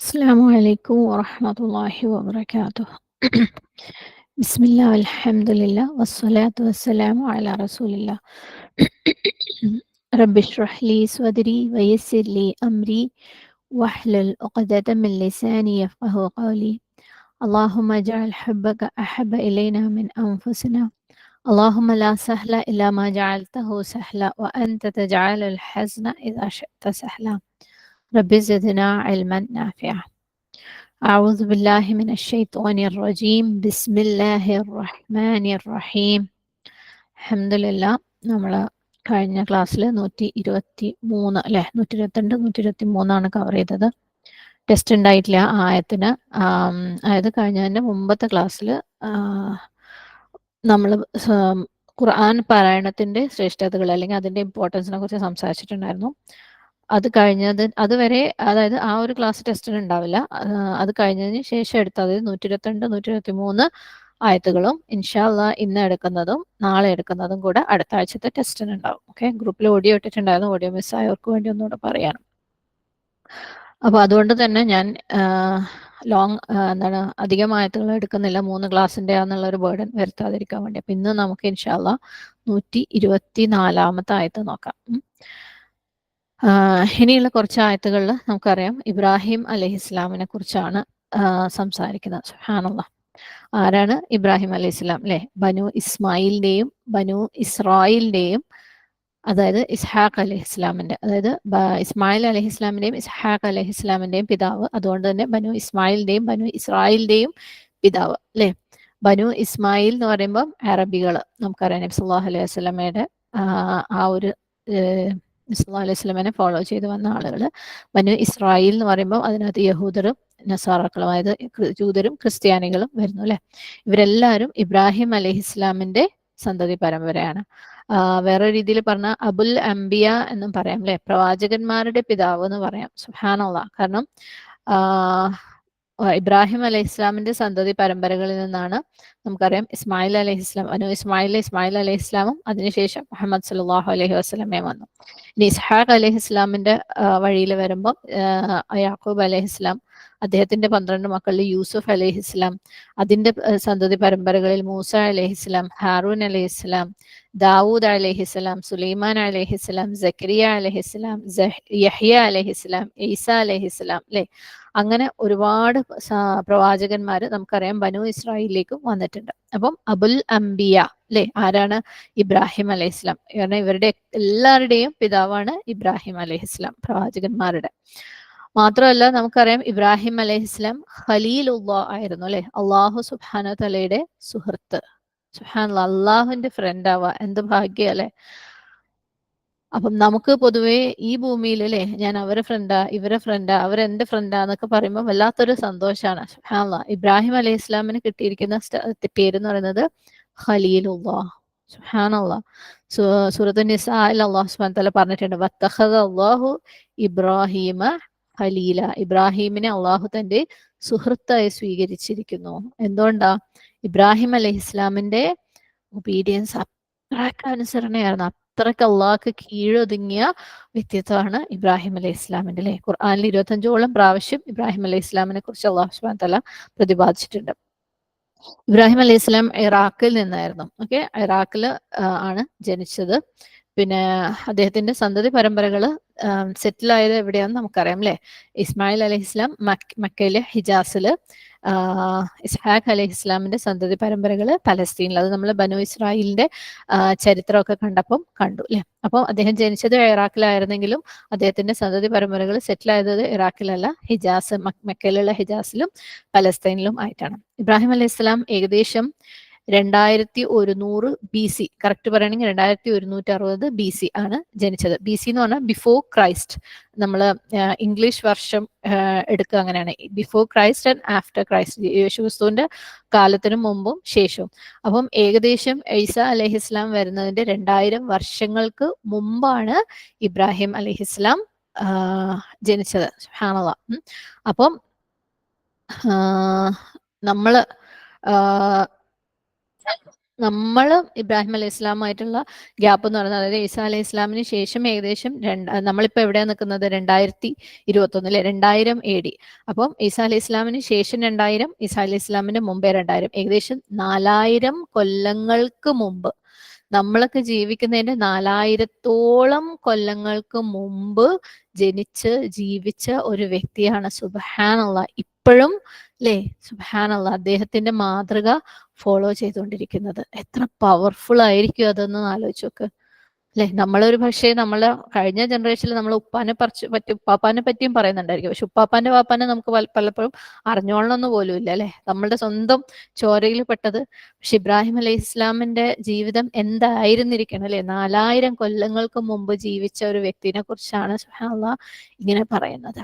السلام عليكم ورحمة الله وبركاته. بسم الله والحمد لله والصلاة والسلام على رسول الله. رب اشرح لي صدري ويسر لي أمري واحلل عقدة من لساني يفقه قولي. اللهم اجعل حبك أحب إلينا من أنفسنا. اللهم لا سهل إلا ما جعلته سهلا وأنت تجعل الحزن إذا شئت سهلا. رب زدنا علما نافعا. أعوذ بالله من الشيطان الرجيم. بسم الله الرحمن الرحيم. അൽഹംദുലില്ലാ. നമ്മൾ കഴിഞ്ഞ ക്ലാസ്സിൽ 123 അല്ലേ, 122 123 കവർ ചെയ്തത്. ടെസ്റ്റ് ഉണ്ടായിട്ടില്ല ആയത്തിന്. അതായത് കഴിഞ്ഞതിൻ്റെ മുമ്പത്തെ ക്ലാസ്സിൽ നമ്മൾ ഖുർആൻ പാരായണത്തിൻ്റെ ശ്രേഷ്ഠതകൾ അല്ലെങ്കിൽ അതിൻ്റെ ഇമ്പോർട്ടൻസിനെ കുറിച്ച് സംസാരിച്ചിട്ടുണ്ടായിരുന്നു. അത് കഴിഞ്ഞത് അതുവരെ, അതായത് ആ ഒരു ക്ലാസ് ടെസ്റ്റിന് ഉണ്ടാവില്ല. അത് കഴിഞ്ഞതിന് ശേഷം എടുത്ത, അതായത് 122 123 ആയത്തുകളും ഇൻഷാ അള്ളാ ഇന്ന് എടുക്കുന്നതും നാളെ എടുക്കുന്നതും കൂടെ അടുത്ത ആഴ്ചത്തെ ടെസ്റ്റിന് ഉണ്ടാവും. ഓക്കെ, ഗ്രൂപ്പിൽ ഓഡിയോ ഇട്ടിട്ടുണ്ടായിരുന്നു. ഓഡിയോ മിസ്സായവർക്ക് വേണ്ടി ഒന്നുകൂടെ പറയണം. അപ്പോൾ അതുകൊണ്ട് തന്നെ ഞാൻ അധികം ആയത്തുകൾ എടുക്കുന്നില്ല, 3 ക്ലാസ്സിൻ്റെ ആണെന്നുള്ളൊരു ബേർഡൻ വരുത്താതിരിക്കാൻ വേണ്ടി. അപ്പം ഇന്ന് നമുക്ക് ഇൻഷാ അള്ളാ 124 ആയത്ത് നോക്കാം. ഇനിയുള്ള കുറച്ച് ആയത്തുകളിൽ നമുക്കറിയാം ഇബ്രാഹിം അലൈഹിസ്ലാമിനെ കുറിച്ചാണ് സംസാരിക്കുന്നത്. സുബ്ഹാനല്ലാഹ്. ആരാണ് ഇബ്രാഹിം അലൈഹിസ്ലാം അല്ലേ? ബനു ഇസ്മായിലിൻ്റെയും ബനു ഇസ്രായേലിൻ്റെയും, അതായത് ഇസ്ഹാഖ് അലൈഹിസ്ലാമിൻ്റെ, അതായത് ഇസ്മായിൽ അലൈഹിസ്ലാമിൻ്റെയും ഇസ്ഹാഖ് അലൈഹിസ്ലാമിൻ്റെയും പിതാവ്. അതുകൊണ്ട് തന്നെ ബനു ഇസ്മായിലിൻ്റെയും ബനു ഇസ്രായേലിൻ്റെയും പിതാവ് അല്ലേ? ബനു ഇസ്മായിൽ എന്ന് പറയുമ്പോൾ അറബികൾ നമുക്കറിയാം. നബി സല്ലല്ലാഹു അലൈഹി വസല്ലമയുടെ ആ ഒരു സല്ലല്ലാഹു അലൈഹി വസല്ലമയെ ഫോളോ ചെയ്ത് വന്ന ആളുകൾ. ബനു ഇസ്രായേൽ എന്ന് പറയുമ്പോൾ അതിനകത്ത് യഹൂദരും നസാറാക്കളും, അതായത് ജൂതരും ക്രിസ്ത്യാനികളും വരുന്നു അല്ലേ? ഇവരെല്ലാവരും ഇബ്രാഹിം അലൈഹിസ്ലാമിൻ്റെ സന്തതി പരമ്പരയാണ്. വേറെ രീതിയിൽ പറഞ്ഞാൽ അബുൽ അംബിയ എന്നും പറയാം അല്ലേ? പ്രവാചകന്മാരുടെ പിതാവ് എന്ന് പറയാം. സുബ്ഹാനല്ലാഹ്. കാരണം ഇബ്രാഹിം അലൈഹിസ്ലാമിൻ്റെ സന്തതി പരമ്പരകളിൽ നിന്നാണ് നമുക്കറിയാം ഇസ്മായിൽ അലൈഹിസ്ലാം, ഇസ്മായിൽ അലൈഹിസ്ലാമും അതിനുശേഷം മുഹമ്മദ് സല്ലല്ലാഹു അലൈഹി വസല്ലമയും വന്നു. ഇനി ഇസ്ഹാഖ് അലൈഹിസ്ലാമിൻ്റെ വഴിയിൽ വരുമ്പം യാക്കൂബ് അലൈഹിസ്ലാം, അദ്ദേഹത്തിൻ്റെ 12 മക്കളിൽ യൂസുഫ് അലൈഹിസ്ലാം, അതിൻ്റെ സന്തതി പരമ്പരകളിൽ മൂസ അലൈഹിസ്ലാം, ഹാറൂൻ അലൈഹിസ്ലാം, ദാവൂദ് അലൈഹിസ്ലാം, സുലൈമാൻ അലൈഹിസ്ലാം, സക്കരിയ അലൈഹിസ്ലാം, യഹ്യ അലൈഹിസ്ലാം, ഈസ അലൈഹിസ്ലാം അല്ലേ? അങ്ങനെ ഒരുപാട് പ്രവാചകന്മാർ നമുക്കറിയാം ബനു ഇസ്രായേലിലേക്കും വന്നിട്ടുണ്ട്. അപ്പം അബുൽ അംബിയ അല്ലേ? ആരാണ്? ഇബ്രാഹിം അലൈഹിസ്ലാം. കാരണം ഇവരുടെ എല്ലാവരുടെയും പിതാവാണ് ഇബ്രാഹിം അലൈഹിസ്ലാം, പ്രവാചകന്മാരുടെ. മാത്രമല്ല നമുക്കറിയാം ഇബ്രാഹിം അലൈഹിസ്ലാം ഖലീലുല്ലാ ആയിരുന്നു അല്ലേ? അള്ളാഹു സുബ്ഹാനഹു തആലയുടെ സുഹൃത്ത്. സുബ്ഹാനല്ലാഹ്, അള്ളാഹുവിന്റെ ഫ്രണ്ട് ആവുക എന്ത് ഭാഗ്യം അല്ലേ? അപ്പം നമുക്ക് പൊതുവേ ഈ ഭൂമിയിൽ അല്ലേ, ഞാൻ അവരെ ഫ്രണ്ടാ ഇവരെ ഫ്രണ്ടാ അവരെന്റെ ഫ്രണ്ടാ എന്നൊക്കെ പറയുമ്പോൾ വല്ലാത്തൊരു സന്തോഷമാണ്. സുബ്ഹാനല്ലാഹ്. ഇബ്രാഹിം അലൈഹി ഇസ്ലാമിന് കിട്ടിയിരിക്കുന്ന പേരെന്ന് പറയുന്നത് ഖലീലുല്ലാഹ്. സുബ്ഹാനല്ലാഹ്. സൂറത്തുൻ നിസായിൽ അല്ലാഹു സുബ്ഹാനഹു വ തആല പറഞ്ഞിട്ടുണ്ട്, വത്തഖദ അല്ലാഹു ഇബ്രാഹിമ ഖലീല. ഇബ്രാഹിമിനെ അള്ളാഹു തന്റെ സുഹൃത്തായി സ്വീകരിച്ചിരിക്കുന്നു. എന്തുകൊണ്ടാ? ഇബ്രാഹിം അലൈഹി ഇസ്ലാമിന്റെ ഒബീഡിയൻസ് അത്രയ്ക്ക് അനുസരണയായിരുന്നു, അത്രയ്ക്ക് അള്ളാഹ്ക്ക് കീഴൊതുങ്ങിയ വ്യക്തിത്വമാണ് ഇബ്രാഹിം അലൈഹി ഇസ്ലാമിന്റെ അല്ലേ? ഖുർആനിൽ 25ഓളം പ്രാവശ്യം ഇബ്രാഹിം അലൈഹി ഇസ്ലാമിനെ കുറിച്ച് അള്ളാഹു സുബ്ഹാനഹു വ തആല പ്രതിപാദിച്ചിട്ടുണ്ട്. ഇബ്രാഹിം അലൈഹി ഇസ്ലാം ഇറാഖിൽ നിന്നായിരുന്നു. ഓക്കെ, ഇറാഖിൽ ആണ് ജനിച്ചത്. പിന്നെ അദ്ദേഹത്തിന്റെ സന്തതി പരമ്പരകൾ സെറ്റിൽ ആയത് എവിടെയാണെന്ന് നമുക്കറിയാം അല്ലേ? ഇസ്മായിൽ അലൈഹി ഇസ്ലാം മക്കയിലെ ഹിജാസില്, ഇസ്ഹാഖ് അലൈഹി ഇസ്ലാമിന്റെ സന്തതി പരമ്പരകൾ പലസ്തീനിൽ. അത് നമ്മൾ ബനു ഇസ്രായേലിന്റെ ചരിത്രമൊക്കെ കണ്ടപ്പം കണ്ടു അല്ലേ? അപ്പോൾ അദ്ദേഹം ജനിച്ചത് ഇറാഖിലായിരുന്നെങ്കിലും അദ്ദേഹത്തിന്റെ സന്തതി പരമ്പരകൾ സെറ്റിൽ ആയത് ഇറാഖിലല്ല, ഹിജാസ്, മക്കയിലുള്ള ഹിജാസിലും പലസ്തീനിലും ആയിട്ടാണ്. ഇബ്രാഹിം അലൈഹി ഇസ്ലാം ഏകദേശം 2100 BC, കറക്റ്റ് പറയുകയാണെങ്കിൽ 2160 BC ആണ് ജനിച്ചത്. BC എന്ന് പറഞ്ഞാൽ ബിഫോർ ക്രൈസ്റ്റ്. നമ്മൾ ഇംഗ്ലീഷ് വർഷം എടുക്കുക അങ്ങനെയാണ്, before Christ and after Christ. യേശുക്രിസ്തുവിന്റെ കാലത്തിനും മുമ്പും ശേഷവും. അപ്പം ഏകദേശം ഈസ അലൈഹിസ്ലാം വരുന്നതിന്റെ 2000 വർഷങ്ങൾക്ക് മുമ്പാണ് ഇബ്രാഹിം അലൈഹിസ്ലാം ജനിച്ചത്. സുബ്ഹാനല്ലാഹ്. അപ്പം നമ്മള് നമ്മൾ ഇബ്രാഹിം അലൈഹി ഇസ്ലാമായിട്ടുള്ള ഗ്യാപ്പ് എന്ന് പറയുന്നത്, അതായത് ഈസാ അലൈഹി ഇസ്ലാമിന് ശേഷം ഏകദേശം നമ്മളിപ്പോൾ എവിടെയാണ് നിൽക്കുന്നത്, 2021 അല്ലെ, 2000 AD. അപ്പം ഈസാ അലൈഹി ഇസ്ലാമിന് ശേഷം 2000, ഈസാ അലൈഹി ഇസ്ലാമിന് മുമ്പേ 2000, ഏകദേശം 4000 കൊല്ലങ്ങൾക്ക് മുമ്പ്, നമ്മളൊക്കെ ജീവിക്കുന്നതിന്റെ 4000-ഓളം കൊല്ലങ്ങൾക്ക് മുമ്പ് ജനിച്ച് ജീവിച്ച ഒരു വ്യക്തിയാണ് സുബ്ഹാനല്ലാഹ്. ഇപ്പോഴും അല്ലേ, സുബ്ഹാനല്ലാഹ്, അദ്ദേഹത്തിന്റെ മാതൃക ഫോളോ ചെയ്തുകൊണ്ടിരിക്കുന്നത്. എത്ര പവർഫുൾ ആയിരിക്കും അതെന്ന് ആലോചിച്ച് നോക്ക് അല്ലെ. നമ്മളൊരു പക്ഷേ നമ്മളെ കഴിഞ്ഞ ജനറേഷനിൽ നമ്മൾ ഉപ്പാനെ ഉപ്പാപ്പാനെ പറ്റിയും പറയുന്നുണ്ടായിരിക്കും, പക്ഷെ ഉപ്പാപ്പാന്റെ വാപ്പാനെ നമുക്ക് പലപ്പോഴും അറിഞ്ഞോളണമെന്ന് പോലും ഇല്ല അല്ലെ, നമ്മളുടെ സ്വന്തം ചോരയിൽ പെട്ടത്. പക്ഷെ ഇബ്രാഹിം അലൈഹി ഇസ്ലാമിന്റെ ജീവിതം എന്തായിരുന്നിരിക്കണം അല്ലെ, 4000 കൊല്ലങ്ങൾക്ക് മുമ്പ് ജീവിച്ച ഒരു വ്യക്തിനെ കുറിച്ചാണ് സുബ്ഹാനല്ലാഹ് ഇങ്ങനെ പറയുന്നത്.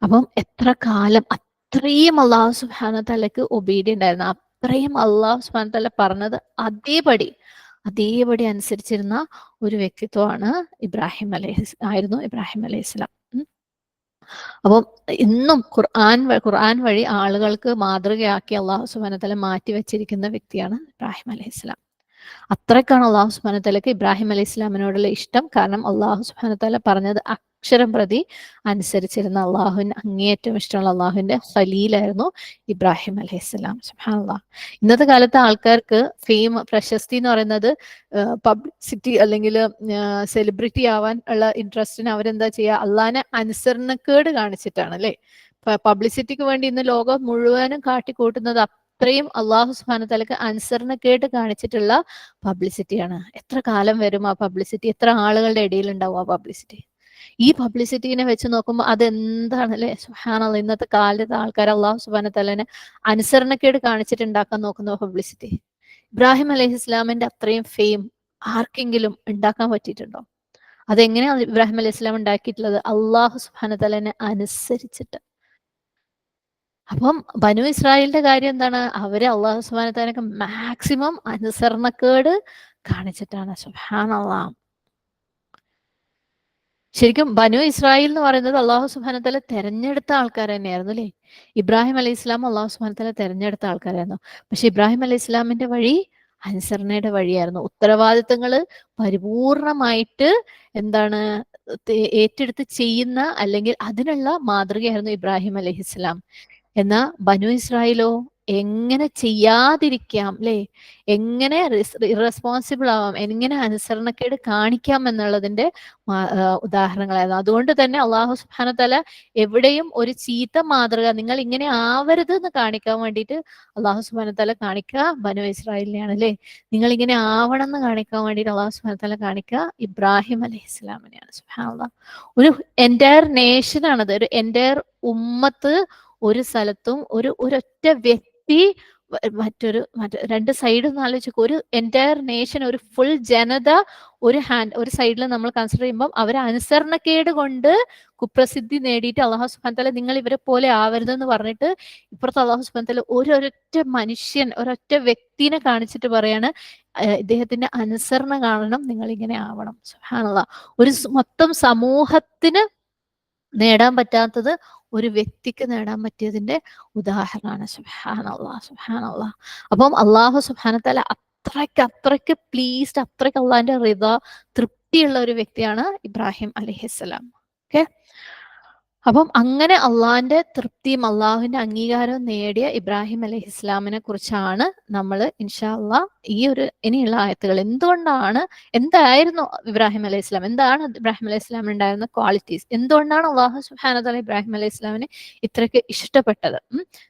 അപ്പം എത്ര കാലം, അത്രയും അള്ളാഹു സുബ്ഹാനഹു തആലക്ക് ഒബീഡിയന്റ് ആയിരുന്നു, അത്രയും അള്ളാഹു സുബ്ഹാനഹു തആല പറഞ്ഞത് അതേപടി അനുസരിച്ചിരുന്ന ഒരു വ്യക്തിത്വമാണ് ഇബ്രാഹിം അലൈഹി ഇസ്ലാം. അപ്പം ഇന്നും ഖുർആൻ വഴി ആളുകൾക്ക് മാതൃകയാക്കി അള്ളാഹു സുബ്ഹാനഹു തആല മാറ്റി വെച്ചിരിക്കുന്ന വ്യക്തിയാണ് ഇബ്രാഹിം അലൈഹി ഇസ്ലാം. അത്രയ്ക്കാണ് അള്ളാഹു സുബ്ഹാനഹു തആലക്ക് ഇബ്രാഹിം അലൈഹി ഇസ്ലാമിനോടുള്ള ഇഷ്ടം. കാരണം അള്ളാഹു സുബ്ഹാനഹു തആല പറഞ്ഞത് അക്ഷരം പ്രതി അനുസരിച്ചിരുന്ന, അള്ളാഹുവിന് അങ്ങേയറ്റം ഇഷ്ടമുള്ള അള്ളാഹുവിന്റെ ഖലീലായിരുന്നു ഇബ്രാഹിം അലൈഹി ഇസ്ലാം. സുബ്ഹാനല്ലാഹ്. ഇന്നത്തെ കാലത്തെ ആൾക്കാർക്ക് ഫെയിം, പ്രശസ്തി എന്ന് പറയുന്നത് പബ്ലിസിറ്റി അല്ലെങ്കിൽ സെലിബ്രിറ്റി ആവാൻ ഉള്ള ഇൻട്രസ്റ്റിന് അവരെന്താ ചെയ്യുക, അള്ളാഹിനെ അനുസരണക്കേട് കാണിച്ചിട്ടാണ് അല്ലെ. പബ്ലിസിറ്റിക്ക് വേണ്ടി ഇന്ന് ലോകം മുഴുവനും കാട്ടിക്കൂട്ടുന്നത് അത്രയും അള്ളാഹു സുബ്ഹാനഹു തആലക്ക് അനുസരണക്കേട് കാണിച്ചിട്ടുള്ള പബ്ലിസിറ്റിയാണ്. എത്ര കാലം വരും ആ പബ്ലിസിറ്റി, എത്ര ആളുകളുടെ ഇടയിൽ ഉണ്ടാവും ആ പബ്ലിസിറ്റി. ഈ പബ്ലിസിറ്റിനെ വെച്ച് നോക്കുമ്പോൾ അതെന്താണ് അല്ലെ. സുബ്ഹാനല്ലാഹ്, ഇന്നത്തെ കാലത്തെ ആൾക്കാർ അള്ളാഹു സുബ്ഹാനഹു തആലനെ അനുസരണക്കേട് കാണിച്ചിട്ട് ഉണ്ടാക്കാൻ നോക്കുന്ന പബ്ലിസിറ്റി. ഇബ്രാഹിം അലൈഹി ഇസ്ലാമിന്റെ അത്രയും ഫെയിം ആർക്കെങ്കിലും ഉണ്ടാക്കാൻ പറ്റിയിട്ടുണ്ടോ? അതെങ്ങനെയാണ് ഇബ്രാഹിം അലൈഹി ഇസ്ലാം ഉണ്ടാക്കിയിട്ടുള്ളത്? അള്ളാഹു സുബ്ഹാനഹു തആലനെ അനുസരിച്ചിട്ട്. അപ്പം ബനു ഇസ്രായേലിന്റെ കാര്യം എന്താണ്? അവര് അള്ളാഹു സുബ്ഹാനഹു തആലക്ക് മാക്സിമം അനുസരണക്കേട് കാണിച്ചിട്ടാണ്. സുബ്ഹാനല്ലാഹ്. ശരിക്കും ബനു ഇസ്രായേൽ എന്ന് പറയുന്നത് അള്ളാഹു സുബ്ഹാനഹു തആല തെരഞ്ഞെടുത്ത ആൾക്കാർ തന്നെയായിരുന്നു അല്ലേ. ഇബ്രാഹിം അലൈഹി ഇസ്ലാം അള്ളാഹു സുബ്ഹാനഹു തആല തെരഞ്ഞെടുത്ത ആൾക്കാരായിരുന്നു. പക്ഷെ ഇബ്രാഹിം അലൈഹി ഇസ്ലാമിന്റെ വഴി അനുസരണയുടെ വഴിയായിരുന്നു. ഉത്തരവാദിത്തങ്ങൾ പരിപൂർണമായിട്ട് എന്താണ് ഏറ്റെടുത്ത് ചെയ്യുന്ന, അല്ലെങ്കിൽ അതിനുള്ള മാതൃകയായിരുന്നു ഇബ്രാഹിം അലൈഹി ഇസ്ലാം. എന്നാ ബനു ഇസ്രായേലോ എങ്ങനെ ചെയ്യാതിരിക്കാം അല്ലെ, എങ്ങനെ ഇറസ്പോൺസിബിൾ ആവാം, എങ്ങനെ അനുസരണക്കേട് കാണിക്കാം എന്നുള്ളതിന്റെ ഉദാഹരണങ്ങളായിരുന്നു. അതുകൊണ്ട് തന്നെ അള്ളാഹു സുബ്ഹാനഹു തആല എവിടെയും ഒരു ചീത്ത മാതൃക, നിങ്ങൾ ഇങ്ങനെ ആവരുത് എന്ന് കാണിക്കാൻ വേണ്ടിയിട്ട് അള്ളാഹു സുബ്ഹാനഹു തആല കാണിക്കുക ബനു ഇസ്രായേലിനെയാണ് അല്ലെ. നിങ്ങൾ ഇങ്ങനെ ആവണം എന്ന് കാണിക്കാൻ വേണ്ടിയിട്ട് അള്ളാഹു സുബ്ഹാനഹു തആല കാണിക്കുക ഇബ്രാഹിം അലൈഹി ഇസ്ലാമിനെയാണ്. സുബ്ഹാനല്ലാഹ്. ഒരു എൻറ്റയർ നേഷനാണത്, ഒരു എൻറ്റയർ ഉമ്മത്ത് ഒരു സ്ഥലത്തും ഒരൊറ്റ വ്യക്തി മറ്റൊരു രണ്ട് സൈഡ് ഒന്ന് ആലോചിച്ചു. ഒരു എൻറ്റയർ നേഷൻ, ഒരു ഫുൾ ജനത ഒരു സൈഡിൽ നമ്മൾ കൺസിഡർ ചെയ്യുമ്പോൾ അവർ അനുസരണക്കേട് കൊണ്ട് കുപ്രസിദ്ധി നേടിയിട്ട് അള്ളാഹു സുബ്ഹാനഹു തആല നിങ്ങൾ ഇവരെ പോലെ ആവരുതെന്ന് പറഞ്ഞിട്ട് ഇപ്പുറത്ത് അള്ളാഹു സുബ്ഹാനഹു തആല ഒരൊറ്റ മനുഷ്യൻ, ഒരൊറ്റ വ്യക്തിനെ കാണിച്ചിട്ട് പറയാണ് ഇദ്ദേഹത്തിന്റെ അനുസരണ കാണണം, നിങ്ങൾ ഇങ്ങനെ ആവണം. സുബ്ഹാനല്ലാഹ്. ഒരു മൊത്തം സമൂഹത്തിന് നേടാൻ പറ്റാത്തത് ഒരു വ്യക്തിക്ക് നേടാൻ പറ്റിയതിന്റെ ഉദാഹരണമാണ്. സുബ്ഹാനല്ലാഹ്, സുബ്ഹാനല്ലാഹ്. അപ്പം അള്ളാഹു സുബ്ഹാനഹു തആല അത്രയ്ക്ക് പ്ലീസ്ഡ്, അത്രയ്ക്ക് അള്ളാഹിന്റെ റിദ, തൃപ്തിയുള്ള ഒരു വ്യക്തിയാണ് ഇബ്രാഹിം അലൈഹിസ്സലാം. ഓക്കെ. അപ്പം അങ്ങനെ അള്ളാഹിന്റെ തൃപ്തിയും അള്ളാഹുവിന്റെ അംഗീകാരവും നേടിയ ഇബ്രാഹിം അലൈഹി ഇസ്ലാമിനെ കുറിച്ചാണ് നമ്മൾ ഇൻഷാ അള്ളാഹ് ഈ ഒരു ഇനിയുള്ള ആയത്തുകൾ, എന്തായിരുന്നു ഇബ്രാഹിം അലൈഹി ഇസ്ലാം, എന്താണ് ഇബ്രാഹിം അലൈഹി ഇസ്ലാമിന് ഉണ്ടായിരുന്ന ക്വാളിറ്റീസ്, എന്തുകൊണ്ടാണ് അള്ളാഹു സുബ്ഹാനഹു തആല ഇബ്രാഹിം അലൈഹി ഇസ്ലാമിനെ ഇത്രയ്ക്ക് ഇഷ്ടപ്പെട്ടത്,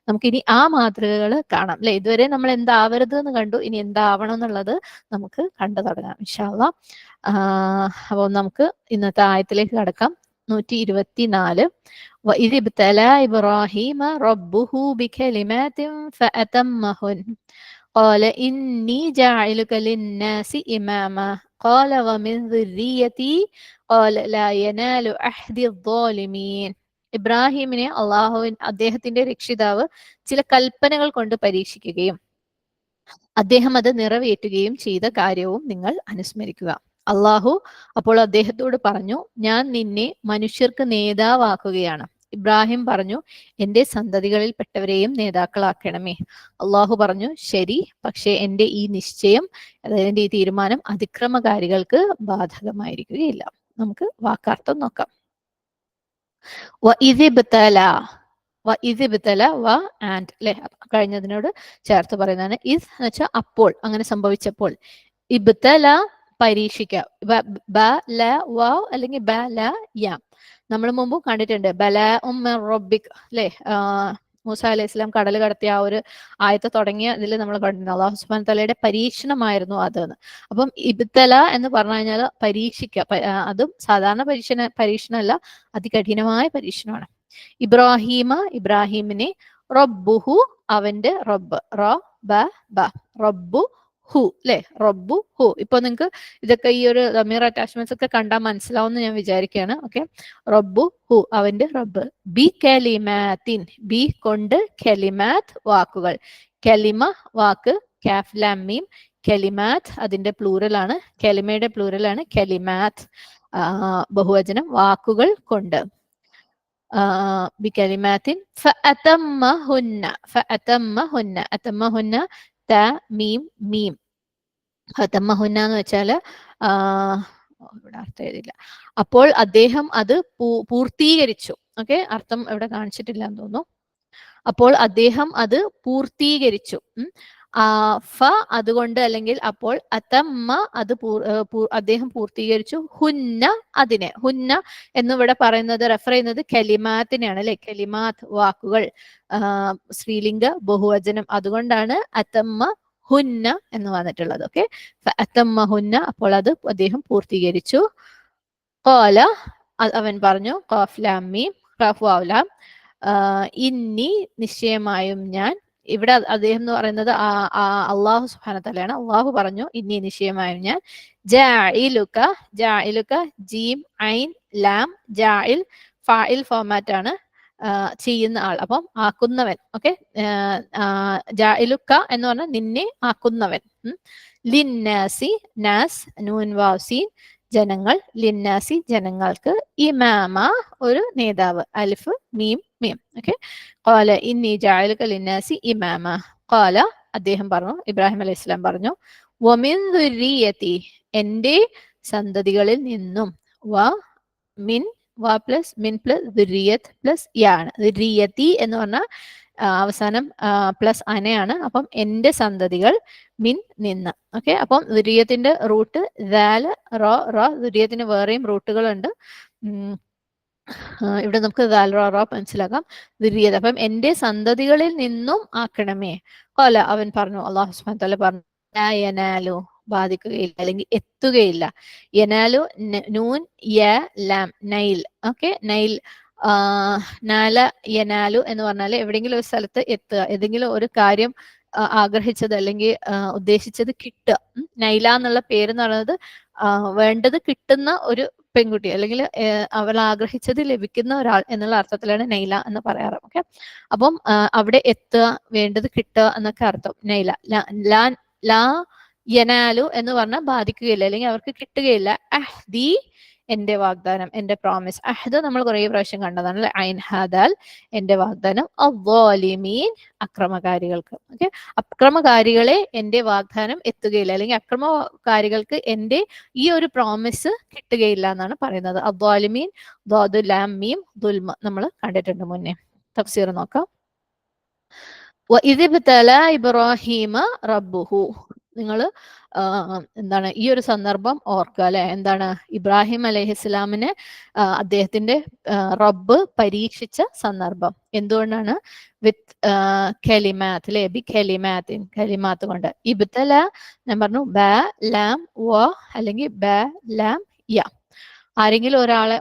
നമുക്കിനി ആ മാതൃകകൾ കാണാം അല്ലെ. ഇതുവരെ നമ്മൾ എന്താവരുത് എന്ന് കണ്ടു, ഇനി എന്താവണം എന്നുള്ളത് നമുക്ക് കണ്ടു തുടങ്ങാം ഇൻഷാ അള്ളാഹ്. അപ്പോൾ നമുക്ക് ഇന്നത്തെ ആയത്തിലേക്ക് കടക്കാം. 124. وَإِذِ ابْتَلَى إِبْرَاهِيمَ رَبُّهُ بِكَلِمَاتٍ فَأَتَمَّهُنَّ قَالَ إِنِّي جَاعِلُكَ لِلنَّاسِ إِمَامًا قَالَ وَمِنْ ذُرِّيَّتِي قَالَ لَا يَنَالُ عَهْدِ الظَّالِمِينَ. ഇബ്രാഹിമിനെ അദ്ദേഹത്തിന്റെ രക്ഷിതാവ് ചില കൽപ്പനകൾ കൊണ്ട് പരീക്ഷിക്കുകയും അദ്ദേഹം അത് നിറവേറ്റുകയും ചെയ്ത കാര്യവും നിങ്ങൾ അനുസ്മരിക്കുക. അള്ളാഹു അപ്പോൾ അദ്ദേഹത്തോട് പറഞ്ഞു, ഞാൻ നിന്നെ മനുഷ്യർക്ക് നേതാവാക്കുകയാണ്. ഇബ്രാഹിം പറഞ്ഞു, എന്റെ സന്തതികളിൽപ്പെട്ടവരെയും നേതാക്കളാക്കണമേ. അള്ളാഹു പറഞ്ഞു, ശരി, പക്ഷേ എന്റെ ഈ നിശ്ചയം, അതായത് ഈ തീരുമാനം അതിക്രമകാരികൾക്ക് ബാധകമായിരിക്കുകയില്ല. നമുക്ക് വാക്കാർത്ഥം നോക്കാം. ആൻഡ് അല്ലെ, കഴിഞ്ഞതിനോട് ചേർത്ത് പറയുന്നതാണ്. ഇസ് എന്ന് വെച്ചാൽ അപ്പോൾ, അങ്ങനെ സംഭവിച്ചപ്പോൾ. ഇബ്തല പരീക്ഷിക്കുക, ബ ല വ അല്ലെങ്കിൽ ബ ല യ. നമ്മൾ മുമ്പ് കണ്ടിട്ടുണ്ട് ബല റബ്ബിക് അല്ലെ, മൂസ അലൈഹി ഇസ്ലാം കടൽ കടത്തിയ ആ ഒരു ആയത്ത് തുടങ്ങിയ ഇതിൽ നമ്മൾ കണ്ടിട്ടുണ്ട് അല്ലാഹു സുബ്ഹാനഹു തആലയുടെ പരീക്ഷണമായിരുന്നു അതെന്ന്. അപ്പം ഇബ്തല എന്ന് പറഞ്ഞു കഴിഞ്ഞാൽ പരീക്ഷിക്കുക, അതും സാധാരണ പരീക്ഷണമല്ല, അതികഠിനമായ പരീക്ഷണമാണ്. ഇബ്രാഹിമിനെ റബ്ബുഹു, അവന്റെ റബ്ബ്, റബ്ബു ഹു അല്ലെ, റബ്ബു ഹു. ഇപ്പൊ നിങ്ങൾക്ക് ഇതൊക്കെ ഈ ഒരു ദമീർ അറ്റാച്ച്മെന്റ്സ് ഒക്കെ കണ്ടാൽ മനസ്സിലാവുമെന്ന് ഞാൻ വിചാരിക്കുകയാണ്. ഓക്കെ, റബ്ബു ഹു, അവന്റെ റബ്ബ്. ബി കലിമാത്തിൻ, ബി കൊണ്ട്, കലിമാത്ത് വാക്കുകൾ, കലിമ വാക്ക്, കാഫ് ലാം മീം, കലിമാത്ത് അതിന്റെ പ്ലൂറലാണ്, കലിമയുടെ പ്ലൂറലാണ് കലിമാത്ത്, ബഹുവചനം വാക്കുകൾ കൊണ്ട്. ബികലിമാത്തിൻ ഫഅതമ്മഹുന്ന, അതമ്മഹുന്ന ത മീം മീം. ഫഅതമ്മഹുന്ന എന്ന് വെച്ചാല് ഇവിടെ അർത്ഥം എഴുതില്ല. അപ്പോൾ അദ്ദേഹം അത് പൂർത്തീകരിച്ചു. ഓക്കെ, അർത്ഥം ഇവിടെ കാണിച്ചിട്ടില്ല എന്ന് തോന്നുന്നു. അപ്പോൾ അദ്ദേഹം അത് പൂർത്തീകരിച്ചു. ഫ അതുകൊണ്ട്, അല്ലെങ്കിൽ അപ്പോൾ, അതമ്മ അത് അദ്ദേഹം പൂർത്തീകരിച്ചു, ഹുന്ന അതിനെ. ഹുന്ന എന്നിവിടെ പറയുന്നത്, റെഫർ ചെയ്യുന്നത് കലിമാത്തിനെയാണ് അല്ലെ, കലിമാത്ത് വാക്കുകൾ, സ്ത്രീലിംഗ ബഹുവചനം, അതുകൊണ്ടാണ് അതമ്മ ഹുന്ന എന്ന് വന്നിട്ടുള്ളത്. ഓക്കെ, അതമ്മ ഹുന്ന, അപ്പോൾ അത് അദ്ദേഹം പൂർത്തീകരിച്ചു. ഖാല, അവൻ പറഞ്ഞു, ഖാഫ് ലാം മീം, ഖാഫ് വാവ് ലാം, ഇന്നി നിശ്ചയമായും ഞാൻ. ഇവിടെ അദ്ദേഹം എന്ന് പറയുന്നത് അള്ളാഹു സുബ്ഹാനഹു തആലയാണ്. അള്ളാഹു പറഞ്ഞു, ഇന്നി നിശ്ചയമായും ഞാൻ, ജാഇലുക ജീം ഐൻ ലാം, ജാഇൽ ഫാഇൽ ഫോമാറ്റ് ആണ്, ചെയ്യുന്ന ആൾ, അപ്പം ആക്കുന്നവൻ. ഓക്കെ, ജാഇലുക എന്ന് പറഞ്ഞാൽ നിന്നെ ആക്കുന്നവൻ. ലിന്നാസി, നാസ് നൂൻ വാവ് സീൻ, ജനങ്ങൾ, ലിന്നാസി ജനങ്ങൾക്ക്, ഇമാമ ഒരു നേതാവ്, അലിഫ് മീം മീം. ഓക്കെ, ഖാല ഇന്നി ജഅലുക ലിന്നാസി ഇമാമ. ഖാല അദ്ദേഹം പറഞ്ഞു, ഇബ്രാഹിം അലൈഹി സ്വലാം പറഞ്ഞു, വമിൻ ദുരിയതി, എന്റെ സന്തതികളിൽ നിന്നും, പ്ലസ് മിൻ പ്ലസ് ദുരിയത്ത് പ്ലസ് യാണ്. ദുരിയതി എന്ന് പറഞ്ഞാൽ അവസാനം പ്ലസ് അനയാണ്. അപ്പം എന്റെ സന്തതികൾ, മിൻ നിന്ന്. ഓക്കെ, അപ്പം ദുരിയത്തിന്റെ റൂട്ട് ദാല് റോ. ദുരിയത്തിന് വേറെയും റൂട്ടുകളുണ്ട്. ഇവിടെ നമുക്ക് ദാൽ റോ മനസ്സിലാക്കാം. ദുരിയത്ത്, അപ്പം എന്റെ സന്തതികളിൽ നിന്നും ആക്കണമേ. ഖാല അവൻ പറഞ്ഞു, അല്ലാഹു സുബ്ഹാനഹു തആല പറഞ്ഞു, ലാ യനാലു ബാധിക്കുകയില്ല, അല്ലെങ്കിൽ എത്തുകയില്ല. യനാലു നൂൻ യ ലാം, നൈൽ. ഓക്കെ, നൈൽ, നാല യനാലു എന്ന് പറഞ്ഞാൽ എവിടെയെങ്കിലും ഒരു സ്ഥലത്ത് എത്തുക, ഏതെങ്കിലും ഒരു കാര്യം ആഗ്രഹിച്ചത് അല്ലെങ്കിൽ ഉദ്ദേശിച്ചത് കിട്ടുക. നൈല എന്നുള്ള പേര് എന്ന് പറയുന്നത് വേണ്ടത് കിട്ടുന്ന ഒരു പെൺകുട്ടി, അല്ലെങ്കിൽ അവൾ ആഗ്രഹിച്ചത് ലഭിക്കുന്ന ഒരാൾ എന്നുള്ള അർത്ഥത്തിലാണ് നൈല എന്ന് പറയാറ്. ഓക്കെ, അപ്പം അവിടെ എത്തുക, വേണ്ടത് കിട്ടുക എന്നൊക്കെ അർത്ഥം നൈല. ലാ യനാലു എന്ന് പറഞ്ഞാൽ ബാധിക്കുകയില്ല, അല്ലെങ്കിൽ അവർക്ക് കിട്ടുകയില്ല. അഹ്ദി, എന്റെ വാഗ്ദാനം, എന്റെ പ്രോമിസ്. അഹ്ദ് നമ്മൾ കുറേ പ്രാവശ്യം കണ്ടതാണ് അല്ലെ, ഐൻ ഹാദാൽ, എന്റെ വാഗ്ദാനം. അദ്ദാലിമീൻ, അക്രമകാരികൾക്ക്. ഓക്കെ, അക്രമകാരികളെ എന്റെ വാഗ്ദാനം എത്തുകയില്ല, അല്ലെങ്കിൽ അക്രമകാരികൾക്ക് എന്റെ ഈ ഒരു പ്രോമിസ് കിട്ടുകയില്ല എന്നാണ് പറയുന്നത്. അദ്ദാലിമീൻ, ദാദു ലാം മീം, ദുൽമ നമ്മൾ കണ്ടിട്ടുണ്ട് മുന്നേ. തഫ്സീർ നോക്കാം. വഇദ് ഇബ്തല ഇബ്രാഹീമ റബ്ബുഹു, നിങ്ങൾ എന്താണ് ഈ ഒരു സന്ദർഭം ഓർക്കുക അല്ലെ. എന്താണ്, ഇബ്രാഹിം അലൈഹിസ്സലാമിനെ അദ്ദേഹത്തിന്റെ റബ്ബ് പരീക്ഷിച്ച സന്ദർഭം. എന്തുകൊണ്ടാണ്? വിത്ത് കലിമാത്ത് അല്ലെ, ബി കലിമാത്തിൻ, കലിമാത്ത് കൊണ്ട്. ഇബ്തല ഞാൻ പറഞ്ഞു, ബ ലാം വ അല്ലെങ്കിൽ ബ ലാം യ. ആരെങ്കിലും ഒരാളെ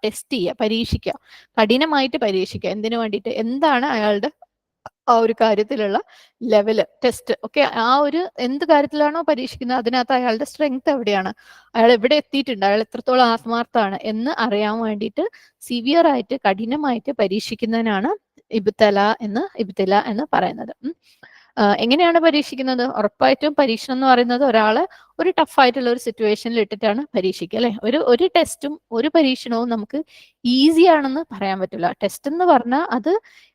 ടെസ്റ്റ് ചെയ്യുക, പരീക്ഷിക്കുക, കഠിനമായിട്ട് പരീക്ഷിക്കുക. എന്തിനു വേണ്ടിയിട്ട്? എന്താണ് അയാളുടെ ആ ഒരു കാര്യത്തിലുള്ള ലെവല്, ടെസ്റ്റ്. ഓക്കെ, ആ ഒരു എന്ത് കാര്യത്തിലാണോ പരീക്ഷിക്കുന്നത് അതിനകത്ത് അയാളുടെ സ്ട്രെങ്ത് എവിടെയാണ്, അയാൾ എവിടെ എത്തിയിട്ടുണ്ട്, അയാൾ എത്രത്തോളം ആത്മാർത്ഥാണ് എന്ന് അറിയാൻ വേണ്ടിയിട്ട് സിവിയർ ആയിട്ട്, കഠിനമായിട്ട് പരീക്ഷിക്കുന്നതിനാണ് ഇബ്തല എന്ന് പറയുന്നത്. എങ്ങനെയാണ് പരീക്ഷിക്കുന്നത്? ഉറപ്പായിട്ടും പരീക്ഷണം എന്ന് പറയുന്നത് ഒരാളെ ഒരു ടഫായിട്ടുള്ള ഒരു സിറ്റുവേഷനിൽ ഇട്ടിട്ടാണ് പരീക്ഷിക്കുക അല്ലെ. ഒരു ടെസ്റ്റും ഒരു പരീക്ഷണവും നമുക്ക് ഈസി ആണെന്ന് പറയാൻ പറ്റില്ല. ടെസ്റ്റ് എന്ന് പറഞ്ഞാൽ അത്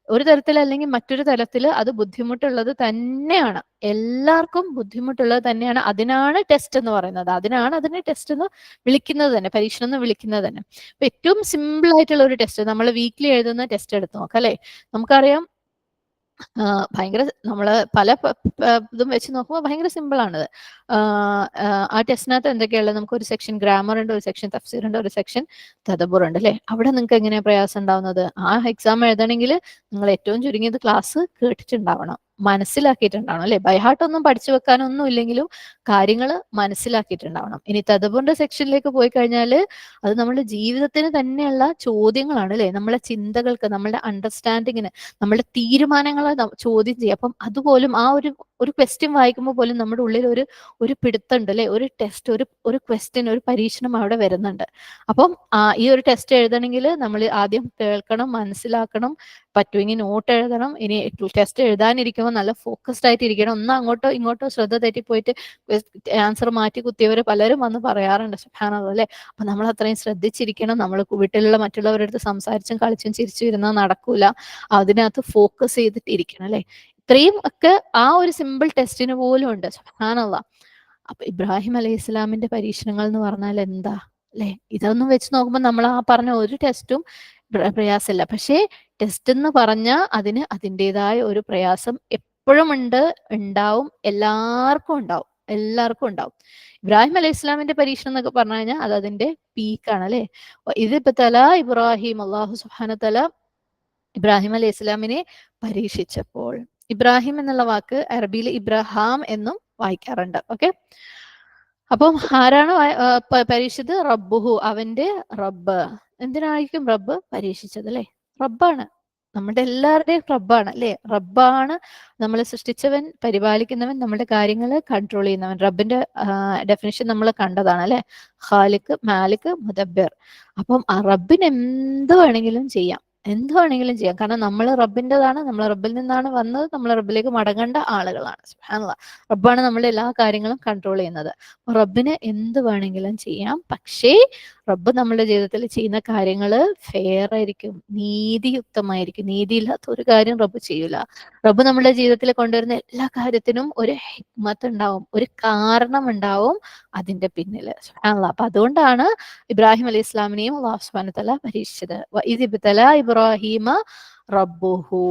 ഒരു തരത്തിൽ അല്ലെങ്കിൽ മറ്റൊരു തരത്തിൽ അത് ബുദ്ധിമുട്ടുള്ളത് തന്നെയാണ്. എല്ലാവർക്കും ബുദ്ധിമുട്ടുള്ളത് തന്നെയാണ്. അതിനാണ് ടെസ്റ്റ് എന്ന് പറയുന്നത്. അതിനെ ടെസ്റ്റ് എന്ന് വിളിക്കുന്നത് തന്നെ, പരീക്ഷണം എന്ന് വിളിക്കുന്നത് തന്നെ. അപ്പൊ ഏറ്റവും സിമ്പിൾ ആയിട്ടുള്ള ഒരു ടെസ്റ്റ്, നമ്മൾ വീക്കിലി എഴുതുന്ന ടെസ്റ്റ് എടുത്ത് നോക്കാം അല്ലെ. നമുക്കറിയാം ഭയങ്കര നമ്മള് പല ഇതും വെച്ച് നോക്കുമ്പോൾ ഭയങ്കര സിമ്പിൾ ആണത്. ആ ടെസ്റ്റിനകത്ത് എന്തൊക്കെയുള്ളത്? നമുക്ക് ഒരു സെക്ഷൻ ഗ്രാമർ ഉണ്ട്, ഒരു സെക്ഷൻ തഫ്സീർ ഉണ്ട്, ഒരു സെക്ഷൻ തദബ്ബുർ ഉണ്ട് അല്ലെ. അവിടെ നിങ്ങൾക്ക് എങ്ങനെയാ പ്രയാസം ഉണ്ടാവുന്നത്? ആ എക്സാം എഴുതണമെങ്കിൽ നിങ്ങൾ ഏറ്റവും ചുരുങ്ങിയത് ക്ലാസ് കേട്ടിട്ടുണ്ടാവണം, മനസ്സിലാക്കിയിട്ടുണ്ടാവണം അല്ലെ. ബൈഹാർട്ടൊന്നും പഠിച്ചു വെക്കാനൊന്നും ഇല്ലെങ്കിലും കാര്യങ്ങൾ മനസ്സിലാക്കിയിട്ടുണ്ടാവണം. ഇനി തദബ്ബുറിന്റെ സെക്ഷനിലേക്ക് പോയി കഴിഞ്ഞാൽ അത് നമ്മുടെ ജീവിതത്തിന് തന്നെയുള്ള ചോദ്യങ്ങളാണ് അല്ലെ. നമ്മളെ ചിന്തകൾക്ക്, നമ്മളുടെ അണ്ടർസ്റ്റാൻഡിങ്ങിന്, നമ്മളുടെ തീരുമാനങ്ങളെ ചോദ്യം ചെയ്യും. അപ്പം അതുപോലും ആ ഒരു ക്വസ്റ്റ്യൻ വായിക്കുമ്പോൾ പോലും നമ്മുടെ ഉള്ളിൽ ഒരു പിടുത്തുണ്ട് അല്ലെ. ഒരു ടെസ്റ്റ്, ഒരു ക്വസ്റ്റ്യൻ, ഒരു പരീക്ഷണം അവിടെ വരുന്നുണ്ട്. അപ്പം ഈ ഒരു ടെസ്റ്റ് എഴുതണമെങ്കിൽ നമ്മൾ ആദ്യം കേൾക്കണം, മനസ്സിലാക്കണം, പറ്റുമെങ്കിൽ നോട്ട് എഴുതണം. ഇനി ടെസ്റ്റ് എഴുതാനിരിക്കുമ്പോൾ നല്ല ഫോക്കസ്ഡ് ആയിട്ട് ഇരിക്കണം. ഒന്ന് അങ്ങോട്ടോ ഇങ്ങോട്ടോ ശ്രദ്ധ തെറ്റിപ്പോയിട്ട് ആൻസർ മാറ്റി കുത്തിയവർ പലരും വന്ന് പറയാറുണ്ട് സുബ്ഹാനല്ലാഹ് അല്ലെ. അപ്പൊ നമ്മൾ അത്രയും ശ്രദ്ധിച്ചിരിക്കണം. നമ്മൾ വീട്ടിലുള്ള മറ്റുള്ളവരുടെ അടുത്ത് സംസാരിച്ചും കളിച്ചും ചിരിച്ചു ഇരുന്നാൽ നടക്കൂല. അതിനകത്ത് ഫോക്കസ് ചെയ്തിട്ട് ഇരിക്കണം അല്ലെ. ഇത്രയും ഒക്കെ ആ ഒരു സിമ്പിൾ ടെസ്റ്റിന് പോലും ഉണ്ട്. സുബ്ഹാനല്ലാഹ്. അപ്പൊ ഇബ്രാഹിം അലൈഹി ഇസ്ലാമിന്റെ പരീക്ഷണങ്ങൾ എന്ന് പറഞ്ഞാൽ എന്താ അല്ലെ. ഇതൊന്നും വെച്ച് നോക്കുമ്പോൾ നമ്മൾ ആ പറഞ്ഞ ഒരു ടെസ്റ്റും പ്രയാസമില്ല. പക്ഷേ ടെസ്റ്റ് എന്ന് പറഞ്ഞാൽ അതിന് അതിൻ്റെതായ ഒരു പ്രയാസം എപ്പോഴും ഉണ്ടാവും, എല്ലാവർക്കും ഉണ്ടാവും. ഇബ്രാഹിം അലൈഹി ഇസ്ലാമിന്റെ പരീക്ഷണം എന്നൊക്കെ പറഞ്ഞു കഴിഞ്ഞാൽ അത് അതിന്റെ പീക്കാണ് അല്ലെ. ഇതിപ്പോ ഇബ്രാഹിം, അള്ളാഹു സുബ്ഹാനഹു വ തആല ഇബ്രാഹിം അലൈഹി ഇസ്ലാമിനെ പരീക്ഷിച്ചപ്പോൾ, ഇബ്രാഹിം എന്നുള്ള വാക്ക് അറബിയിൽ ഇബ്രഹാം എന്നും വായിക്കാറുണ്ട്. ഓക്കെ. അപ്പം ആരാണ് പരീക്ഷിച്ചത്? റബ്ബുഹു, അവന്റെ റബ്ബ്. എന്തിനായിരിക്കും റബ്ബ് പരീക്ഷിച്ചത് അല്ലെ? റബ്ബാണ്, നമ്മുടെ എല്ലാവരുടെയും റബ്ബാണ് അല്ലെ. റബ്ബാണ് നമ്മളെ സൃഷ്ടിച്ചവൻ, പരിപാലിക്കുന്നവൻ, നമ്മുടെ കാര്യങ്ങൾ കൺട്രോൾ ചെയ്യുന്നവൻ. റബ്ബിന്റെ ഡെഫിനിഷൻ നമ്മൾ കണ്ടതാണ് അല്ലെ. ഖാലിഖ്, മാലിക്, മുദബ്ബിർ. അപ്പം ആ റബ്ബിന് എന്ത് വേണമെങ്കിലും ചെയ്യാം. കാരണം നമ്മൾ റബ്ബിൻ്റെതാണ്, നമ്മൾ റബ്ബിൽ നിന്നാണ് വന്നത്, നമ്മൾ റബ്ബിലേക്ക് മടങ്ങേണ്ട ആളുകളാണ്. സുബ്ഹാനല്ലാഹ്. റബ്ബാണ് നമ്മുടെ എല്ലാ കാര്യങ്ങളും കൺട്രോൾ ചെയ്യുന്നത്. റബ്ബിന് എന്ത് വേണമെങ്കിലും ചെയ്യാം. പക്ഷേ റബ്ബ് നമ്മുടെ ജീവിതത്തിൽ ചെയ്യുന്ന കാര്യങ്ങൾ ഫെയർ ആയിരിക്കും, നീതിയുക്തമായിരിക്കും. നീതിയില്ലാത്ത ഒരു കാര്യം റബ്ബ് ചെയ്യൂല. റബ്ബ് നമ്മുടെ ജീവിതത്തിൽ കൊണ്ടുവരുന്ന എല്ലാ കാര്യത്തിനും ഒരു ഹിക്മത്ത് ഉണ്ടാവും, ഒരു കാരണം ഉണ്ടാവും അതിന്റെ പിന്നില്. സുബ്ഹാനല്ലാഹ്. അപ്പൊ അതുകൊണ്ടാണ് ഇബ്രാഹിം അലൈഹി ഇസ്ലാമിനെയും അല്ലാഹു സുബ്ഹാനഹു വ തആല പരീക്ഷിച്ചത്. വഇദ് ഇബ്തല ഇബ്രാഹിമ റബ്ബുഹു.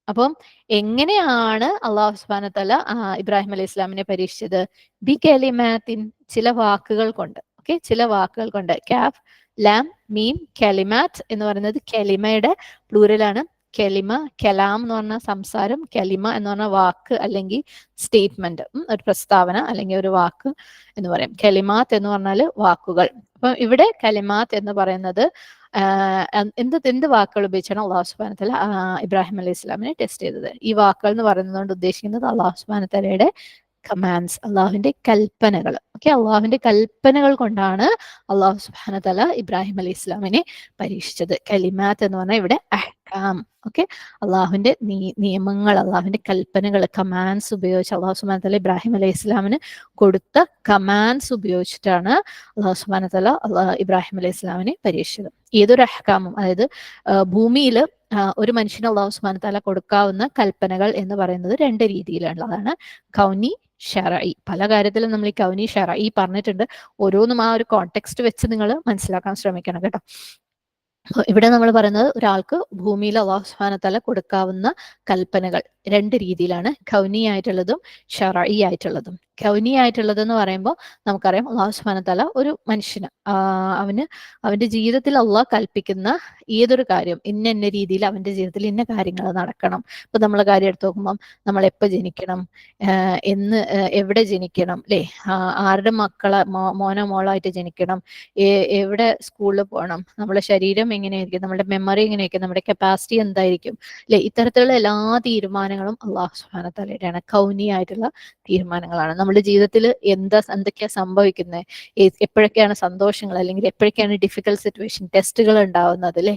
അപ്പം എങ്ങനെയാണ് അല്ലാഹു സുബ്ഹാനഹു വ തആല ഇബ്രാഹിം അലൈഹി ഇസ്ലാമിനെ പരീക്ഷിച്ചത്? ബി കലിമാത്തിൻ, ചില വാക്കുകൾ കൊണ്ട്. ഓക്കെ, ചില വാക്കുകൾ കൊണ്ട്. കാഫ്, ലാം, മീം, കലിമാത്ത് എന്ന് പറയുന്നത് കലിമയുടെ പ്ലൂരലാണ്. കലിമ, കലാം എന്ന് പറഞ്ഞ സംസാരം, കലിമ എന്ന് പറഞ്ഞ വാക്ക് അല്ലെങ്കിൽ സ്റ്റേറ്റ്മെന്റ്, ഒരു പ്രസ്താവന അല്ലെങ്കിൽ ഒരു വാക്ക് എന്ന് പറയും. കലിമാത്ത് എന്ന് പറഞ്ഞാൽ വാക്കുകൾ. അപ്പൊ ഇവിടെ കലിമാത്ത് എന്ന് പറയുന്നത് എന്ത് വാക്കുകൾ ഉപയോഗിച്ചാണ് അള്ളാഹു സുബ്ഹാനഹു വ തആല ഇബ്രാഹിം അലൈഹി ഇസ്ലാമിനെ ടെസ്റ്റ് ചെയ്തത്? ഈ വാക്കുകൾ എന്ന് പറയുന്നത് ഉദ്ദേശിക്കുന്നത് അള്ളാഹു സുബ്ഹാനഹു വ തആലയുടെ കമാൻഡ്സ്, അള്ളാഹുവിന്റെ കൽപ്പനകൾ. ഓക്കെ, അള്ളാഹുവിന്റെ കൽപ്പനകൾ കൊണ്ടാണ് അള്ളാഹു സുബ്ഹാനഹു വ തആല ഇബ്രാഹിം അലൈഹി ഇസ്ലാമിനെ പരീക്ഷിച്ചത്. കലിമാത്ത് എന്ന് പറഞ്ഞാൽ ഇവിടെ അഹ്കാം. ഓക്കെ, അള്ളാഹുവിന്റെ നിയമങ്ങൾ, അള്ളാഹുവിന്റെ കൽപ്പനകൾ, കമാൻഡ്സ് ഉപയോഗിച്ച് അള്ളാഹു സുബ്ഹാനഹു വ തആല ഇബ്രാഹിം അലൈഹി ഇസ്ലാമിന് കൊടുത്ത കമാൻഡ്സ് ഉപയോഗിച്ചിട്ടാണ് അള്ളാഹു സുബ്ഹാനഹു വ തആല ഇബ്രാഹിം അലൈഹി ഇസ്ലാമിനെ പരീക്ഷിച്ചത്. ഏതൊരു അഹ്കാമും, അതായത് ഭൂമിയിൽ ഒരു മനുഷ്യന് അള്ളാഹു സുബ്ഹാനഹു വ തആല കൊടുക്കാവുന്ന കൽപ്പനകൾ എന്ന് പറയുന്നത് രണ്ട് രീതിയിലുള്ളതാണ്. കൗനി, ഷറഈ. പല കാര്യത്തിലും നമ്മൾ ഈ കൗനി, ഷറഈ പറഞ്ഞിട്ടുണ്ട്. ഓരോന്നും ആ ഒരു കോണ്ടെക്സ്റ്റ് വെച്ച് നിങ്ങൾ മനസ്സിലാക്കാൻ ശ്രമിക്കണം കേട്ടോ. ഇവിടെ നമ്മൾ പറയുന്നത് ഒരാൾക്ക് ഭൂമിയിൽ അല്ലാഹു സുബ്ഹാനഹു വ തആല കൊടുക്കാവുന്ന കൽപ്പനകൾ രണ്ട് രീതിയിലാണ്, കൗനി ആയിട്ടുള്ളതും ഷറഈ ആയിട്ടുള്ളതും. കൗനി ആയിട്ടുള്ളത് എന്ന് പറയുമ്പോൾ നമുക്കറിയാം അല്ലാഹു സുബ്ഹാനഹു വ തആല ഒരു മനുഷ്യന് അവന്റെ ജീവിതത്തിൽ അള്ളാഹ് കൽപ്പിക്കുന്ന ഏതൊരു കാര്യം ഇന്ന രീതിയിൽ അവന്റെ ജീവിതത്തിൽ ഇന്ന കാര്യങ്ങൾ നടക്കണം. ഇപ്പൊ നമ്മളെ കാര്യം എടുത്ത് നോക്കുമ്പോൾ നമ്മൾ എപ്പോൾ ജനിക്കണം, എവിടെ ജനിക്കണം അല്ലേ, ആരുടെ മക്കളെ മോനോ മോളായിട്ട് ജനിക്കണം, എവിടെ സ്കൂളിൽ പോകണം, നമ്മുടെ ശരീരം എങ്ങനെയായിരിക്കും, നമ്മുടെ മെമ്മറി എങ്ങനെയായിരിക്കും, നമ്മുടെ കപ്പാസിറ്റി എന്തായിരിക്കും അല്ലെ. ഇത്തരത്തിലുള്ള എല്ലാ തീരുമാനങ്ങളും അള്ളാഹു സുബ്ഹാനഹു വ തആലയുടെയാണ്, കൗനി ആയിട്ടുള്ള തീരുമാനങ്ങളാണ്. നമ്മുടെ ജീവിതത്തിൽ എന്തൊക്കെയാ സംഭവിക്കുന്നത്, എപ്പോഴൊക്കെയാണ് സന്തോഷങ്ങൾ അല്ലെങ്കിൽ എപ്പോഴൊക്കെയാണ് ഡിഫിക്കൽട്ട് സിറ്റുവേഷൻ ടെസ്റ്റുകൾ ഉണ്ടാവുന്നത് അല്ലെ,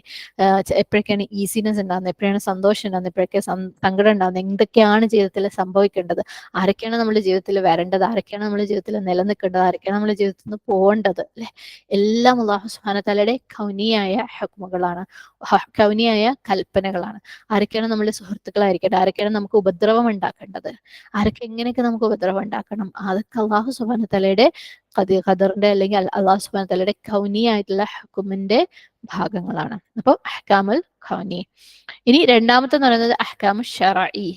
എപ്പോഴൊക്കെയാണ് ഈസിനെസ് ഉണ്ടാകുന്നത്, എപ്പോഴാണ് സന്തോഷം ഉണ്ടാകുന്നത്, എപ്പോഴൊക്കെ സങ്കടം ഉണ്ടാകുന്നത്, എന്തൊക്കെയാണ് ജീവിതത്തിൽ സംഭവിക്കേണ്ടത്, ആരൊക്കെയാണ് നമ്മുടെ ജീവിതത്തിൽ വരേണ്ടത്, ആരൊക്കെയാണ് നമ്മുടെ ജീവിതത്തിൽ നിലനിൽക്കേണ്ടത്, ആരൊക്കെയാണ് നമ്മുടെ ജീവിതത്തിൽ നിന്ന് പോകേണ്ടത് അല്ലെ, എല്ലാം അല്ലാഹു സുബ്ഹാനഹു തആലയുടെ കൗനിയായ ഹുക്മുകളാണ്, കൗനിയായ കൽപ്പനകളാണ്. ആരൊക്കെയാണ് നമ്മുടെ സുഹൃത്തുക്കളായിരിക്കേണ്ടത്, ആരൊക്കെയാണ് നമുക്ക് ഉപദ്രവം ഉണ്ടാക്കേണ്ടത്, ആരൊക്കെ എങ്ങനെയൊക്കെ നമുക്ക് ഉപദ്രവം ഉണ്ടാക്കണം, അതൊക്കെ അല്ലാഹു സുബ്ഹാനഹു തആലയുടെ ഖദറിന്റെ അല്ലെങ്കിൽ അല്ലാഹു സുബ്ഹാനഹു തആലയുടെ കൗനിയായിട്ടുള്ള ഹുക്മിന്റെ ഭാഗങ്ങളാണ്. അപ്പോൾ അഹ്കാമുൽ കൗനി. ഇനി രണ്ടാമത്തെ പറയുന്നത് അഹ്കാമു ശറഈ,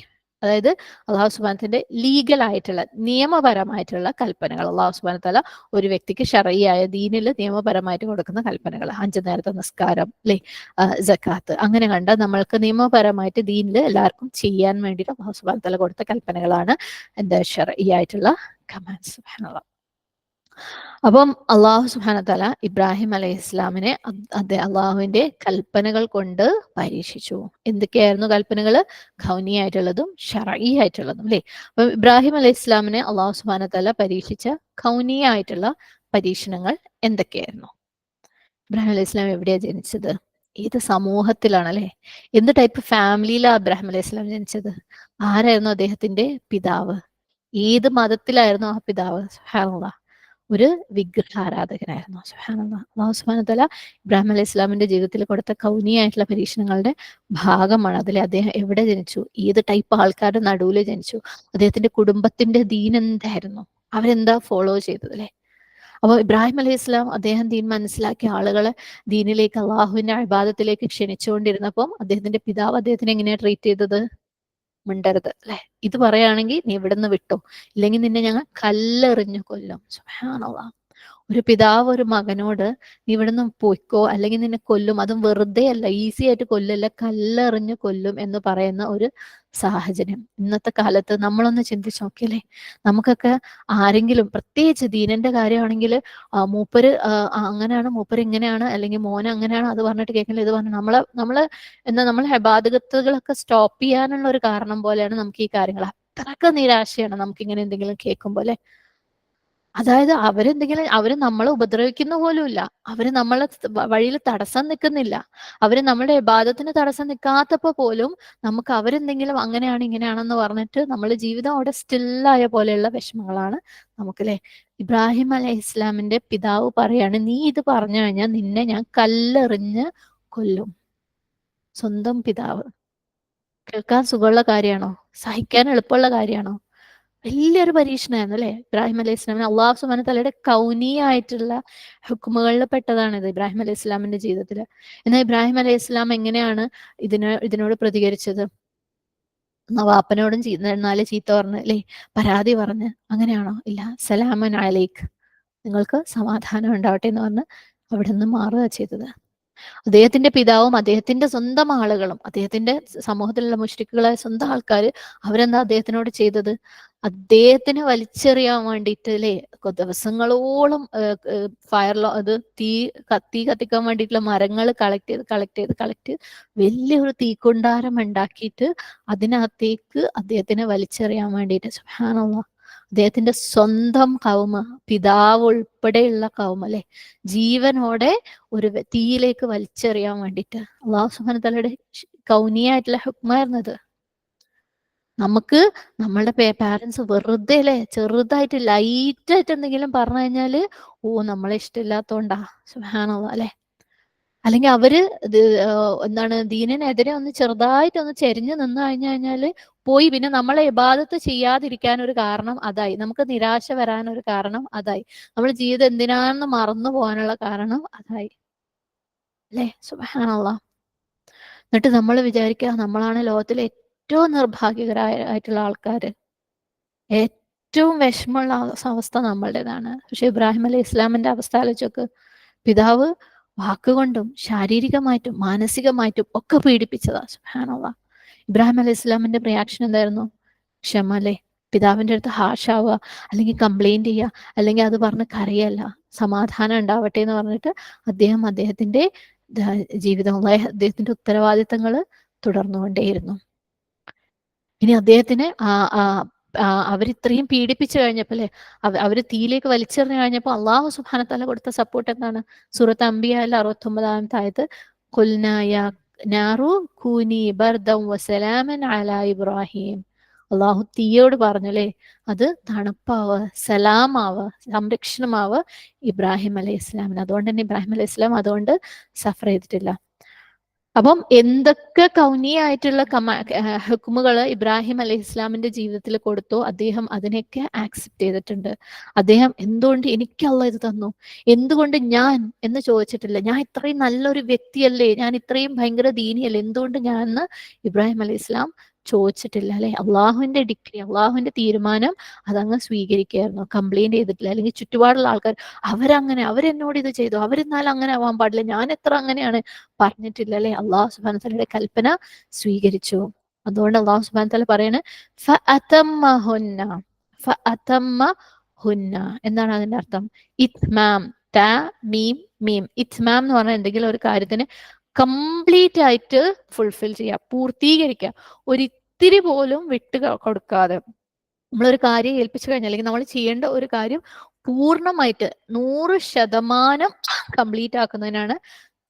അതായത് അല്ലാഹു സുബ്ഹാനഹുവിന്റെ ലീഗൽ ആയിട്ടുള്ള നിയമപരമായിട്ടുള്ള കൽപ്പനകൾ. അല്ലാഹു സുബ്ഹാനഹു തആല ഒരു വ്യക്തിക്ക് ശറഈയായ ദീനിൽ നിയമപരമായിട്ട് കൊടുക്കുന്ന കൽപ്പനകൾ, 5 നേരത്തെ നിസ്കാരം അല്ലെ, സക്കാത്ത്, അങ്ങനെ കണ്ട നമ്മൾക്ക് നിയമപരമായിട്ട് ദീനിൽ എല്ലാവർക്കും ചെയ്യാൻ വേണ്ടിയിട്ട് അല്ലാഹു സുബ്ഹാനഹു തആല കൊടുത്ത കൽപ്പനകളാണ് എന്താ ശറഈ ആയിട്ടുള്ള കമാൻഡ്സ്. സുബ്ഹാനല്ലാഹ്. അപ്പം അള്ളാഹു സുബ്ഹാനഹു തആല ഇബ്രാഹിം അലൈഹി ഇസ്ലാമിനെ അള്ളാഹുവിന്റെ കൽപ്പനകൾ കൊണ്ട് പരീക്ഷിച്ചു. എന്തൊക്കെയായിരുന്നു കൽപ്പനകൾ? ഖൗനി ആയിട്ടുള്ളതും ശറഈ ആയിട്ടുള്ളതും അല്ലെ. അപ്പൊ ഇബ്രാഹിം അലൈഹി ഇസ്ലാമിനെ അള്ളാഹു സുബ്ഹാനഹു തആല പരീക്ഷിച്ച ഖൗനി ആയിട്ടുള്ള പരീക്ഷണങ്ങൾ എന്തൊക്കെയായിരുന്നു? ഇബ്രാഹിം അലൈഹി ഇസ്ലാം എവിടെയാണ് ജനിച്ചത്? ഏത് സമൂഹത്തിലാണ് അല്ലെ? എന്ത് ടൈപ്പ് ഫാമിലിയിലാണ് ഇബ്രാഹിം അലൈഹി ഇസ്ലാം ജനിച്ചത്? ആരായിരുന്നു അദ്ദേഹത്തിന്റെ പിതാവ്? ഏത് മതത്തിലായിരുന്നു ആ പിതാവ്? സുബ്ഹാനല്ലാഹ്, ഒരു വിഗ്രഹാരാധകനായിരുന്നു. സുബ്ഹാനല്ലാഹ്. അല്ലാഹു സുബ്ഹാനഹു തആല ഇബ്രാഹിം അലൈഹി ഇസ്ലാമിന്റെ ജീവിതത്തിൽ കൊടുത്ത കൗനിയായിട്ടുള്ള പരീക്ഷണങ്ങളുടെ ഭാഗമാണ് അതിൽ. അദ്ദേഹം എവിടെ ജനിച്ചു, ഏത് ടൈപ്പ് ആൾക്കാരുടെ നടുവിൽ ജനിച്ചു, അദ്ദേഹത്തിന്റെ കുടുംബത്തിന്റെ ദീൻ എന്തായിരുന്നു, അവരെന്താ ഫോളോ ചെയ്തത് അല്ലെ. അപ്പോൾ ഇബ്രാഹിം അലൈഹി ഇസ്ലാം അദ്ദേഹം ദീൻ മനസ്സിലാക്കിയ ആളുകളെ ദീനിലേക്ക്, അള്ളാഹുവിന്റെ ഇബാദത്തിലേക്ക് ക്ഷണിച്ചുകൊണ്ടിരുന്നപ്പം അദ്ദേഹത്തിന്റെ പിതാവ് അദ്ദേഹത്തിനെ എങ്ങനെയാ ട്രീറ്റ് ചെയ്തത്? മിണ്ടരുത് അല്ലെ, ഇത് പറയുകയാണെങ്കിൽ നീ ഇവിടുന്ന് വിട്ടോ, ഇല്ലെങ്കിൽ നിന്നെ ഞങ്ങൾ കല്ലെറിഞ്ഞു കൊല്ലും. സുബ്ഹാനല്ലാഹ്. ഒരു പിതാവ് ഒരു മകനോട് നീ ഇവിടുന്ന് പൊയ്ക്കോ അല്ലെങ്കിൽ നിന്നെ കൊല്ലും, അതും വെറുതെ അല്ല, ഈസി ആയിട്ട് കൊല്ലല്ല, കല്ലെറിഞ്ഞു കൊല്ലും എന്ന് പറയുന്ന ഒരു സാഹചര്യം ഇന്നത്തെ കാലത്ത് നമ്മളൊന്ന് ചിന്തിച്ച് നോക്കിയല്ലേ. നമുക്കൊക്കെ ആരെങ്കിലും പ്രത്യേകിച്ച് ദീനന്റെ കാര്യമാണെങ്കിൽ മൂപ്പര് അങ്ങനെയാണ്, മൂപ്പര് ഇങ്ങനെയാണ്, അല്ലെങ്കിൽ മോന് അങ്ങനെയാണ്, അത് പറഞ്ഞിട്ട് കേൾക്കില്ല, ഇത് പറഞ്ഞു നമ്മളെ നമ്മളെ ഇബാദത്തുകളൊക്കെ സ്റ്റോപ്പ് ചെയ്യാനുള്ള ഒരു കാരണം പോലെയാണ് നമുക്ക് ഈ കാര്യങ്ങൾ. അത്രക്ക് നിരാശയാണ് നമുക്ക് ഇങ്ങനെ എന്തെങ്കിലും കേൾക്കുമ്പോൾ അല്ലെ. അതായത് അവര് നമ്മളെ ഉപദ്രവിക്കുന്ന പോലുമില്ല, അവര് നമ്മളെ വഴിയിൽ തടസ്സം നിൽക്കുന്നില്ല, അവര് നമ്മുടെ ഇബാദത്തിന് തടസ്സം നിൽക്കാത്തപ്പോ പോലും നമുക്ക് അവരെന്തെങ്കിലും അങ്ങനെയാണ് ഇങ്ങനെയാണെന്ന് പറഞ്ഞിട്ട് നമ്മളെ ജീവിതം അവിടെ സ്റ്റില്ലായ പോലെയുള്ള വിഷമങ്ങളാണ് നമുക്കല്ലേ. ഇബ്രാഹിം അലൈഹി ഇസ്ലാമിന്റെ പിതാവ് പറയാണ്, നീ ഇത് പറഞ്ഞു കഴിഞ്ഞാൽ നിന്നെ ഞാൻ കല്ലെറിഞ്ഞ് കൊല്ലും. സ്വന്തം പിതാവ്. കേൾക്കാൻ സുഖമുള്ള കാര്യമാണോ? സഹിക്കാൻ എളുപ്പമുള്ള കാര്യമാണോ? വലിയൊരു പരീക്ഷണമായിരുന്നു അല്ലെ ഇബ്രാഹിം അലൈഹി ഇസ്ലാമിന്. അള്ളാഹു സുബ്ഹാനഹു തആലയുടെ കൗനിയായിട്ടുള്ള ഹുക്മുകളിൽ പെട്ടതാണിത് ഇബ്രാഹിം അലൈഹി ഇസ്ലാമിന്റെ ജീവിതത്തിൽ. എന്നാൽ ഇബ്രാഹിം അലൈഹി ഇസ്ലാം എങ്ങനെയാണ് ഇതിനോട് പ്രതികരിച്ചത്? വാപ്പനോടും നാല് ചീത്ത പറഞ്ഞ് അല്ലെ, പരാതി പറഞ്ഞ്, അങ്ങനെയാണോ? ഇല്ല. സലാമൻ അലൈക്ക്, നിങ്ങൾക്ക് സമാധാനം ഉണ്ടാവട്ടെ എന്ന് പറഞ്ഞ് അവിടെ നിന്ന് മാറുക ചെയ്തത്. അദ്ദേഹത്തിന്റെ പിതാവും അദ്ദേഹത്തിന്റെ സ്വന്തം ആളുകളും, അദ്ദേഹത്തിന്റെ സമൂഹത്തിലുള്ള മുശ്രിക്കുകളായ സ്വന്തം ആൾക്കാർ, അവരെന്താ അദ്ദേഹത്തിനോട് ചെയ്തത്? അദ്ദേഹത്തിന് വലിച്ചെറിയാൻ വേണ്ടിയിട്ട് അല്ലെ, ദിവസങ്ങളോളം അത് തീ കത്തിക്കാൻ വേണ്ടിയിട്ടുള്ള മരങ്ങൾ കളക്ട് ചെയ്ത് വലിയൊരു തീക്കുണ്ടാരം ഉണ്ടാക്കിയിട്ട് അതിനകത്തേക്ക് അദ്ദേഹത്തിനെ വലിച്ചെറിയാൻ വേണ്ടിയിട്ട്. സുബ്ഹാനല്ലാഹ്. അദ്ദേഹത്തിന്റെ സ്വന്തം കൗമ, പിതാവ് ഉൾപ്പെടെയുള്ള കൗമ അല്ലെ, ജീവനോടെ ഒരു തീയിലേക്ക് വലിച്ചെറിയാൻ വേണ്ടിയിട്ട് അള്ളാഹു സുബ്ഹാനഹു തആലയുടെ കൗനിയായിട്ടുള്ള ഹുക്മായിരുന്നത്. നമുക്ക് നമ്മളുടെ പാരന്റ്സ് വെറുതെ അല്ലെ ചെറുതായിട്ട് ലൈറ്റായിട്ട് എന്തെങ്കിലും പറഞ്ഞു കഴിഞ്ഞാല് നമ്മളെ ഇഷ്ടമില്ലാത്തോണ്ടാ. സുബ്ഹാനല്ലാഹ് അല്ലെ. അല്ലെങ്കിൽ അവര് എന്താണ് ദീനിനെതിരെ ഒന്ന് ചെറുതായിട്ട് ഒന്ന് ചെരിഞ്ഞു നിന്ന് കഴിഞ്ഞാല് പോയി പിന്നെ നമ്മളെ ഇബാദത്ത് ചെയ്യാതിരിക്കാൻ ഒരു കാരണം അതായി, നമുക്ക് നിരാശ വരാൻ ഒരു കാരണം അതായി, നമ്മുടെ ജീവിതം എന്തിനാണെന്ന് മറന്നു പോകാനുള്ള കാരണം അതായി അല്ലെ. സുബ്ഹാനല്ലാഹ്. എന്നിട്ട് നമ്മൾ വിചാരിക്കുക നമ്മളാണ് ലോകത്തിലെ ഏറ്റവും നിർഭാഗ്യകരായിട്ടുള്ള ആൾക്കാര്, ഏറ്റവും വിഷമമുള്ള അവസ്ഥ നമ്മളുടേതാണ്. പക്ഷെ ഇബ്രാഹിം അലൈഹി ഇസ്ലാമിന്റെ അവസ്ഥ ആലോചിച്ചോക്ക്. പിതാവ് വാക്കുകൊണ്ടും ശാരീരികമായിട്ടും മാനസികമായിട്ടും ഒക്കെ പീഡിപ്പിച്ചതാ. സുബ്ഹാനല്ലാഹ്. ഇബ്രാഹിം അലൈഹി ഇസ്ലാമിന്റെ റിയാക്ഷൻ എന്തായിരുന്നു? ക്ഷമ അല്ലേ. പിതാവിന്റെ അടുത്ത് ഹാഷാവുക, അല്ലെങ്കിൽ കംപ്ലൈന്റ് ചെയ്യുക, അല്ലെങ്കിൽ അത് പറഞ്ഞ് കരയല്ല, സമാധാനം ഉണ്ടാവട്ടെ എന്ന് പറഞ്ഞിട്ട് അദ്ദേഹത്തിന്റെ ജീവിതം, അദ്ദേഹത്തിന്റെ ഉത്തരവാദിത്തങ്ങൾ തുടർന്നുകൊണ്ടേയിരുന്നു. ഇനി അദ്ദേഹത്തിന് അവരിത്രയും പീഡിപ്പിച്ചു കഴിഞ്ഞപ്പോൾ അല്ലേ, അവര് തീയിലേക്ക് വലിച്ചെറിഞ്ഞു കഴിഞ്ഞപ്പോൾ അള്ളാഹു സുബ്ഹാനഹു വ തആല കൊടുത്ത സപ്പോർട്ട് എന്താണ്? സൂറത്ത് അംബിയയിലെ 69-ാമത്തെ ആയത്ത്, ഖുൽനാ യാ നാറു കൂനി ബർദൻ വസലാമൻ അലാ ഇബ്രാഹിം. അള്ളാഹു തീയോട് പറഞ്ഞു അല്ലേ, അത് തണുപ്പാവ്, സലാമാവ്, സംരക്ഷണമാവ് ഇബ്രാഹിം അലൈഹി ഇസ്ലാമിന്. അതുകൊണ്ട് തന്നെ ഇബ്രാഹിം അലൈഹി ഇസ്ലാം അതുകൊണ്ട് സഫർ ചെയ്തിട്ടില്ല. അപ്പം എന്തൊക്കെ കൗനിയായിട്ടുള്ള ഹുക്കുമുകൾ ഇബ്രാഹിം അലൈഹി ഇസ്ലാമിന്റെ ജീവിതത്തിൽ കൊടുത്തോ, അദ്ദേഹം അതിനെയൊക്കെ ആക്സെപ്റ്റ് ചെയ്തിട്ടുണ്ട്. അദ്ദേഹം എന്തുകൊണ്ട് എനിക്ക് അള്ളാഹ് ഇത് തന്നു, എന്തുകൊണ്ട് ഞാൻ എന്ന് ചോദിച്ചിട്ടില്ല. ഞാൻ ഇത്രയും നല്ലൊരു വ്യക്തിയല്ലേ, ഞാൻ ഇത്രയും ഭയങ്കര ദീനിയല്ലേ, എന്തുകൊണ്ട് ഞാൻ എന്ന് ഇബ്രാഹിം അലൈഹി ഇസ്ലാം ചോദിച്ചിട്ടില്ല അല്ലെ. അള്ളാഹുവിന്റെ ഡിഗ്രി, അള്ളാഹുവിന്റെ തീരുമാനം അതങ്ങ് സ്വീകരിക്കുകയായിരുന്നു, കംപ്ലൈന്റ് ചെയ്തിട്ടില്ല. അല്ലെങ്കിൽ ചുറ്റുപാടുള്ള ആൾക്കാർ അവരെന്നോട് ഇത് ചെയ്തു, അവരെന്നാലും അങ്ങനെ ആവാൻ പാടില്ല, ഞാൻ എത്ര അങ്ങനെയാണ് പറഞ്ഞിട്ടില്ല അല്ലെ. അള്ളാഹു സുബ്ഹാനഹു വ തആലയുടെ കൽപ്പന സ്വീകരിച്ചു. അതുകൊണ്ട് അള്ളാഹു സുബ്ഹാനഹു വ തആല പറയാണ് ഫഅതമ്മഹുന്ന. എന്താണ് അതിന്റെ അർത്ഥം? ഇത്മാം, ത മീം മീം. ഇത്മാം എന്ന് പറഞ്ഞാൽ എന്തെങ്കിലും ഒരു കാര്യത്തിന് കംപ്ലീറ്റ് ആയിട്ട് ഫുൾഫിൽ ചെയ്യുക, പൂർത്തീകരിക്കുക, ഒരിത്തിരി പോലും വിട്ട് കൊടുക്കാതെ. നമ്മളൊരു കാര്യം ഏൽപ്പിച്ചു കഴിഞ്ഞാൽ, അല്ലെങ്കിൽ നമ്മൾ ചെയ്യേണ്ട ഒരു കാര്യം പൂർണ്ണമായിട്ട് 100% കംപ്ലീറ്റ് ആക്കുന്നതിനാണ്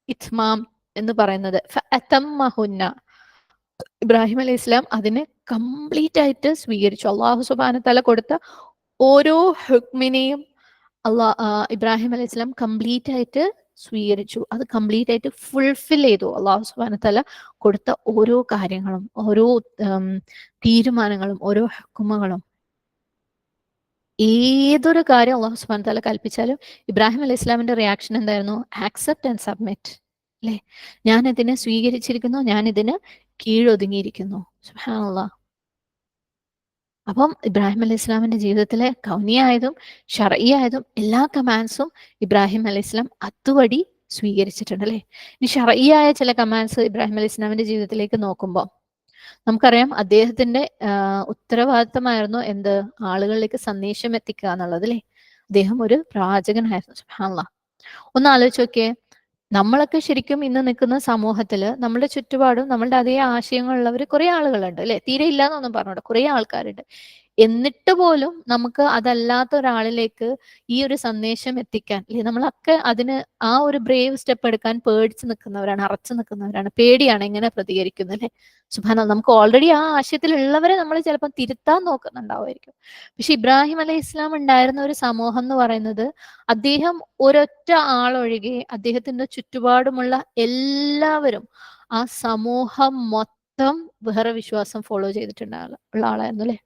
ഇത്മാം എന്ന് പറയുന്നത്. ഫഅതമ്മഹുന്ന. ഇബ്രാഹിം അലൈഹി ഇസ്ലാം അതിനെ കംപ്ലീറ്റ് ആയിട്ട് സ്വീകരിച്ചു. അള്ളാഹു സുബ്ഹാനഹു വ തആല കൊടുത്ത ഓരോ ഹുക്മിനെയും ഇബ്രാഹിം അലൈഹി ഇസ്ലാം കംപ്ലീറ്റ് ആയിട്ട് സ്വീകരിച്ചു. അത് കംപ്ലീറ്റ് ആയിട്ട് ഫുൾഫിൽ ചെയ്തു. അള്ളാഹു സുബ്ഹാനഹു വ തആല കൊടുത്ത ഓരോ കാര്യങ്ങളും, ഓരോ തീരുമാനങ്ങളും, ഓരോ ഹുക്കുമുകളും, ഏതൊരു കാര്യം അള്ളാഹു സുബ്ഹാനഹു വ തആല കൽപ്പിച്ചാലും ഇബ്രാഹിം അലൈഹി ഇസ്ലാമിന്റെ റിയാക്ഷൻ എന്തായിരുന്നു? ആക്സെപ്റ്റ് ആൻഡ് സബ്മിറ്റ് അല്ലെ. ഞാൻ ഇതിനെ സ്വീകരിച്ചിരിക്കുന്നു, ഞാൻ ഇതിന് കീഴൊതുങ്ങിയിരിക്കുന്നു. സുബ്ഹാനല്ലാഹ്. അപ്പം ഇബ്രാഹിം അലൈഹി ഇസ്ലാമിന്റെ ജീവിതത്തിലെ കൗനിയായതും ഷർഈയായതും എല്ലാ കമാൻഡ്സും ഇബ്രാഹിം അലൈഹി ഇസ്ലാം അതുവഴി സ്വീകരിച്ചിട്ടുണ്ട് അല്ലെ. ഇനി ഷർഈയായ ചില കമാൻഡ്സ് ഇബ്രാഹിം അലൈഹി ഇസ്ലാമിന്റെ ജീവിതത്തിലേക്ക് നോക്കുമ്പോൾ നമുക്കറിയാം, അദ്ദേഹത്തിന്റെ ഉത്തരവാദിത്തമായിരുന്നു എന്ത്? ആളുകളിലേക്ക് സന്ദേശം എത്തിക്കുക എന്നുള്ളത് അല്ലെ. അദ്ദേഹം ഒരു പ്രവാചകനായിരുന്നു. സുബ്ഹാനല്ലാഹ്. ഒന്ന് ആലോചിച്ച് നോക്കിയേ, നമ്മളൊക്കെ ശരിക്കും ഇന്ന് നിൽക്കുന്ന സമൂഹത്തിൽ നമ്മുടെ ചുറ്റുപാടും നമ്മളുടെ അതേ ആശയങ്ങളുള്ളവർ കുറെ ആളുകളുണ്ട് അല്ലെ. തീരെ ഇല്ലാന്നൊന്നും പറഞ്ഞോട്ടെ, കുറെ ആൾക്കാരുണ്ട്. എന്നിട്ട് പോലും നമുക്ക് അതല്ലാത്ത ഒരാളിലേക്ക് ഈ ഒരു സന്ദേശം എത്തിക്കാൻ അല്ലെ, നമ്മളൊക്കെ അതിന് ആ ഒരു ബ്രേവ് സ്റ്റെപ്പ് എടുക്കാൻ പേടിച്ച് നിൽക്കുന്നവരാണ്, അറച്ചു നിൽക്കുന്നവരാണ്, പേടിയാണ് എങ്ങനെ പ്രതികരിക്കുന്നത് അല്ലെ. സുബ്ഹാനല്ലാഹ്. നമുക്ക് ഓൾറെഡി ആ ആശയത്തിലുള്ളവരെ നമ്മൾ ചിലപ്പോൾ തിരുത്താൻ നോക്കുന്നുണ്ടാവുമായിരിക്കും. പക്ഷെ ഇബ്രാഹിം അലൈഹി ഇസ്ലാം ഉണ്ടായിരുന്ന ഒരു സമൂഹം എന്ന് പറയുന്നത്, അദ്ദേഹം ഒരൊറ്റ ആളൊഴികെ അദ്ദേഹത്തിന്റെ ചുറ്റുപാടുമുള്ള എല്ലാവരും, ആ സമൂഹം മൊത്തം വേറെ വിശ്വാസം ഫോളോ ചെയ്തിട്ടുള്ള ആളായിരുന്നു അല്ലെ.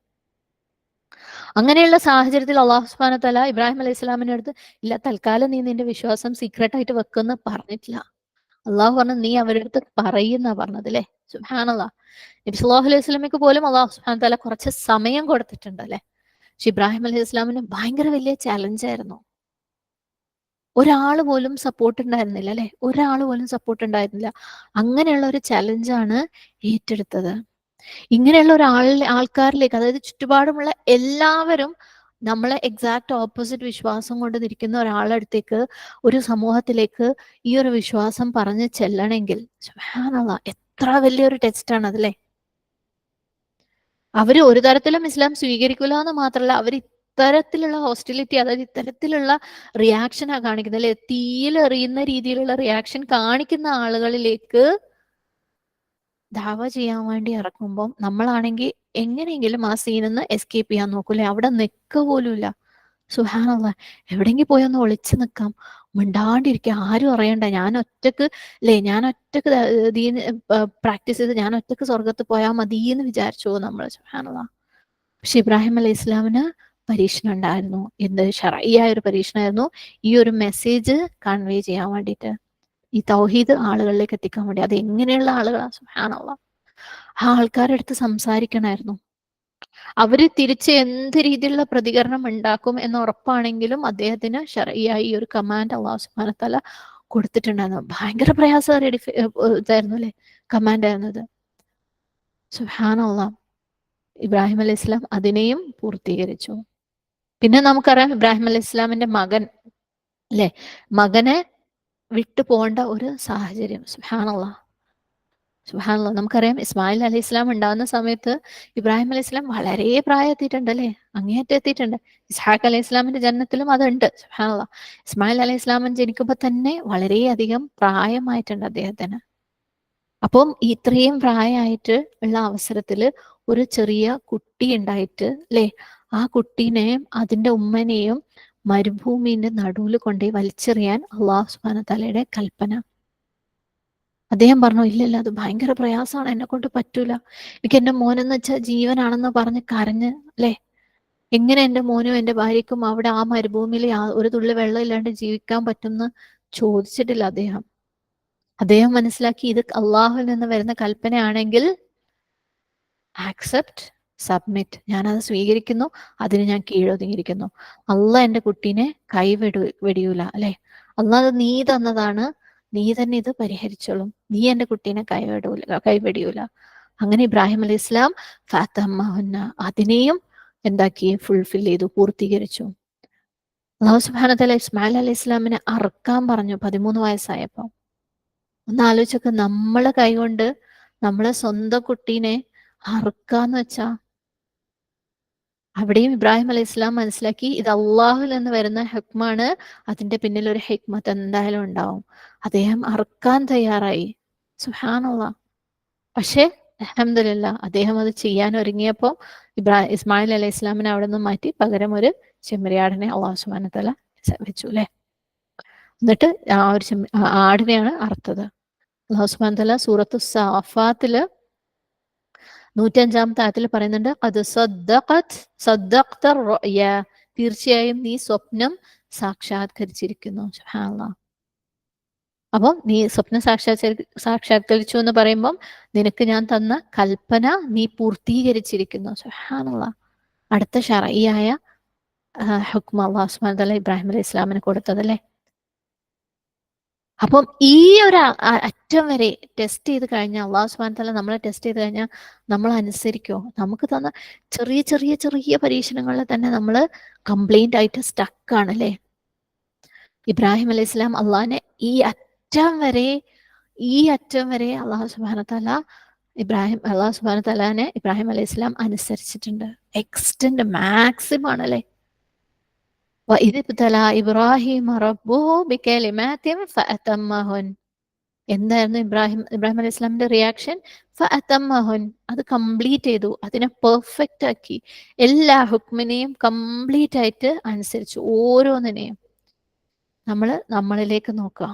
അങ്ങനെയുള്ള സാഹചര്യത്തിൽ അള്ളാഹു സുബ്ഹാനഹു വ തആല ഇബ്രാഹിം അലൈഹി ഇസ്ലാമിന്റെ അടുത്ത്, ഇല്ല, തൽക്കാലം നീ നിന്റെ വിശ്വാസം സീക്രട്ട് ആയിട്ട് വെക്കുന്ന പറഞ്ഞിട്ടില്ല. അള്ളാഹു പറഞ്ഞു, നീ അവരുടെ അടുത്ത് പറയുന്ന പറഞ്ഞത് അല്ലെ. സുബ്ഹാനല്ലാഹ്. നബി സല്ലല്ലാഹു അലൈഹി വസല്ലമയ്ക്ക് പോലും അള്ളാഹു സുബ്ഹാനഹു വ തആല കുറച്ച് സമയം കൊടുത്തിട്ടുണ്ട് അല്ലെ. പക്ഷെ ഇബ്രാഹിം അലൈഹി ഇസ്ലാമിന് ഭയങ്കര വലിയ ചലഞ്ചായിരുന്നു. ഒരാൾ പോലും സപ്പോർട്ട് ഉണ്ടായിരുന്നില്ല അല്ലെ. ഒരാൾ പോലും സപ്പോർട്ട് ഉണ്ടായിരുന്നില്ല. അങ്ങനെയുള്ള ഒരു ചലഞ്ചാണ് ഏറ്റെടുത്തത്. ഇങ്ങനെയുള്ള ആൾക്കാരിലേക്ക്, അതായത് ചുറ്റുപാടുമുള്ള എല്ലാവരും നമ്മളെ എക്സാക്ട് ഓപ്പോസിറ്റ് വിശ്വാസം കൊണ്ട് ഇരിക്കുന്ന ഒരാളടുത്തേക്ക്, ഒരു സമൂഹത്തിലേക്ക് ഈ ഒരു വിശ്വാസം പറഞ്ഞ് ചെല്ലണമെങ്കിൽ സുബ്ഹാനല്ലാഹ് എത്ര വലിയൊരു ടെസ്റ്റാണ് അതല്ലേ. അവര് ഒരു തരത്തിലും ഇസ്ലാം സ്വീകരിക്കില്ല എന്ന് മാത്രമല്ല, അവർ ഇത്തരത്തിലുള്ള ഹോസ്റ്റിലിറ്റി, അതായത് ഇത്തരത്തിലുള്ള റിയാക്ഷനാണ് കാണിക്കുന്നത് അല്ലെ. തീയിലെറിയുന്ന രീതിയിലുള്ള റിയാക്ഷൻ കാണിക്കുന്ന ആളുകളിലേക്ക് ദാവ ചെയ്യാൻ വേണ്ടി ഇറക്കുമ്പോൾ നമ്മളാണെങ്കിൽ എങ്ങനെയെങ്കിലും ആ സീനിൽ നിന്ന് എസ്കേപ്പ് ചെയ്യാൻ നോക്കൂലേ. അവിടെ നിൽക്കുക പോലുമില്ല. സുബ്ഹാനല്ലാഹ്. എവിടെയെങ്കിലും പോയി ഒന്ന് ഒളിച്ചു നിൽക്കാം, മിണ്ടാണ്ടിരിക്കുക, ആരും അറിയണ്ട, ഞാൻ ഒറ്റക്ക് അല്ലേ, ഞാൻ ഒറ്റക്ക് പ്രാക്ടീസ് ചെയ്ത് ഞാൻ ഒറ്റക്ക് സ്വർഗത്ത് പോയാൽ മതി എന്ന് വിചാരിച്ചു നമ്മൾ. സുബ്ഹാനല്ലാഹ്. പക്ഷെ ഇബ്രാഹിം അലൈഹി ഇസ്ലാമിന് പരീക്ഷണം ഉണ്ടായിരുന്നു. എന്ത്? ശർഈയായ ഒരു പരീക്ഷണമായിരുന്നു, ഈ ഒരു മെസ്സേജ് കൺവേ ചെയ്യാൻ വേണ്ടിയിട്ട്, ഈ തൗഹീദ് ആളുകളിലേക്ക് എത്തിക്കാൻ വേണ്ടി. അത് എങ്ങനെയുള്ള ആളുകളാണ്? സുബ്ഹാനല്ലാഹ്. ആ ആൾക്കാരുടെ അടുത്ത് സംസാരിക്കണമായിരുന്നു. അവര് തിരിച്ച് എന്ത് രീതിയിലുള്ള പ്രതികരണം ഉണ്ടാക്കും എന്ന് ഉറപ്പാണെങ്കിലും അദ്ദേഹത്തിന് ശർഈയായി ഈ ഒരു കമാൻഡ് അല്ലാഹു സുബ്ഹാനഹു വ തആല കൊടുത്തിട്ടുണ്ടായിരുന്നു. ഭയങ്കര പ്രയാസമേറിയ ഇതായിരുന്നു അല്ലെ, കമാൻഡ് ആയിരുന്നത്. സുബ്ഹാനല്ലാഹ്. ഇബ്രാഹിം അലൈഹി ഇസ്ലാം അതിനെയും പൂർത്തീകരിച്ചു. പിന്നെ നമുക്കറിയാം, ഇബ്രാഹിം അലൈഹി ഇസ്ലാമിന്റെ മകൻ അല്ലെ, മകനെ വിട്ടു പോകേണ്ട ഒരു സാഹചര്യം. സുബ്ഹാനല്ലാഹ്. സുബ്ഹാനല്ലാഹ്. നമുക്കറിയാം ഇസ്മായിൽ അലൈഹി ഇസ്ലാം ഉണ്ടാകുന്ന സമയത്ത് ഇബ്രാഹിം അലൈഹി ഇസ്ലാം വളരെ പ്രായം എത്തിയിട്ടുണ്ട് അല്ലേ, അങ്ങേയറ്റം എത്തിയിട്ടുണ്ട്. ഇസ്ഹാഖ് അലൈഹി ഇസ്ലാമിന്റെ ജനനത്തിലും അതുണ്ട്. സുബ്ഹാനല്ലാഹ്. ഇസ്മായിൽ അലൈഹി ഇസ്ലാമൻ ജനിക്കുമ്പോൾ തന്നെ വളരെയധികം പ്രായമായിട്ടുണ്ട് അദ്ദേഹത്തിന്. അപ്പം ഇത്രയും പ്രായമായിട്ട് ഉള്ള അവസരത്തില് ഒരു ചെറിയ കുട്ടി ഉണ്ടായിട്ട് അല്ലേ, ആ കുട്ടീനെയും അതിന്റെ ഉമ്മനെയും മരുഭൂമിന്റെ നടുവിൽ കൊണ്ടുപോയി വലിച്ചെറിയാൻ അള്ളാഹു സുബ്ഹാനഹു വ തആലയുടെ കൽപ്പന. അദ്ദേഹം പറഞ്ഞു, ഇല്ലല്ല, അത് ഭയങ്കര പ്രയാസമാണ്, എന്നെ കൊണ്ട് പറ്റൂല, എനിക്ക് എന്റെ മോനെന്ന് വെച്ചാൽ ജീവനാണെന്ന് പറഞ്ഞ് കരഞ്ഞ് അല്ലേ, എങ്ങനെ എന്റെ മോനും എന്റെ ഭാര്യയ്ക്കും അവിടെ ആ മരുഭൂമിയിൽ ഒരു തുള്ളി വെള്ളം ഇല്ലാണ്ട് ജീവിക്കാൻ പറ്റുമെന്ന് ചോദിച്ചിട്ടില്ല അദ്ദേഹം. അദ്ദേഹം മനസ്സിലാക്കി ഇത് അള്ളാഹുവിൽ നിന്ന് വരുന്ന കൽപ്പനയാണെങ്കിൽ ആക്സെപ്റ്റ്, സബ്മിറ്റ്, ഞാനത് സ്വീകരിക്കുന്നു, അതിന് ഞാൻ കീഴൊതുങ്ങിയിരിക്കുന്നു. അള്ളാഹ് എന്റെ കുട്ടീനെ വെടിയൂല അല്ലെ, അള്ളാഹ് നീ തന്നതാണ്, നീ തന്നെ ഇത് പരിഹരിച്ചോളും, നീ എന്റെ കുട്ടീനെ കൈവെടിയൂല. അങ്ങനെ ഇബ്രാഹിം അലൈഹി ഇസ്ലാം ഫാത്തമ്മഹുന്ന അതിനെയും എന്താക്കി, ഫുൾഫിൽ ചെയ്തു, പൂർത്തീകരിച്ചു. അല്ലാഹു സുബ്ഹാനഹു വ തആല ഇസ്മായിൽ അലൈഹി ഇസ്ലാമിനെ അറുക്കാൻ പറഞ്ഞു 13 വയസ്സായപ്പോ. ഒന്ന് ആലോചിച്ചൊക്കെ, നമ്മളെ കൈകൊണ്ട് നമ്മളെ സ്വന്തം കുട്ടീനെ അറുക്കാന്ന് വെച്ചാ, അവിടെയും ഇബ്രാഹിം അലൈഹി ഇസ്ലാം മനസ്സിലാക്കി ഇത് അള്ളാഹുൽ നിന്ന് വരുന്ന ഹുക്മാണ്, അതിന്റെ പിന്നിൽ ഒരു ഹിക്മത്ത് എന്തായാലും ഉണ്ടാവും. അദ്ദേഹം അറുക്കാൻ തയ്യാറായി. സുബ്ഹാനല്ലാഹ്. പക്ഷേ അൽഹംദുലില്ലാഹ് അദ്ദേഹം അത് ചെയ്യാൻ ഒരുങ്ങിയപ്പോൾ ഇസ്മായിൽ അലൈഹി ഇസ്ലാമിനെ അവിടെ നിന്ന് മാറ്റി പകരം ഒരു ചെമ്മരിയാടിനെ അള്ളാഹു സുബ്ഹാനഹു വ തആല വെച്ചു അല്ലേ. എന്നിട്ട് ആ ഒരു ആടിനെയാണ് അറുത്തത്. അള്ളാഹു സുബ്ഹാനഹു വ തആല സൂറത്തു സാഫാത്തില് 105-ാമത്തെ ആയത്തിൽ പറയുന്നുണ്ട്, അത് സദ്ദഖ്ത റുഅ്യ, തീർച്ചയായും നീ സ്വപ്നം സാക്ഷാത്കരിച്ചിരിക്കുന്നു. സുബ്ഹാനല്ലാഹ്. അപ്പം നീ സ്വപ്നം സാക്ഷാത്കരിച്ചു എന്ന് പറയുമ്പം നിനക്ക് ഞാൻ തന്ന കൽപ്പന നീ പൂർത്തീകരിച്ചിരിക്കുന്നു. സുബ്ഹാനല്ലാഹ്. അടുത്ത ശർഈയായ ഹുക്മ അല്ലാഹു സുബ്ഹാനഹു വ തആല ഇബ്രാഹിം അലൈഹി ഇസ്ലാമിന് കൊടുത്തതല്ലേ. അപ്പം ഈ ഒരു അറ്റം വരെ ടെസ്റ്റ് ചെയ്ത് കഴിഞ്ഞാൽ, അള്ളാഹു സുബ്ഹാനഹു വ തആല നമ്മളെ ടെസ്റ്റ് ചെയ്ത് കഴിഞ്ഞാൽ നമ്മൾ അനുസരിക്കോ? നമുക്ക് തന്ന ചെറിയ ചെറിയ ചെറിയ പരീക്ഷണങ്ങളിൽ തന്നെ നമ്മൾ കംപ്ലീറ്റ് ആയിട്ട് സ്റ്റക്ക് ആണല്ലേ. ഇബ്രാഹിം അലൈഹി ഇസ്ലാം അള്ളാഹിനെ ഈ അറ്റം വരെ അള്ളാഹു സുബ്ഹാനഹു വ തആല അള്ളാഹു സുബ്ഹാനഹു വ തആലാനെ ഇബ്രാഹിം അലൈഹി ഇസ്ലാം അനുസരിച്ചിട്ടുണ്ട്. എക്സ്റ്റെൻഡ് മാക്സിമം ആണല്ലേ. വഇദ് ഇബ്തലാ ഇബ്രാഹിമ റബ്ബുഹു ബികലിമാത്തിൻ ഫഅതമ്മഹുൻ. എന്തായിരുന്നു ഇബ്രാഹിം അലൈഹി ഇസ്ലാമിന്റെ റിയാക്ഷൻ? ഫഅതമ്മഹുൻ, അത് കംപ്ലീറ്റ് ചെയ്തു, അതിനെ പെർഫെക്റ്റ് ആക്കി, എല്ലാ ഹുക്മിനെയും കംപ്ലീറ്റ് ആയിട്ട് അനുസരിച്ചു, ഓരോന്നിനെയും. നമ്മളിലേക്ക് നോക്കുക.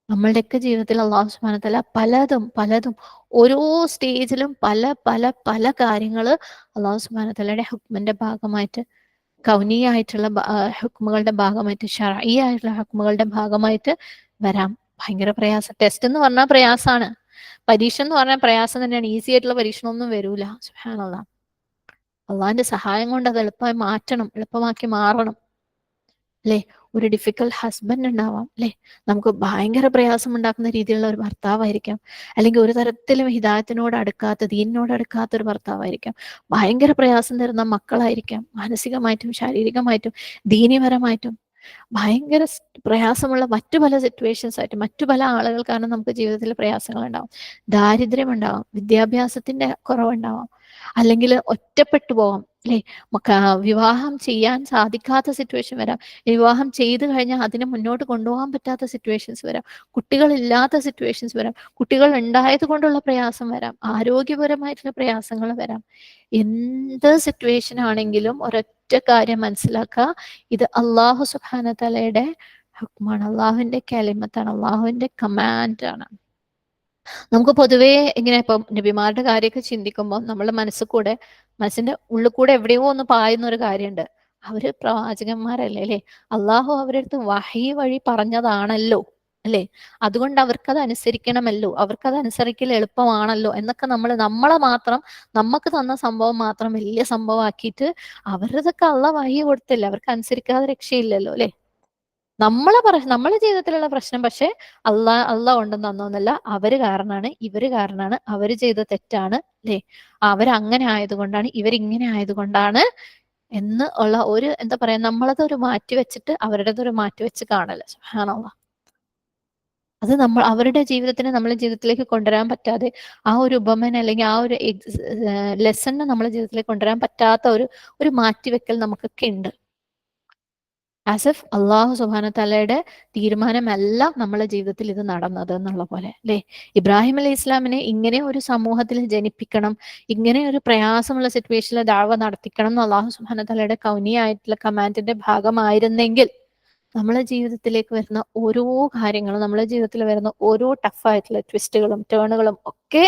നമ്മളുടെയൊക്കെ ജീവിതത്തിൽ അള്ളാഹു സുബ്ഹാനഹു വ തആല പലതും ഓരോ സ്റ്റേജിലും പല പല പല കാര്യങ്ങൾ അള്ളാഹു സുബ്ഹാനഹു വ തആലയുടെ ഹുക്മിന്റെ ഭാഗമായിട്ട്, കൗനിയായിട്ടുള്ള ഹുക്മുകളുടെ ഭാഗമായിട്ട്, ശർഈ ആയിട്ടുള്ള ഹുക്മുകളുടെ ഭാഗമായിട്ട് വരാം. ഭയങ്കര പ്രയാസം. ടെസ്റ്റ് എന്ന് പറഞ്ഞാൽ പ്രയാസമാണ്, പരീക്ഷ എന്ന് പറഞ്ഞാൽ പ്രയാസം തന്നെയാണ്. ഈസി ആയിട്ടുള്ള പരീക്ഷണമൊന്നും വരൂല. സുബ്ഹാനല്ലാഹ്. അള്ളാഹിന്റെ സഹായം കൊണ്ട് അത് എളുപ്പമാക്കി മാറണം അല്ലേ. ഒരു ഡിഫിക്കൽട്ട് ഹസ്ബൻഡ് ഉണ്ടാവാം അല്ലേ, നമുക്ക് ഭയങ്കര പ്രയാസം ഉണ്ടാക്കുന്ന രീതിയിലുള്ള ഒരു ഭർത്താവായിരിക്കാം, അല്ലെങ്കിൽ ഒരു തരത്തിലും ഹിദായത്തിനോട് അടുക്കാത്ത, ദീനിനോട് അടുക്കാത്ത ഒരു ഭർത്താവായിരിക്കാം, ഭയങ്കര പ്രയാസം തരുന്ന മക്കളായിരിക്കാം, മാനസികമായിട്ടും ശാരീരികമായിട്ടും ദീനീപരമായിട്ടും ഭയങ്കര പ്രയാസമുള്ള മറ്റു പല സിറ്റുവേഷൻസ് ആയിട്ട് മറ്റു പല ആളുകൾക്കാണ് നമുക്ക് ജീവിതത്തിൽ പ്രയാസങ്ങൾ ഉണ്ടാവും. ദാരിദ്ര്യം ഉണ്ടാവാം, വിദ്യാഭ്യാസത്തിന്റെ കുറവുണ്ടാവാം, അല്ലെങ്കിൽ ഒറ്റപ്പെട്ടു പോവാം അല്ലെ, വിവാഹം ചെയ്യാൻ സാധിക്കാത്ത സിറ്റുവേഷൻ വരാം, വിവാഹം ചെയ്തു കഴിഞ്ഞാൽ അതിനെ മുന്നോട്ട് കൊണ്ടുപോകാൻ പറ്റാത്ത സിറ്റുവേഷൻസ് വരാം, കുട്ടികളില്ലാത്ത സിറ്റുവേഷൻസ് വരാം, കുട്ടികൾ ഉണ്ടായത് കൊണ്ടുള്ള പ്രയാസം വരാം, ആരോഗ്യപരമായിട്ടുള്ള പ്രയാസങ്ങൾ വരാം. എന്ത് സിറ്റുവേഷൻ ആണെങ്കിലും ഒരൊറ്റ കാര്യം മനസ്സിലാക്കുക, ഇത് അള്ളാഹു സുബ്ഹാനഹു വ തആലയുടെ ഹുക്മാണ്, അള്ളാഹുവിന്റെ കലിമത്താണ്, അള്ളാഹുവിന്റെ കമാൻഡാണ്. നമുക്ക് പൊതുവേ ഇങ്ങനെ ഇപ്പം നബിമാരുടെ കാര്യമൊക്കെ ചിന്തിക്കുമ്പോൾ നമ്മുടെ മനസ്സിന്റെ ഉള്ളിൽ കൂടെ എവിടെയോ ഒന്ന് പായുന്ന ഒരു കാര്യമുണ്ട്. അവര് പ്രവാചകന്മാരല്ലേ അല്ലെ, അള്ളാഹു അവരുടെ അടുത്ത് വഹി വഴി പറഞ്ഞതാണല്ലോ അല്ലെ, അതുകൊണ്ട് അവർക്കത് അനുസരിക്കണമല്ലോ, അവർക്കത് അനുസരിക്കൽ എളുപ്പമാണല്ലോ എന്നൊക്കെ നമ്മളെ മാത്രം, നമുക്ക് തന്ന സംഭവം മാത്രം വലിയ സംഭവമാക്കിയിട്ട് അവരതൊക്കെ അള്ളാഹ് വഹി കൊടുത്തില്ല, അവർക്ക് അനുസരിക്കാതെ രക്ഷയില്ലല്ലോ അല്ലെ. നമ്മളെ ജീവിതത്തിലുള്ള പ്രശ്നം പക്ഷെ അള്ളാഹ് കൊണ്ടും തന്നൊന്നല്ല, അവര് കാരണമാണ്, ഇവര് കാരണമാണ്, അവര് ചെയ്ത തെറ്റാണ് അല്ലെ, അവരങ്ങനെ ആയതുകൊണ്ടാണ്, ഇവരിങ്ങനെ ആയതുകൊണ്ടാണ് എന്ന് ഉള്ള ഒരു എന്താ പറയാ, നമ്മളതൊരു മാറ്റി വെച്ചിട്ട് അവരുടേതൊരു മാറ്റി വെച്ച് കാണല്. സുബ്ഹാനല്ലാഹ്. അത് അവരുടെ ജീവിതത്തിനെ നമ്മളെ ജീവിതത്തിലേക്ക് കൊണ്ടുവരാൻ പറ്റാതെ, ആ ഒരു ഉപമന അല്ലെങ്കിൽ ആ ഒരു ലെസണിനെ നമ്മളെ ജീവിതത്തിലേക്ക് കൊണ്ടുവരാൻ പറ്റാത്ത ഒരു മാറ്റിവെക്കൽ നമുക്കൊക്കെ ഉണ്ട്. ആസ് എഫ് അള്ളാഹു സുബ്ഹാനഹു തആലയുടെ തീരുമാനമല്ല നമ്മളെ ജീവിതത്തിൽ ഇത് നടന്നത് എന്നുള്ള പോലെ അല്ലെ. ഇബ്രാഹിം അലൈഹി ഇസ്ലാമിനെ ഇങ്ങനെ ഒരു സമൂഹത്തിൽ ജനിപ്പിക്കണം, ഇങ്ങനെ ഒരു പ്രയാസമുള്ള സിറ്റുവേഷനിൽ ദഅവ നടത്തിക്കണം എന്ന് അള്ളാഹു സുബ്ഹാനഹു തആലയുടെ കൗനിയായിട്ടുള്ള കമാൻഡിന്റെ ഭാഗമായിരുന്നെങ്കിൽ നമ്മളെ ജീവിതത്തിലേക്ക് വരുന്ന ഓരോ കാര്യങ്ങളും, നമ്മളെ ജീവിതത്തിൽ വരുന്ന ഓരോ ടഫായിട്ടുള്ള ട്വിസ്റ്റുകളും ടേണുകളും ഒക്കെ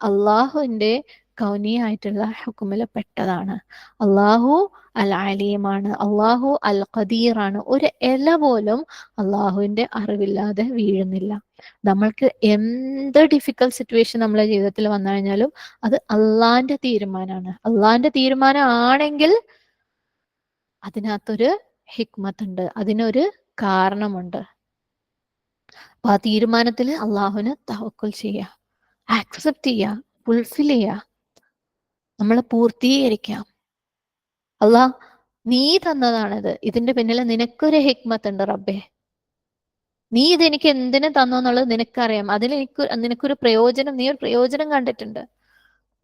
അള്ളാഹുവിന്റെ കൗനിയായിട്ടുള്ള ഹുക്കുമിൽ പെട്ടതാണ്. അള്ളാഹു അൽ അലീമാണ്, അള്ളാഹു അൽ ഖദീറാണ്. ഒരു ഇല പോലും അള്ളാഹുവിന്റെ അറിവില്ലാതെ വീഴുന്നില്ല. നമ്മൾക്ക് എന്ത് ഡിഫിക്കൽട്ട് സിറ്റുവേഷൻ നമ്മളെ ജീവിതത്തിൽ വന്നു കഴിഞ്ഞാലും അത് അള്ളാന്റെ തീരുമാനമാണ്. അള്ളാന്റെ തീരുമാനം ആണെങ്കിൽ അതിനകത്തൊരു ഹിക്മത്ത് ഉണ്ട്, അതിനൊരു കാരണമുണ്ട്. അപ്പൊ ആ തീരുമാനത്തിൽ അള്ളാഹുവിന് തവക്കുൽ ചെയ്യുക, ആക്സെപ്റ്റ് ചെയ്യുക, ഫുൾഫിൽ ചെയ്യുക, നമ്മളെ പൂർത്തീകരിക്കാം. അള്ളാഹ് നീ തന്നതാണിത്, ഇതിന്റെ പിന്നിൽ നിനക്കൊരു ഹിക്മത്ത് ഉണ്ട് റബ്ബേ, നീ ഇതെനിക്ക് എന്തിനു തന്നു എന്നുള്ളത് നിനക്കറിയാം, അതിൽ നിനക്കൊരു പ്രയോജനം, നീ ഒരു പ്രയോജനം കണ്ടിട്ടുണ്ട്.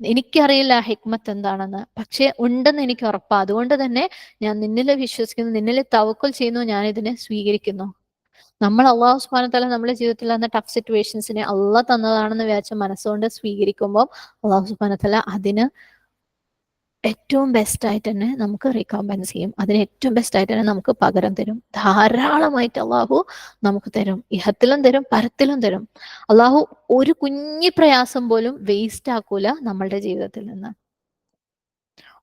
എനിക്കറിയില്ല ഹിക്മത്ത് എന്താണെന്ന്, പക്ഷെ ഉണ്ടെന്ന് എനിക്ക് ഉറപ്പാ. അതുകൊണ്ട് തന്നെ ഞാൻ നിന്നിൽ വിശ്വസിക്കുന്നു, നിന്നിൽ തവക്കുൽ ചെയ്യുന്നു, ഞാൻ ഇതിനെ സ്വീകരിക്കുന്നു. നമ്മൾ അള്ളാഹു സുബ്ഹാനഹു വ തആല നമ്മുടെ ജീവിതത്തിൽ വന്ന ടഫ് സിറ്റുവേഷൻസിനെ അള്ളാഹ് തന്നതാണെന്ന് വിചാരിച്ച മനസ്സുകൊണ്ട് സ്വീകരിക്കുമ്പോൾ അള്ളാഹു സുബ്ഹാനഹു വ തആല അതിന് ഏറ്റവും ബെസ്റ്റ് ആയിട്ട് തന്നെ നമുക്ക് റീകോമ്പൻസ് ചെയ്യും. അതിന് ഏറ്റവും ബെസ്റ്റ് ആയിട്ട് തന്നെ നമുക്ക് പകരം തരും. ധാരാളമായിട്ട് അള്ളാഹു നമുക്ക് തരും, ഇഹത്തിലും തരും, പരത്തിലും തരും. അള്ളാഹു ഒരു കുഞ്ഞു പ്രയാസം പോലും വേസ്റ്റ് ആക്കൂല നമ്മളുടെ ജീവിതത്തിൽ നിന്ന്.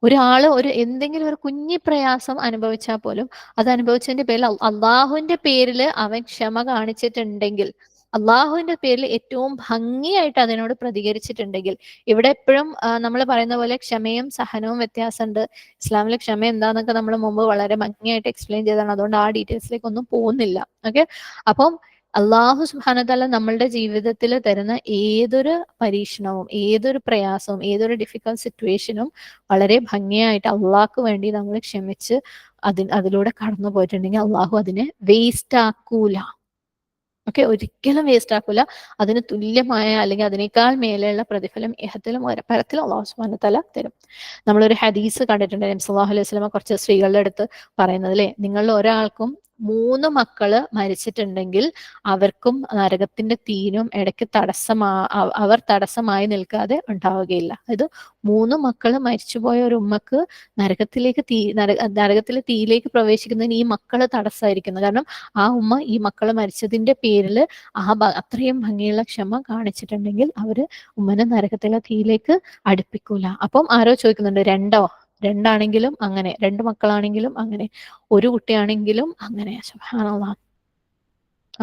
ഒരാള് എന്തെങ്കിലും ഒരു കുഞ്ഞി പ്രയാസം അനുഭവിച്ചാൽ പോലും അത് അനുഭവിച്ചതിന്റെ പേരിൽ അള്ളാഹുവിന്റെ പേരിൽ അവൻ ക്ഷമ കാണിച്ചിട്ടുണ്ടെങ്കിൽ, അള്ളാഹുവിന്റെ പേരിൽ ഏറ്റവും ഭംഗിയായിട്ട് അതിനോട് പ്രതികരിച്ചിട്ടുണ്ടെങ്കിൽ, ഇവിടെ എപ്പോഴും നമ്മൾ പറയുന്ന പോലെ ക്ഷമയും സഹനവും വ്യത്യാസമുണ്ട്. ഇസ്ലാമിലെ ക്ഷമ എന്താന്നൊക്കെ നമ്മൾ മുമ്പ് വളരെ ഭംഗിയായിട്ട് എക്സ്പ്ലെയിൻ ചെയ്തതാണ്, അതുകൊണ്ട് ആ ഡീറ്റെയിൽസിലേക്ക് ഒന്നും പോകുന്നില്ല. ഓക്കെ, അപ്പം അള്ളാഹു സുബ്ഹാനഹു തആല നമ്മളുടെ ജീവിതത്തിൽ തരുന്ന ഏതൊരു പരീക്ഷണവും, ഏതൊരു പ്രയാസവും, ഏതൊരു ഡിഫിക്കൽട്ട് സിറ്റുവേഷനും വളരെ ഭംഗിയായിട്ട് അള്ളാഹ്ക്ക് വേണ്ടി നമ്മൾ ക്ഷമിച്ച് അതിലൂടെ കടന്നു പോയിട്ടുണ്ടെങ്കിൽ അള്ളാഹു അതിനെ വേസ്റ്റ് ആക്കൂല. ഓക്കെ, ഒരിക്കലും വേസ്റ്റ് ആക്കൂല. അതിന് തുല്യമായ അല്ലെങ്കിൽ അതിനേക്കാൾ മേലെയുള്ള പ്രതിഫലം ഇഹത്തിലും പരത്തിലും അള്ളാഹു സുബ്ഹാനഹു വ തആല തരും. നമ്മളൊരു ഹദീസ് കണ്ടിട്ടുണ്ട്, നബി സല്ലല്ലാഹു അലൈഹി വസല്ലം കുറച്ച് സ്ത്രീകളുടെ അടുത്ത് പറയുന്നത് അല്ലേ, നിങ്ങളിൽ ഒരാൾക്കും 3 മക്കള് മരിച്ചിട്ടുണ്ടെങ്കിൽ അവർക്കും നരകത്തിന്റെ തീനും ഇടയ്ക്ക് അവർ തടസ്സമായി നിൽക്കാതെ ഉണ്ടാവുകയില്ല. അതായത് 3 മക്കള് മരിച്ചുപോയ ഒരു ഉമ്മക്ക് നരകത്തിലെ തീയിലേക്ക് പ്രവേശിക്കുന്നതിന് ഈ മക്കള് തടസ്സമായിരിക്കുന്നു. കാരണം ആ ഉമ്മ ഈ മക്കള് മരിച്ചതിന്റെ പേരിൽ അത്രയും ഭംഗിയുള്ള ക്ഷമ കാണിച്ചിട്ടുണ്ടെങ്കിൽ അവര് ഉമ്മനെ നരകത്തിലെ തീയിലേക്ക് അടുപ്പിക്കൂല. അപ്പം ആരോ ചോദിക്കുന്നുണ്ട്, രണ്ടാണെങ്കിലും അങ്ങനെ, 2 മക്കളാണെങ്കിലും അങ്ങനെ, ഒരു കുട്ടിയാണെങ്കിലും അങ്ങനെ. സുബ്ഹാനല്ലാഹ്.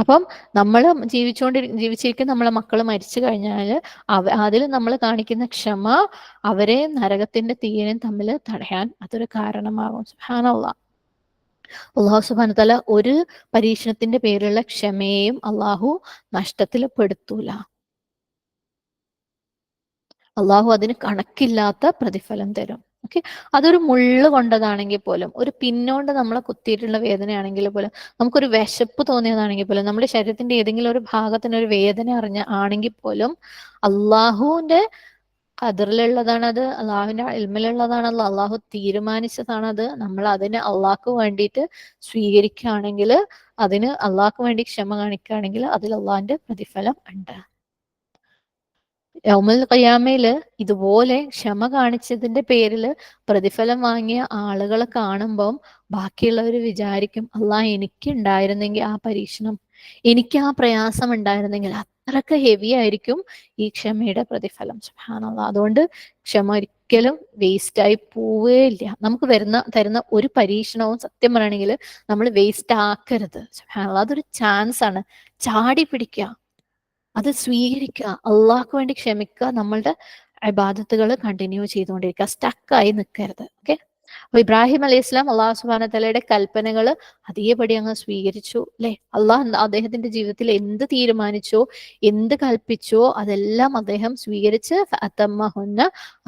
അപ്പം നമ്മൾ ജീവിച്ചിരിക്കുന്ന നമ്മളെ മക്കൾ മരിച്ചു കഴിഞ്ഞാൽ അതിൽ നമ്മൾ കാണിക്കുന്ന ക്ഷമ അവരെ നരകത്തിന്റെ തീയനും തമ്മിൽ തടയാൻ അതൊരു കാരണമാകും. സുബ്ഹാനല്ലാഹ്. അള്ളാഹു സുബ്ഹാനഹു വ തആല ഒരു പരീക്ഷണത്തിന്റെ പേരിലുള്ള ക്ഷമയെയും അള്ളാഹു നഷ്ടത്തിൽ പെടുത്തൂല. അള്ളാഹു അതിന് കണക്കില്ലാത്ത പ്രതിഫലം തരും. ഓക്കെ, അതൊരു മുള്ള് കൊണ്ടതാണെങ്കിൽ പോലും, ഒരു പിന്നോണ്ട് നമ്മളെ കുത്തിയിട്ടുള്ള വേദനയാണെങ്കിൽ പോലും, നമുക്കൊരു വിശപ്പ് തോന്നിയതാണെങ്കിൽ പോലും, നമ്മുടെ ശരീരത്തിന്റെ ഏതെങ്കിലും ഒരു ഭാഗത്തിന് ഒരു വേദന ആണെങ്കിൽ പോലും അള്ളാഹുവിന്റെ ഖദറിലുള്ളതാണത്, അള്ളാഹുവിന്റെ ഇൽമിലുള്ളതാണല്ലോ, അള്ളാഹു തീരുമാനിച്ചതാണത്. നമ്മൾ അതിന് അള്ളാഹ്ക്ക് വേണ്ടിയിട്ട് സ്വീകരിക്കുകയാണെങ്കിൽ, അതിന് അള്ളാഹ്ക്ക് വേണ്ടി ക്ഷമ കാണിക്കുകയാണെങ്കിൽ അതിൽ അള്ളാഹിന്റെ പ്രതിഫലം ഉണ്ട്. യൗമുൽ ഖിയാമയില് ഇതുപോലെ ക്ഷമ കാണിച്ചതിന്റെ പേരില് പ്രതിഫലം വാങ്ങിയ ആളുകളെ കാണുമ്പം ബാക്കിയുള്ളവർ വിചാരിക്കും, അള്ളാഹ് എനിക്ക് ഉണ്ടായിരുന്നെങ്കിൽ ആ പരീക്ഷണം, എനിക്ക് ആ പ്രയാസം ഉണ്ടായിരുന്നെങ്കിൽ. അത്രക്ക് ഹെവി ആയിരിക്കും ഈ ക്ഷമയുടെ പ്രതിഫലം. സുബ്ഹാനല്ലാഹ്. അതുകൊണ്ട് ക്ഷമ ഒരിക്കലും വേസ്റ്റ് ആയി പോവുകയില്ല. നമുക്ക് തരുന്ന ഒരു പരീക്ഷണവും സത്യം പറയുകയാണെങ്കിൽ നമ്മൾ വേസ്റ്റ് ആക്കരുത്. സുബ്ഹാനല്ലാഹ്. അതൊരു ചാൻസ് ആണ്. ചാടി പിടിക്കുക, അത് സ്വീകരിക്കുക, അള്ളാഹ്ക്ക് വേണ്ടി ക്ഷമിക്കുക, നമ്മളുടെ ഇബാദത്തുകൾ കണ്ടിന്യൂ ചെയ്തുകൊണ്ടിരിക്കുക, സ്റ്റക്കായി നിൽക്കരുത്. ഓക്കെ, അപ്പൊ ഇബ്രാഹിം അലൈഹി ഇസ്ലാം അള്ളാഹു സുബ്ഹാനഹു തആലയുടെ കൽപ്പനകൾ അതേപടി അങ്ങ് സ്വീകരിച്ചു അല്ലെ. അള്ളാഹ് അദ്ദേഹത്തിന്റെ ജീവിതത്തിൽ എന്ത് തീരുമാനിച്ചോ, എന്ത് കൽപ്പിച്ചോ അതെല്ലാം അദ്ദേഹം സ്വീകരിച്ച്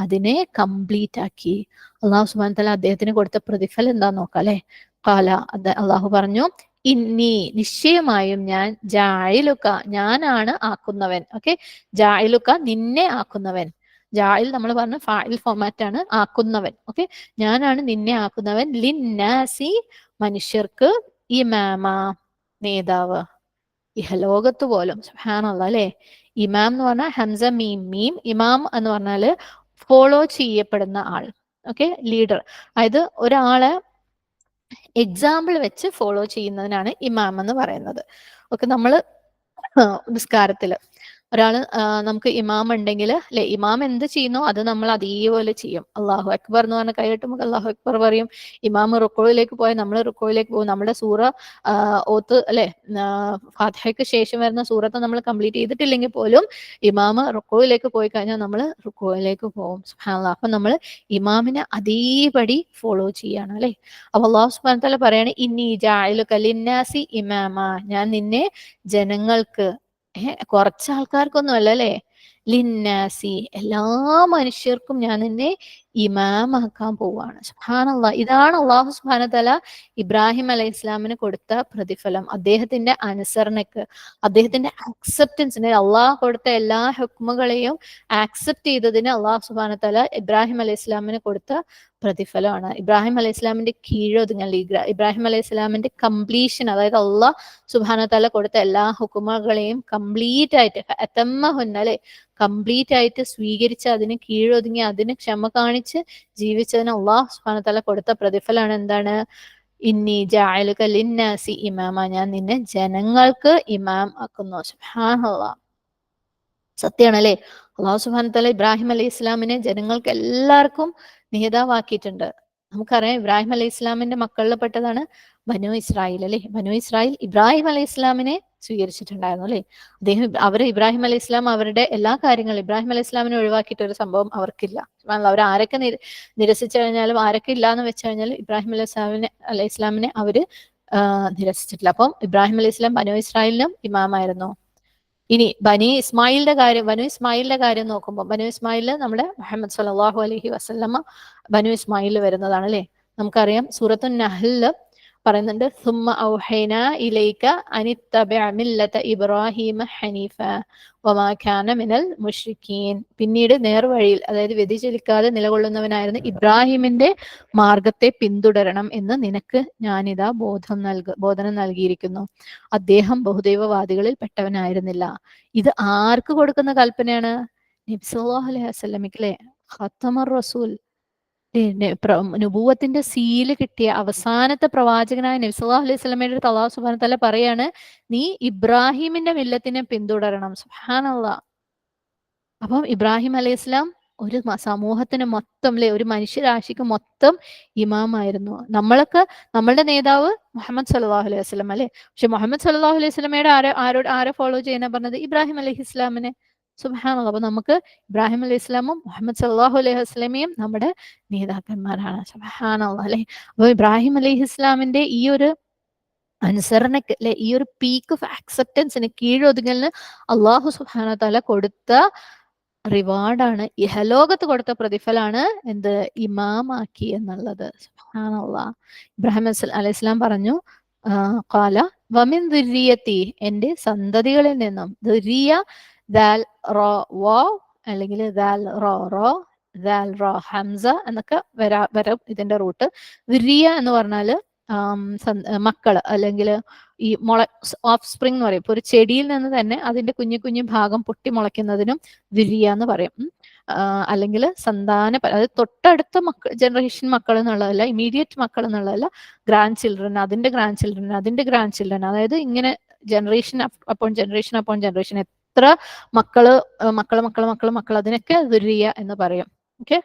അതിനെ കംപ്ലീറ്റ് ആക്കി. അള്ളാഹു സുബ്ഹാനഹു തആല അദ്ദേഹത്തിന് കൊടുത്ത പ്രതിഫലം എന്താന്ന് നോക്കാം അല്ലെ. അള്ളാഹു പറഞ്ഞു, ഇന്നി നിശ്ചയമായും ഞാൻ ജായിലുക്ക ഞാനാണ് ആക്കുന്നവൻ. ഓക്കെ, ജായിലുക്ക നിന്നെ ആക്കുന്നവൻ. ജായിൽ നമ്മൾ പറഞ്ഞ ഫായിൽ ഫോമാറ്റ് ആണ്, ആക്കുന്നവൻ. ഓക്കെ, ഞാനാണ് നിന്നെ ആക്കുന്നവൻ. ലിന്നാസി മനുഷ്യർക്ക്, ഇമാമ നേതാവ്. ഇഹലോകത്ത് പോലും. സുബ്ഹാനല്ലാഹ് അല്ലേ. ഇമാം എന്ന് പറഞ്ഞാൽ ഹംസ മീം മീം, ഇമാം എന്ന് പറഞ്ഞാല് ഫോളോ ചെയ്യപ്പെടുന്ന ആൾ. Okay, leader. അതായത് ഒരാളെ എക്സാമ്പിൾ വെച്ച് ഫോളോ ചെയ്യുന്നതിനാണ് ഇമാം എന്ന് പറയുന്നത്. ഓക്കെ, നമ്മൾ നിസ്കാരത്തില് ഒരാള് നമുക്ക് ഇമാം ഉണ്ടെങ്കിൽ അല്ലെ, ഇമാം എന്ത് ചെയ്യുന്നോ അത് നമ്മൾ അതേപോലെ ചെയ്യും. അള്ളാഹു അക്ബർ എന്ന് പറഞ്ഞ കൈകെട്ടുമ്പോൾ അള്ളാഹു അക്ബർ പറയും. ഇമാം റുക്കോയിലേക്ക് പോയാൽ നമ്മൾ റുക്കോയിലേക്ക് പോകും. നമ്മുടെ സൂറ ഓത്ത് അല്ലെ, ഫാത്തിഹയ്ക്ക് ശേഷം വരുന്ന സൂറത്ത് നമ്മൾ കംപ്ലീറ്റ് ചെയ്തിട്ടില്ലെങ്കിൽ പോലും ഇമാം റുക്കോയിലേക്ക് പോയി കഴിഞ്ഞാൽ നമ്മൾ റുക്കോയിലേക്ക് പോകും. സുബ്ഹാനല്ലാഹ്. അപ്പൊ നമ്മൾ ഇമാമിനെ അതേപടി ഫോളോ ചെയ്യാണ് അല്ലെ. അപ്പൊ അള്ളാഹു സുബ്ഹാനഹു വ തആല പറയാണ്, ഇന്നി ജാഇലുക ലിന്നാസി ഇമാമ, ഞാൻ നിന്നെ ജനങ്ങൾക്ക്, കുറച്ച് ആൾക്കാർക്കൊന്നും അല്ല അല്ലെ, ലിന്നാസി എല്ലാ മനുഷ്യർക്കും ഞാൻ നിന്നെ ഇമാമാക്കാൻ പോവാണ്. സുബ്ഹാനല്ലാഹ്. ഇതാണ് അള്ളാഹു സുബ്ഹാനഹു വ തആല ഇബ്രാഹിം അലൈഹി ഇസ്ലാമിന് കൊടുത്ത പ്രതിഫലം. അദ്ദേഹത്തിന്റെ അനുസരണക്ക്, അദ്ദേഹത്തിന്റെ അക്സെപ്റ്റൻസിന്, അള്ളാഹു കൊടുത്ത എല്ലാ ഹുക്മുകളെയും ആക്സെപ്റ്റ് ചെയ്തതിന് അള്ളാഹു സുബ്ഹാനഹു വ തആല ഇബ്രാഹിം അലൈഹി ഇസ്ലാമിന് കൊടുത്ത പ്രതിഫലമാണ്. ഇബ്രാഹിം അലൈഹി ഇസ്ലാമിന്റെ കീഴൊതുങ്ങൽ, ഇബ്രാഹിം അലൈഹി ഇസ്ലാമിന്റെ കംപ്ലീഷൻ, അതായത് അള്ളാഹ് സുബ്ഹാനഹു വ തആല കൊടുത്ത എല്ലാ ഹുക്കുമകളെയും കംപ്ലീറ്റ് ആയിട്ട് അല്ലേ, കംപ്ലീറ്റ് ആയിട്ട് സ്വീകരിച്ച് അതിന് കീഴൊതുങ്ങി അതിന് ക്ഷമ കാണിച്ച് ജീവിച്ചതിന് അള്ളാഹു സുബ്ഹാനഹു വ തആല കൊടുത്ത പ്രതിഫലമാണ് എന്താണ്? ഇന്നി ജാഇലുക ലിന്നാസി ഇമാമ, ഞാൻ നിന്നെ ജനങ്ങൾക്ക് ഇമാം ആക്കുന്നു. സുബ്ഹാനല്ലാഹ്. സത്യമാണ് അല്ലെ. അള്ളാഹു സുബ്ഹാനഹു വ തആല ഇബ്രാഹിം അലൈഹി ഇസ്ലാമിനെ ജനങ്ങൾക്ക് എല്ലാവർക്കും നേതാവാക്കിയിട്ടുണ്ട്. നമുക്കറിയാം ഇബ്രാഹിം അലൈഹി ഇസ്ലാമിന്റെ മക്കളിൽ പെട്ടതാണ് ബനു ഇസ്രായേൽ അല്ലെ. ബനു ഇസ്രായേൽ ഇബ്രാഹിം അലൈഹി ഇസ്ലാമിനെ സ്വീകരിച്ചിട്ടുണ്ടായിരുന്നു അല്ലെ. ഇബ്രാഹിം അലൈഹി ഇസ്ലാം അവരുടെ എല്ലാ കാര്യങ്ങളും, ഇബ്രാഹിം അലൈഹി ഇസ്ലാമിനെ ഒഴിവാക്കിയിട്ട് ഒരു സംഭവം അവർക്കില്ല. അവർ ആരൊക്കെ നിരസിച്ചു കഴിഞ്ഞാലും, ആരൊക്കെ ഇല്ല എന്ന് വെച്ച് കഴിഞ്ഞാലും ഇബ്രാഹിം അലൈഹി ഇസ്ലാമിനെ അവര് നിരസിച്ചിട്ടില്ല. അപ്പം ഇബ്രാഹിം അലൈഹി ഇസ്ലാം ബനു ഇസ്രായേലിനും ഇമാമായിരുന്നു. ഇനി ബനു ഇസ്മായിലിന്റെ കാര്യം നോക്കുമ്പോൾ, ബനു ഇസ്മായില് നമ്മുടെ മുഹമ്മദ് സല്ലല്ലാഹു അലൈഹി വസല്ലമ ബനു ഇസ്മായിൽ വരുന്നതാണ് അല്ലെ. നമുക്കറിയാം സൂറത്തുൻ നഹ്ലില് പറയുന്നുണ്ട്, സുമ്മ ഔഹൈന ഇലൈക അനിത്തബിഅ മില്ലത ഇബ്രാഹിമ ഹനീഫ വമാ കാന മിനൽ മുശ്രിക്കീൻ. പിന്നീട് നേർവഴിയിൽ, അതായത് വ്യതിചലിക്കാതെ നിലകൊള്ളുന്നവനായിരുന്ന ഇബ്രാഹിമിന്റെ മാർഗത്തെ പിന്തുടരണം എന്ന് നിനക്ക് ഞാനിതാ ബോധനം നൽകിയിരിക്കുന്നു. അദ്ദേഹം ബഹുദൈവവാദികളിൽ പെട്ടവനായിരുന്നില്ല. ഇത് ആർക്ക് കൊടുക്കുന്ന കൽപ്പനയാണ്? നബി സല്ലല്ലാഹു അലൈഹി വസല്ലമയ്ക്ക് അല്ലെ. ഖത്തമർ റസൂൽ, നുബുവത്തിന്റെ സീല് കിട്ടിയ അവസാനത്തെ പ്രവാചകനായ നബി സല്ലല്ലാഹു അലൈഹി വസല്ലമയുടെ അടുത്ത് അല്ലാഹു സുബ്ഹാനഹു വ തആല പറയാണ്, നീ ഇബ്രാഹിമിന്റെ മില്ലത്തിനെ പിന്തുടരണം. സുബ്ഹാനല്ലാഹ്. അപ്പം ഇബ്രാഹിം അലൈഹി ഇസ്ലാം ഒരു സമൂഹത്തിന് മൊത്തം അല്ലെ, ഒരു മനുഷ്യരാശിക്ക് മൊത്തം ഇമാമായിരുന്നു. നമ്മളുടെ നേതാവ് മുഹമ്മദ് സല്ലല്ലാഹു അലൈഹി വസല്ലം അല്ലെ. പക്ഷെ മുഹമ്മദ് സല്ലല്ലാഹു അലൈഹി വസല്ലമയുടെ ആരെ ഫോളോ ചെയ്യാനാ പറഞ്ഞത്? ഇബ്രാഹിം അലൈഹി ഇസ്ലാമിനെ. സുബ്ഹാനല്ലാഹ്. അപ്പൊ നമുക്ക് ഇബ്രാഹിം അലൈഹി ഇസ്ലാമും മുഹമ്മദ് സല്ലല്ലാഹു അലൈഹി വസല്ലമയും നമ്മുടെ നേതാക്കന്മാരാണ്. സുബ്ഹാനല്ലാഹ് അല്ലെ. അപ്പൊ ഇബ്രാഹിം അലൈഹി ഇസ്ലാമിന്റെ ഈ ഒരു അനുസരണക്ക് അല്ലെ, ഈ ഒരു പീക്ക് ഓഫ് അക്സെപ്റ്റൻസിന്, കീഴൊതുങ്ങലിന് അള്ളാഹു സുബ്ഹാനഹു വ തആല കൊടുത്ത റിവാർഡാണ്, ഇഹലോകത്ത് കൊടുത്ത പ്രതിഫലാണ് എന്ത്? ഇമാമാക്കി എന്നുള്ളത്. സുബ്ഹാനല്ലാഹ്. ഇബ്രാഹിം അലൈഹി ഇസ്ലാം പറഞ്ഞു, ഖാല വമിൻ ദുരിയത്തി, എന്റെ സന്തതികളിൽ നിന്നും. ദുരിയ ദാൽ റോ വാവ് അല്ലെങ്കിൽ ദാൽ റോ റോ ദാൽ റോ ഹംസ എന്നൊക്കെ വരും ഇതിന്റെ റൂട്ട്. ദുരിയ എന്ന് പറഞ്ഞാല് മക്കള്, അല്ലെങ്കിൽ ഈ ഓഫ് സ്പ്രിംഗ് എന്ന് പറയും. ഇപ്പൊ ഒരു ചെടിയിൽ നിന്ന് തന്നെ അതിന്റെ കുഞ്ഞു കുഞ്ഞു ഭാഗം പൊട്ടി മുളയ്ക്കുന്നതിനും ദുരിയ എന്ന് പറയും. അല്ലെങ്കിൽ അതായത് തൊട്ടടുത്ത ജനറേഷൻ മക്കൾ എന്നുള്ളതല്ല, ഇമീഡിയറ്റ് മക്കൾ എന്നുള്ളതല്ല, ഗ്രാൻഡ് ചിൽഡ്രൻ, അതിന്റെ ഗ്രാൻഡ് ചിൽഡ്രൻ, അതിന്റെ ഗ്രാൻഡ് ചിൽഡ്രൻ, അതായത് ഇങ്ങനെ generation upon generation upon generation എത്ര മക്കള് മക്കള് മക്കള് മക്കള് മക്കൾ, അതിനൊക്കെ ദുരിയ എന്ന് പറയും. ഓക്കെ.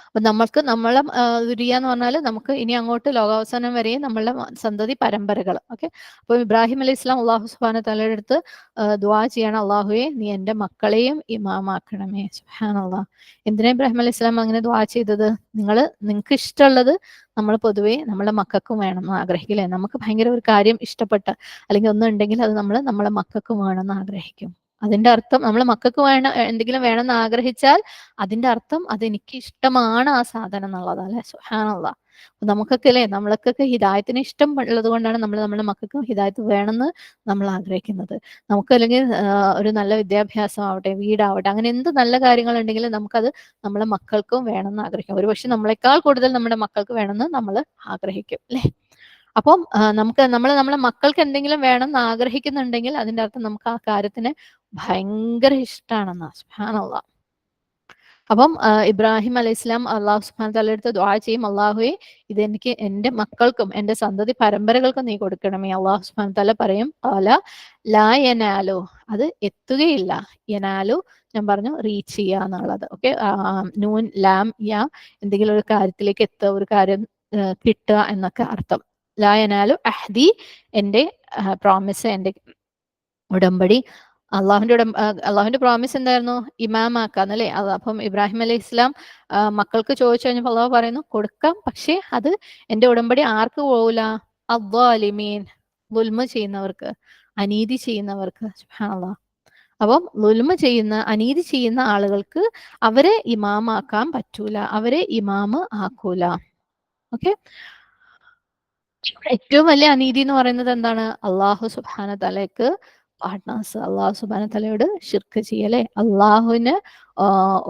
അപ്പൊ നമ്മളെ ദുരിയ എന്ന് പറഞ്ഞാൽ നമുക്ക് ഇനി അങ്ങോട്ട് ലോകാവസാനം വരെയും നമ്മളുടെ സന്തതി പരമ്പരകൾ. ഓക്കെ. അപ്പൊ ഇബ്രാഹിം അലൈഹി ഇസ്ലാം അള്ളാഹു സുബ്ഹാനഹു വ തആലയുടെ അടുത്ത് ദുആ ചെയ്യണം, അള്ളാഹുവെ നീ എന്റെ മക്കളെയും ഇമാമാക്കണമേ. സുബ്ഹാനല്ലാഹ്. എന്തിനാ ഇബ്രാഹിം അലൈഹി ഇസ്ലാം അങ്ങനെ ദുആ ചെയ്തത്? നിങ്ങൾക്ക് ഇഷ്ടമുള്ളത് നമ്മൾ പൊതുവേ നമ്മളെ മക്കൾക്കും വേണം എന്ന് ആഗ്രഹിക്കില്ലേ. നമുക്ക് ഭയങ്കര ഒരു കാര്യം ഇഷ്ടപ്പെട്ട അല്ലെങ്കിൽ ഒന്നുണ്ടെങ്കിൽ അത് നമ്മളെ മക്കൾക്കും വേണമെന്ന് ആഗ്രഹിക്കും. അതിന്റെ അർത്ഥം നമ്മളെ മക്കൾക്ക് എന്തെങ്കിലും വേണമെന്ന് ആഗ്രഹിച്ചാൽ അതിന്റെ അർത്ഥം അതെനിക്ക് ഇഷ്ടമാണ് ആ സാധനം എന്നുള്ളതാ അല്ലെ. സുബ്ഹാനല്ലാഹ്. നമുക്കൊക്കെ അല്ലേ, നമ്മൾക്കൊക്കെ ഹിദായത്തിന് ഇഷ്ടം ഉള്ളത് കൊണ്ടാണ് നമ്മൾ നമ്മുടെ മക്കൾക്ക് ഹിദായത്ത് വേണമെന്ന് നമ്മൾ ആഗ്രഹിക്കുന്നത്. നമുക്ക് അല്ലെങ്കിൽ ഒരു നല്ല വിദ്യാഭ്യാസം ആവട്ടെ, വീടാവട്ടെ, അങ്ങനെ എന്ത് നല്ല കാര്യങ്ങൾ ഉണ്ടെങ്കിലും നമുക്കത് നമ്മളെ മക്കൾക്കും വേണമെന്ന് ആഗ്രഹിക്കും. ഒരുപക്ഷെ നമ്മളെക്കാൾ കൂടുതൽ നമ്മുടെ മക്കൾക്ക് വേണമെന്ന് നമ്മൾ ആഗ്രഹിക്കും അല്ലേ. അപ്പം നമുക്ക് നമ്മളെ മക്കൾക്ക് എന്തെങ്കിലും വേണമെന്ന് ആഗ്രഹിക്കുന്നുണ്ടെങ്കിൽ അതിന്റെ അർത്ഥം നമുക്ക് ആ കാര്യത്തിന് ഭയങ്കര ഇഷ്ടമാണെന്നാ. സുബ്ഹാനല്ലാഹ്. അപ്പം ഇബ്രാഹിം അലൈഹിസ്ലാം അള്ളാഹു സുബ്ഹാനഹു വതആലയുടെ അടുത്ത് ദുആ ചെയ്യും, അള്ളാഹുവേ ഇതെനിക്ക് എൻ്റെ മക്കൾക്കും എൻ്റെ സന്തതി പരമ്പരകൾക്കും നീ കൊടുക്കണമേ. അള്ളാഹു സുബ്ഹാനഹു വതആല പറയും അല ലാ യനാലു, അത് എത്തുകയില്ല. യനാലു ഞാൻ പറഞ്ഞു റീച്ച് ചെയ്യുക എന്നുള്ളത്. ഓക്കെ, നൂൻ ലാം യാ, എന്തെങ്കിലും ഒരു കാര്യത്തിലേക്ക് എത്തുക, ഒരു കാര്യം കിട്ടുക എന്നൊക്കെ അർത്ഥം. ലാ യനാലു അഹ്ദി, എൻ്റെ പ്രോമിസ്, എൻ്റെ ഉടമ്പടി. അള്ളാഹുവിന്റെ പ്രോമിസ് എന്തായിരുന്നു? ഇമാമാക്കാന്നല്ലേ. അപ്പം ഇബ്രാഹിം അലൈഹി ഇസ്ലാം മക്കൾക്ക് ചോദിച്ചു കഴിഞ്ഞപ്പോൾ അള്ളാഹു പറയുന്നു കൊടുക്കാം, പക്ഷേ അത് എൻ്റെ ഉടമ്പടി ആർക്ക് പോകൂല? അദ്ദാലിമീൻ, ദുൽമ ചെയ്യുന്നവർക്ക്, അനീതി ചെയ്യുന്നവർക്ക്. സുബ്ഹാനല്ലാഹ്. അപ്പം ദുൽമ ചെയ്യുന്ന, അനീതി ചെയ്യുന്ന ആളുകൾക്ക് അവരെ ഇമാമാക്കാൻ പറ്റൂല, അവരെ ഇമാമ് ആക്കൂല. ഓക്കെ, ഏറ്റവും വലിയ അനീതി എന്ന് പറയുന്നത് എന്താണ്? അള്ളാഹു സുബ്ഹാനഹു തആലയ്ക്ക് പാർട്ട്നേഴ്സ്, അള്ളാഹു സുബ്ഹാനഹു തആലയോട് ശിർക്ക് ചെയ്യലേ, അള്ളാഹുവിന്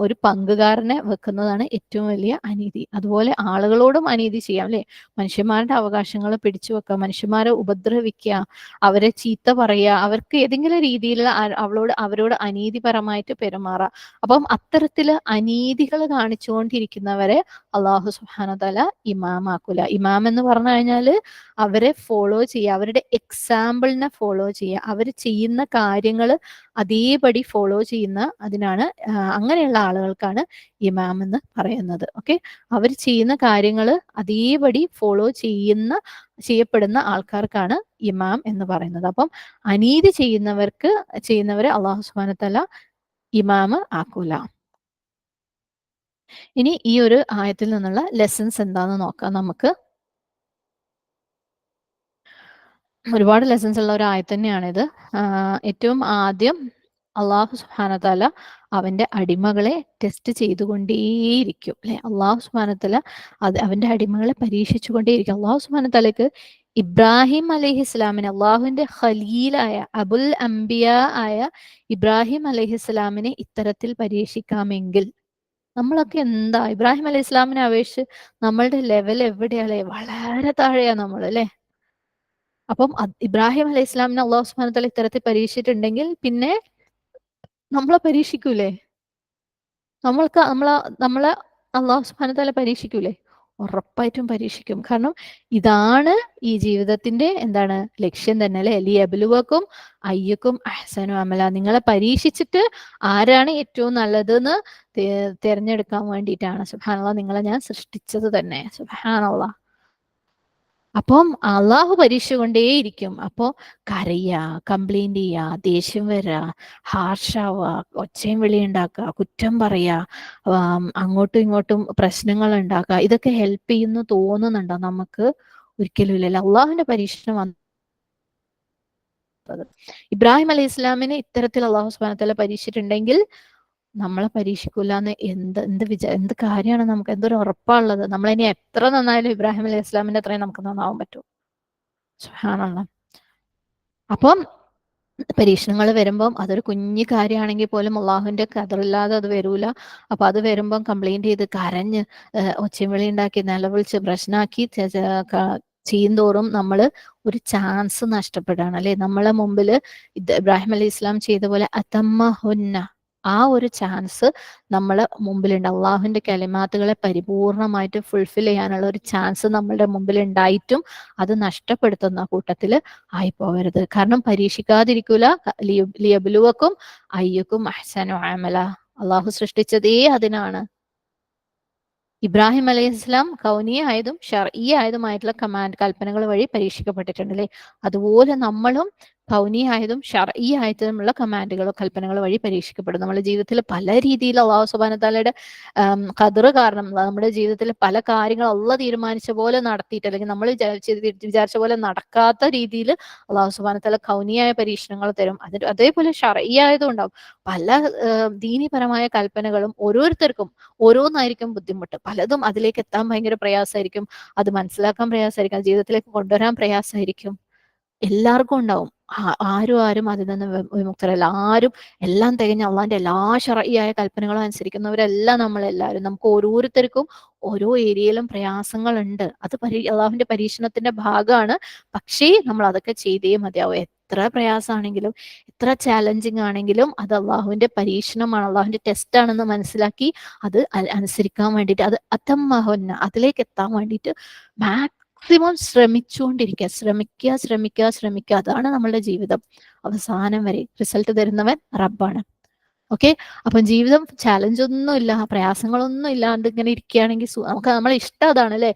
ഒരു പങ്കുകാരനെ വെക്കുന്നതാണ് ഏറ്റവും വലിയ അനീതി. അതുപോലെ ആളുകളോടും അനീതി ചെയ്യാം അല്ലെ. മനുഷ്യന്മാരുടെ അവകാശങ്ങൾ പിടിച്ചു വെക്കുക, മനുഷ്യന്മാരെ ഉപദ്രവിക്കുക, അവരെ ചീത്ത പറയുക, അവർക്ക് ഏതെങ്കിലും രീതിയിൽ അവരോട് അനീതിപരമായിട്ട് പെരുമാറുക. അപ്പം അത്തരത്തില് അനീതികൾ കാണിച്ചുകൊണ്ടിരിക്കുന്നവരെ അള്ളാഹു സുബ്ഹാനഹു തആല ഇമാമാക്കൂല. ഇമാം എന്ന് പറഞ്ഞു കഴിഞ്ഞാല് അവരെ ഫോളോ ചെയ്യുക, അവരുടെ എക്സാമ്പിളിനെ ഫോളോ ചെയ്യുക, അവർ ചെയ്യുന്ന കാര്യങ്ങൾ അതേപടി ഫോളോ ചെയ്യുന്ന, അതിനാണ് അങ്ങനെയുള്ള ആളുകൾക്കാണ് ഇമാം എന്ന് പറയുന്നത്. ഓക്കെ, അവർ ചെയ്യുന്ന കാര്യങ്ങൾ അതേപടി ഫോളോ ചെയ്യപ്പെടുന്ന ആൾക്കാർക്കാണ് ഇമാം എന്ന് പറയുന്നത്. അപ്പം അനീതി ചെയ്യുന്നവരെ അള്ളാഹു സുബ്ഹാനഹു വതആല ഇമാം ആക്കൂല. ഇനി ഈ ഒരു ആയത്തിൽ നിന്നുള്ള ലെസൺസ് എന്താണെന്ന് നോക്കാം നമുക്ക്. ഒരുപാട് ലെസൺസ് ഉള്ള ഒരു ആയത്ത് തന്നെയാണിത്. ഏറ്റവും ആദ്യം അള്ളാഹു സുബ്ഹാനഹു വതആല അവന്റെ അടിമകളെ ടെസ്റ്റ് ചെയ്തുകൊണ്ടേയിരിക്കും അല്ലെ. അള്ളാഹു സുബ്ഹാനഹു വതആല അവന്റെ അടിമകളെ പരീക്ഷിച്ചുകൊണ്ടേയിരിക്കും. അള്ളാഹു സുബ്ഹാനഹു വതആലക്ക് ഇബ്രാഹിം അലൈഹിസ്സലാമിനെ, അള്ളാഹുവിന്റെ ഖലീലായ അബുൽ അംബിയ ആയ ഇബ്രാഹിം അലൈഹിസ്സലാമിനെ ഇത്തരത്തിൽ പരീക്ഷിക്കാമെങ്കിൽ നമ്മളൊക്കെ എന്താ ഇബ്രാഹിം അലൈഹി ഇസ്ലാമിനെ അപേക്ഷിച്ച് നമ്മളുടെ ലെവൽ എവിടെയല്ലേ? വളരെ താഴെയാ നമ്മൾ അല്ലെ. അപ്പം ഇബ്രാഹിം അലൈഹി ഇസ്ലാമിനെ അള്ളാഹു സുബ്ഹാനഹു വതആല ഇത്തരത്തിൽ പരീക്ഷിച്ചിട്ടുണ്ടെങ്കിൽ പിന്നെ നമ്മളെ പരീക്ഷിക്കൂലേ? നമ്മളെ അള്ളാഹു സുബ്ഹാനഹു വതആല പരീക്ഷിക്കൂലേ? ഉറപ്പായിട്ടും പരീക്ഷിക്കും. കാരണം ഇതാണ് ഈ ജീവിതത്തിന്റെ എന്താണ് ലക്ഷ്യം തന്നെ അല്ലെ. ലിയബ്ലുവക്കും അയ്യക്കും അഹ്സനു അമല, നിങ്ങളെ പരീക്ഷിച്ചിട്ട് ആരാണ് ഏറ്റവും നല്ലതെന്ന് തിരഞ്ഞെടുക്കാൻ വേണ്ടിയിട്ടാണ് സുബ്ഹാനല്ലാഹ് നിങ്ങളെ ഞാൻ സൃഷ്ടിച്ചത് തന്നെ. സുബ്ഹാനല്ലാഹ്. അപ്പം അള്ളാഹു പരീക്ഷിച്ചുകൊണ്ടേയിരിക്കും. അപ്പോൾ കരയുക, കംപ്ലൈന്റ് ചെയ്യുക, ദേഷ്യം വരിക, ഹാർഷാവുക, ഒച്ചയും വിളിയും ഉണ്ടാക്കുക, കുറ്റം പറയുക, അങ്ങോട്ടും ഇങ്ങോട്ടും പ്രശ്നങ്ങൾ ഉണ്ടാക്കുക, ഇതൊക്കെ ഹെൽപ്പ് ചെയ്യുന്നു തോന്നുന്നുണ്ടോ നമുക്ക്? ഒരിക്കലും ഇല്ലല്ലോ. അള്ളാഹുവിന്റെ പരീക്ഷണം വന്നത് ഇബ്രാഹിം അലൈഹി ഇസ്ലാമിനെ ഇത്തരത്തിൽ അള്ളാഹു സുബ്ഹാനഹു വതആല പരീക്ഷിച്ചിട്ടുണ്ടെങ്കിൽ നമ്മളെ പരീക്ഷിക്കൂല എന്ന് എന്ത് കാര്യമാണ് നമുക്ക്, എന്തൊരു ഉറപ്പാണുള്ളത്? നമ്മളിനി എത്ര നന്നായാലും ഇബ്രാഹിം അലൈഹി ഇസ്ലാമിന്റെ അത്രയും നമുക്ക് നന്നാവാൻ പറ്റും. സുബ്ഹാനല്ലാഹ്. അപ്പം പരീക്ഷണങ്ങൾ വരുമ്പം അതൊരു കുഞ്ഞു കാര്യമാണെങ്കിൽ പോലും അള്ളാഹുവിന്റെ ഖദറില്ലാതെ അത് വരൂല. അപ്പൊ അത് വരുമ്പം കംപ്ലൈന്റ് ചെയ്ത് കരഞ്ഞ് ഒച്ചയും വിളി ഉണ്ടാക്കി നിലവിളിച്ച് പ്രശ്നമാക്കി ചെയ്യുന്തോറും നമ്മൾ ഒരു ചാൻസ് നഷ്ടപ്പെടുകയാണ് അല്ലെ. നമ്മളെ മുമ്പിൽ ഇബ്രാഹിം അലൈഹി ഇസ്ലാം ചെയ്ത പോലെ അതമ്മഹുന്ന, ആ ഒരു ചാൻസ് നമ്മളെ മുമ്പിലുണ്ട്. അള്ളാഹുവിന്റെ കലിമാത്തുകളെ പരിപൂർണമായിട്ട് ഫുൾഫിൽ ചെയ്യാനുള്ള ഒരു ചാൻസ് നമ്മളുടെ മുമ്പിൽ ഉണ്ടായിട്ടും അത് നഷ്ടപ്പെടുത്തുന്ന കൂട്ടത്തിൽ ആയിപ്പോവരുത്. കാരണം പരീക്ഷിക്കാതിരിക്കൂല. ലിയബ്ലുവക്കും അയ്യക്കും അഹ്സനു അമല, അള്ളാഹു സൃഷ്ടിച്ചതേ അതിനാണ്. ഇബ്രാഹിം അലൈഹി ഇസ്ലാം കൗനിയായതും ഷർഈയായതുമായിട്ടുള്ള കൽപ്പനകൾ വഴി പരീക്ഷിക്കപ്പെട്ടിട്ടുണ്ട് അല്ലേ. അതുപോലെ നമ്മളും കൗനിയായതും ഷർഈയായതുമുള്ള കമാൻഡുകളോ കൽപ്പനകളോ വഴി പരീക്ഷിക്കപ്പെടും. നമ്മുടെ ജീവിതത്തിൽ പല രീതിയിൽ അള്ളാഹു സുബ്ഹാനഹു വ തആലയുടെ ഖദർ കാരണം നമ്മുടെ ജീവിതത്തിൽ പല കാര്യങ്ങൾ അള്ളാഹ് തീരുമാനിച്ച പോലെ നടത്തിയിട്ട്, അല്ലെങ്കിൽ നമ്മൾ വിചാരിച്ച പോലെ നടക്കാത്ത രീതിയിൽ അള്ളാഹു സുബ്ഹാനഹു വ തആല കൗനിയായ പരീക്ഷണങ്ങൾ തരും. അതേപോലെ ഷർഈയായതും ഉണ്ടാവും. പല ദീനിപരമായ കൽപ്പനകളും ഓരോരുത്തർക്കും ഓരോന്നായിരിക്കും ബുദ്ധിമുട്ട്. പലതും അതിലേക്ക് എത്താൻ ഭയങ്കര പ്രയാസമായിരിക്കും, അത് മനസ്സിലാക്കാൻ പ്രയാസമായിരിക്കും, ജീവിതത്തിലേക്ക് കൊണ്ടുവരാൻ പ്രയാസമായിരിക്കും. എല്ലാവർക്കും ഉണ്ടാവും. ആരും അതിൽ നിന്ന് വിമുക്തരല്ല. ആരും എല്ലാം തികഞ്ഞ അള്ളാന്റെ എല്ലാ ശർഈയായ കൽപ്പനകളും അനുസരിക്കുന്നവരെല്ലാം നമ്മളെല്ലാവരും. നമുക്ക് ഓരോരുത്തർക്കും ഓരോ ഏരിയയിലും പ്രയാസങ്ങളുണ്ട്. അത് അള്ളാഹുവിന്റെ പരീക്ഷണത്തിന്റെ ഭാഗമാണ്. പക്ഷേ നമ്മൾ അതൊക്കെ ചെയ്തേ മതിയാവും. എത്ര പ്രയാസമാണെങ്കിലും എത്ര ചാലഞ്ചിങ് ആണെങ്കിലും അത് അള്ളാഹുവിന്റെ പരീക്ഷണമാണ്, അള്ളാഹുവിന്റെ ടെസ്റ്റ് ആണെന്ന് മനസ്സിലാക്കി അത് അനുസരിക്കാൻ വേണ്ടിയിട്ട്, അത് അത്തമ്മഹുന്ന അതിലേക്ക് എത്താൻ വേണ്ടിയിട്ട് മാക്സിമം ശ്രമിക്കുക. അതാണ് നമ്മളുടെ ജീവിതം. അവസാനം വരെ റിസൾട്ട് തരുന്നവൻ റബ്ബാണ്. ഓക്കെ, അപ്പം ജീവിതം ചാലഞ്ച് ഒന്നും ഇല്ല, പ്രയാസങ്ങളൊന്നും ഇല്ലാണ്ട് ഇങ്ങനെ ഇരിക്കുകയാണെങ്കിൽ നമുക്ക് നമ്മളെ ഇഷ്ടം അതാണ് അല്ലെ.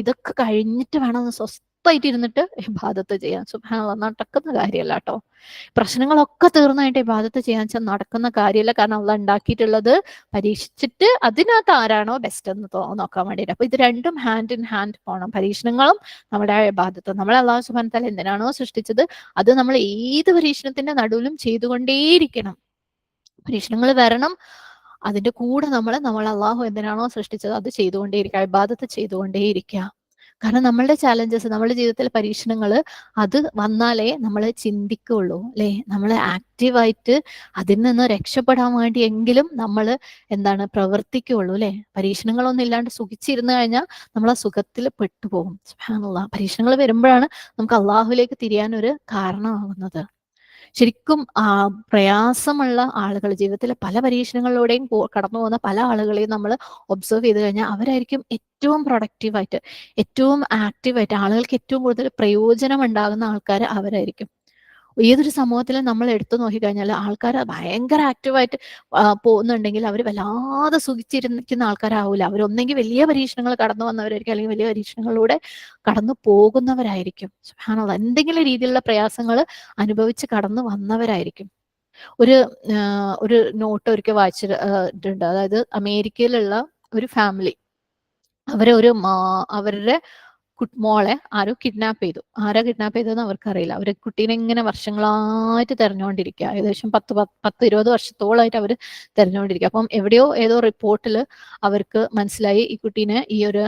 ഇതൊക്കെ കഴിഞ്ഞിട്ട് വേണം സ്വസ്ഥമായിട്ട് ഇരുന്നിട്ട് ഇബാദത്ത് ചെയ്യാൻ. സുബ്ഹാനല്ലാഹ്, നടക്കുന്ന കാര്യമല്ല കേട്ടോ. പ്രശ്നങ്ങളൊക്കെ തീർന്നായിട്ട് ഇബാദത്ത് ചെയ്യാൻ വെച്ചാൽ നടക്കുന്ന കാര്യമല്ല. കാരണം അള്ളാഹ് ഉണ്ടാക്കിയിട്ടുള്ളത് പരീക്ഷിച്ചിട്ട് അതിനകത്ത് ആരാണോ ബെസ്റ്റ് എന്ന് നോക്കാൻ വേണ്ടിയിട്ട്. അപ്പൊ ഇത് രണ്ടും ഹാൻഡ് ഇൻ ഹാൻഡ് പോകണം. പരീക്ഷണങ്ങളും നമ്മുടെ ഇബാദത്തും. നമ്മളെ അള്ളാഹു സുബ്ഹാനഹു വ തആല എന്തിനാണോ സൃഷ്ടിച്ചത് അത് നമ്മൾ ഏത് പരീക്ഷണത്തിന്റെ നടുവിലും ചെയ്തുകൊണ്ടേയിരിക്കണം. പരീക്ഷണങ്ങൾ വരണം, അതിന്റെ കൂടെ നമ്മൾ അള്ളാഹു എന്തിനാണോ സൃഷ്ടിച്ചത് അത് ചെയ്തുകൊണ്ടേയിരിക്കുക, ഇബാദത്ത് ചെയ്തുകൊണ്ടേയിരിക്കുക. കാരണം നമ്മളുടെ ചാലഞ്ചസ്, നമ്മുടെ ജീവിതത്തിലെ പരീക്ഷണങ്ങൾ അത് വന്നാലേ നമ്മൾ ചിന്തിക്കുള്ളൂ അല്ലെ. നമ്മൾ ആക്റ്റീവായിട്ട് അതിൽ നിന്ന് രക്ഷപ്പെടാൻ വേണ്ടിയെങ്കിലും നമ്മൾ പ്രവർത്തിക്കുള്ളൂ അല്ലെ. പരീക്ഷണങ്ങളൊന്നും ഇല്ലാണ്ട് സുഖിച്ചിരുന്നു കഴിഞ്ഞാൽ നമ്മൾ ആ സുഖത്തിൽ പെട്ടുപോകും. സുബ്ഹാനല്ലാഹ്, പരീക്ഷണങ്ങൾ വരുമ്പോഴാണ് നമുക്ക് അള്ളാഹുലേക്ക് തിരിയാൻ ഒരു കാരണമാകുന്നത്. ശരിക്കും പ്രയാസമുള്ള ആളുകൾ, ജീവിതത്തിലെ പല പരീക്ഷണങ്ങളിലൂടെയും കടന്നു പോകുന്ന പല ആളുകളെയും നമ്മൾ ഒബ്സർവ് ചെയ്ത് കഴിഞ്ഞാൽ അവരായിരിക്കും ഏറ്റവും പ്രൊഡക്റ്റീവായിട്ട്, ഏറ്റവും ആക്റ്റീവായിട്ട്, ആളുകൾക്ക് ഏറ്റവും കൂടുതൽ പ്രയോജനം ഉണ്ടാകുന്ന ആൾക്കാർ അവരായിരിക്കും. ഏതൊരു സമൂഹത്തിലും നമ്മൾ എടുത്തു നോക്കിക്കഴിഞ്ഞാൽ ആൾക്കാർ ഭയങ്കര ആക്റ്റീവായിട്ട് പോകുന്നുണ്ടെങ്കിൽ അവർ വല്ലാതെ സുഖിച്ചിരിക്കുന്ന ആൾക്കാരാവില്ല. അവരൊന്നെങ്കിൽ വലിയ പരീക്ഷണങ്ങൾ കടന്നു വന്നവരായിരിക്കും, അല്ലെങ്കിൽ വലിയ പരീക്ഷണങ്ങളിലൂടെ കടന്നു പോകുന്നവരായിരിക്കും. സുബ്ഹാനല്ലാഹ്, എന്തെങ്കിലും രീതിയിലുള്ള പ്രയാസങ്ങൾ അനുഭവിച്ച് കടന്നു വന്നവരായിരിക്കും. ഒരു നോട്ട് ഒരിക്കൽ വായിച്ചിട്ടുണ്ട്. അതായത് അമേരിക്കയിലുള്ള ഒരു ഫാമിലി, അവരുടെ മോളെ ആരോ കിഡ്നാപ്പ് ചെയ്തു. ആരാ കിഡ്നാപ്പ് ചെയ്തതെന്ന് അവർക്കറിയില്ല. അവര് കുട്ടീനെ ഇങ്ങനെ വർഷങ്ങളായിട്ട് തെരഞ്ഞുകൊണ്ടിരിക്കുക. ഏകദേശം 10-20 വർഷത്തോളായിട്ട് അവർ തെരഞ്ഞുകൊണ്ടിരിക്കുക. അപ്പം എവിടെയോ ഏതോ റിപ്പോർട്ടിൽ അവർക്ക് മനസ്സിലായി ഈ കുട്ടീനെ ഈ ഒരു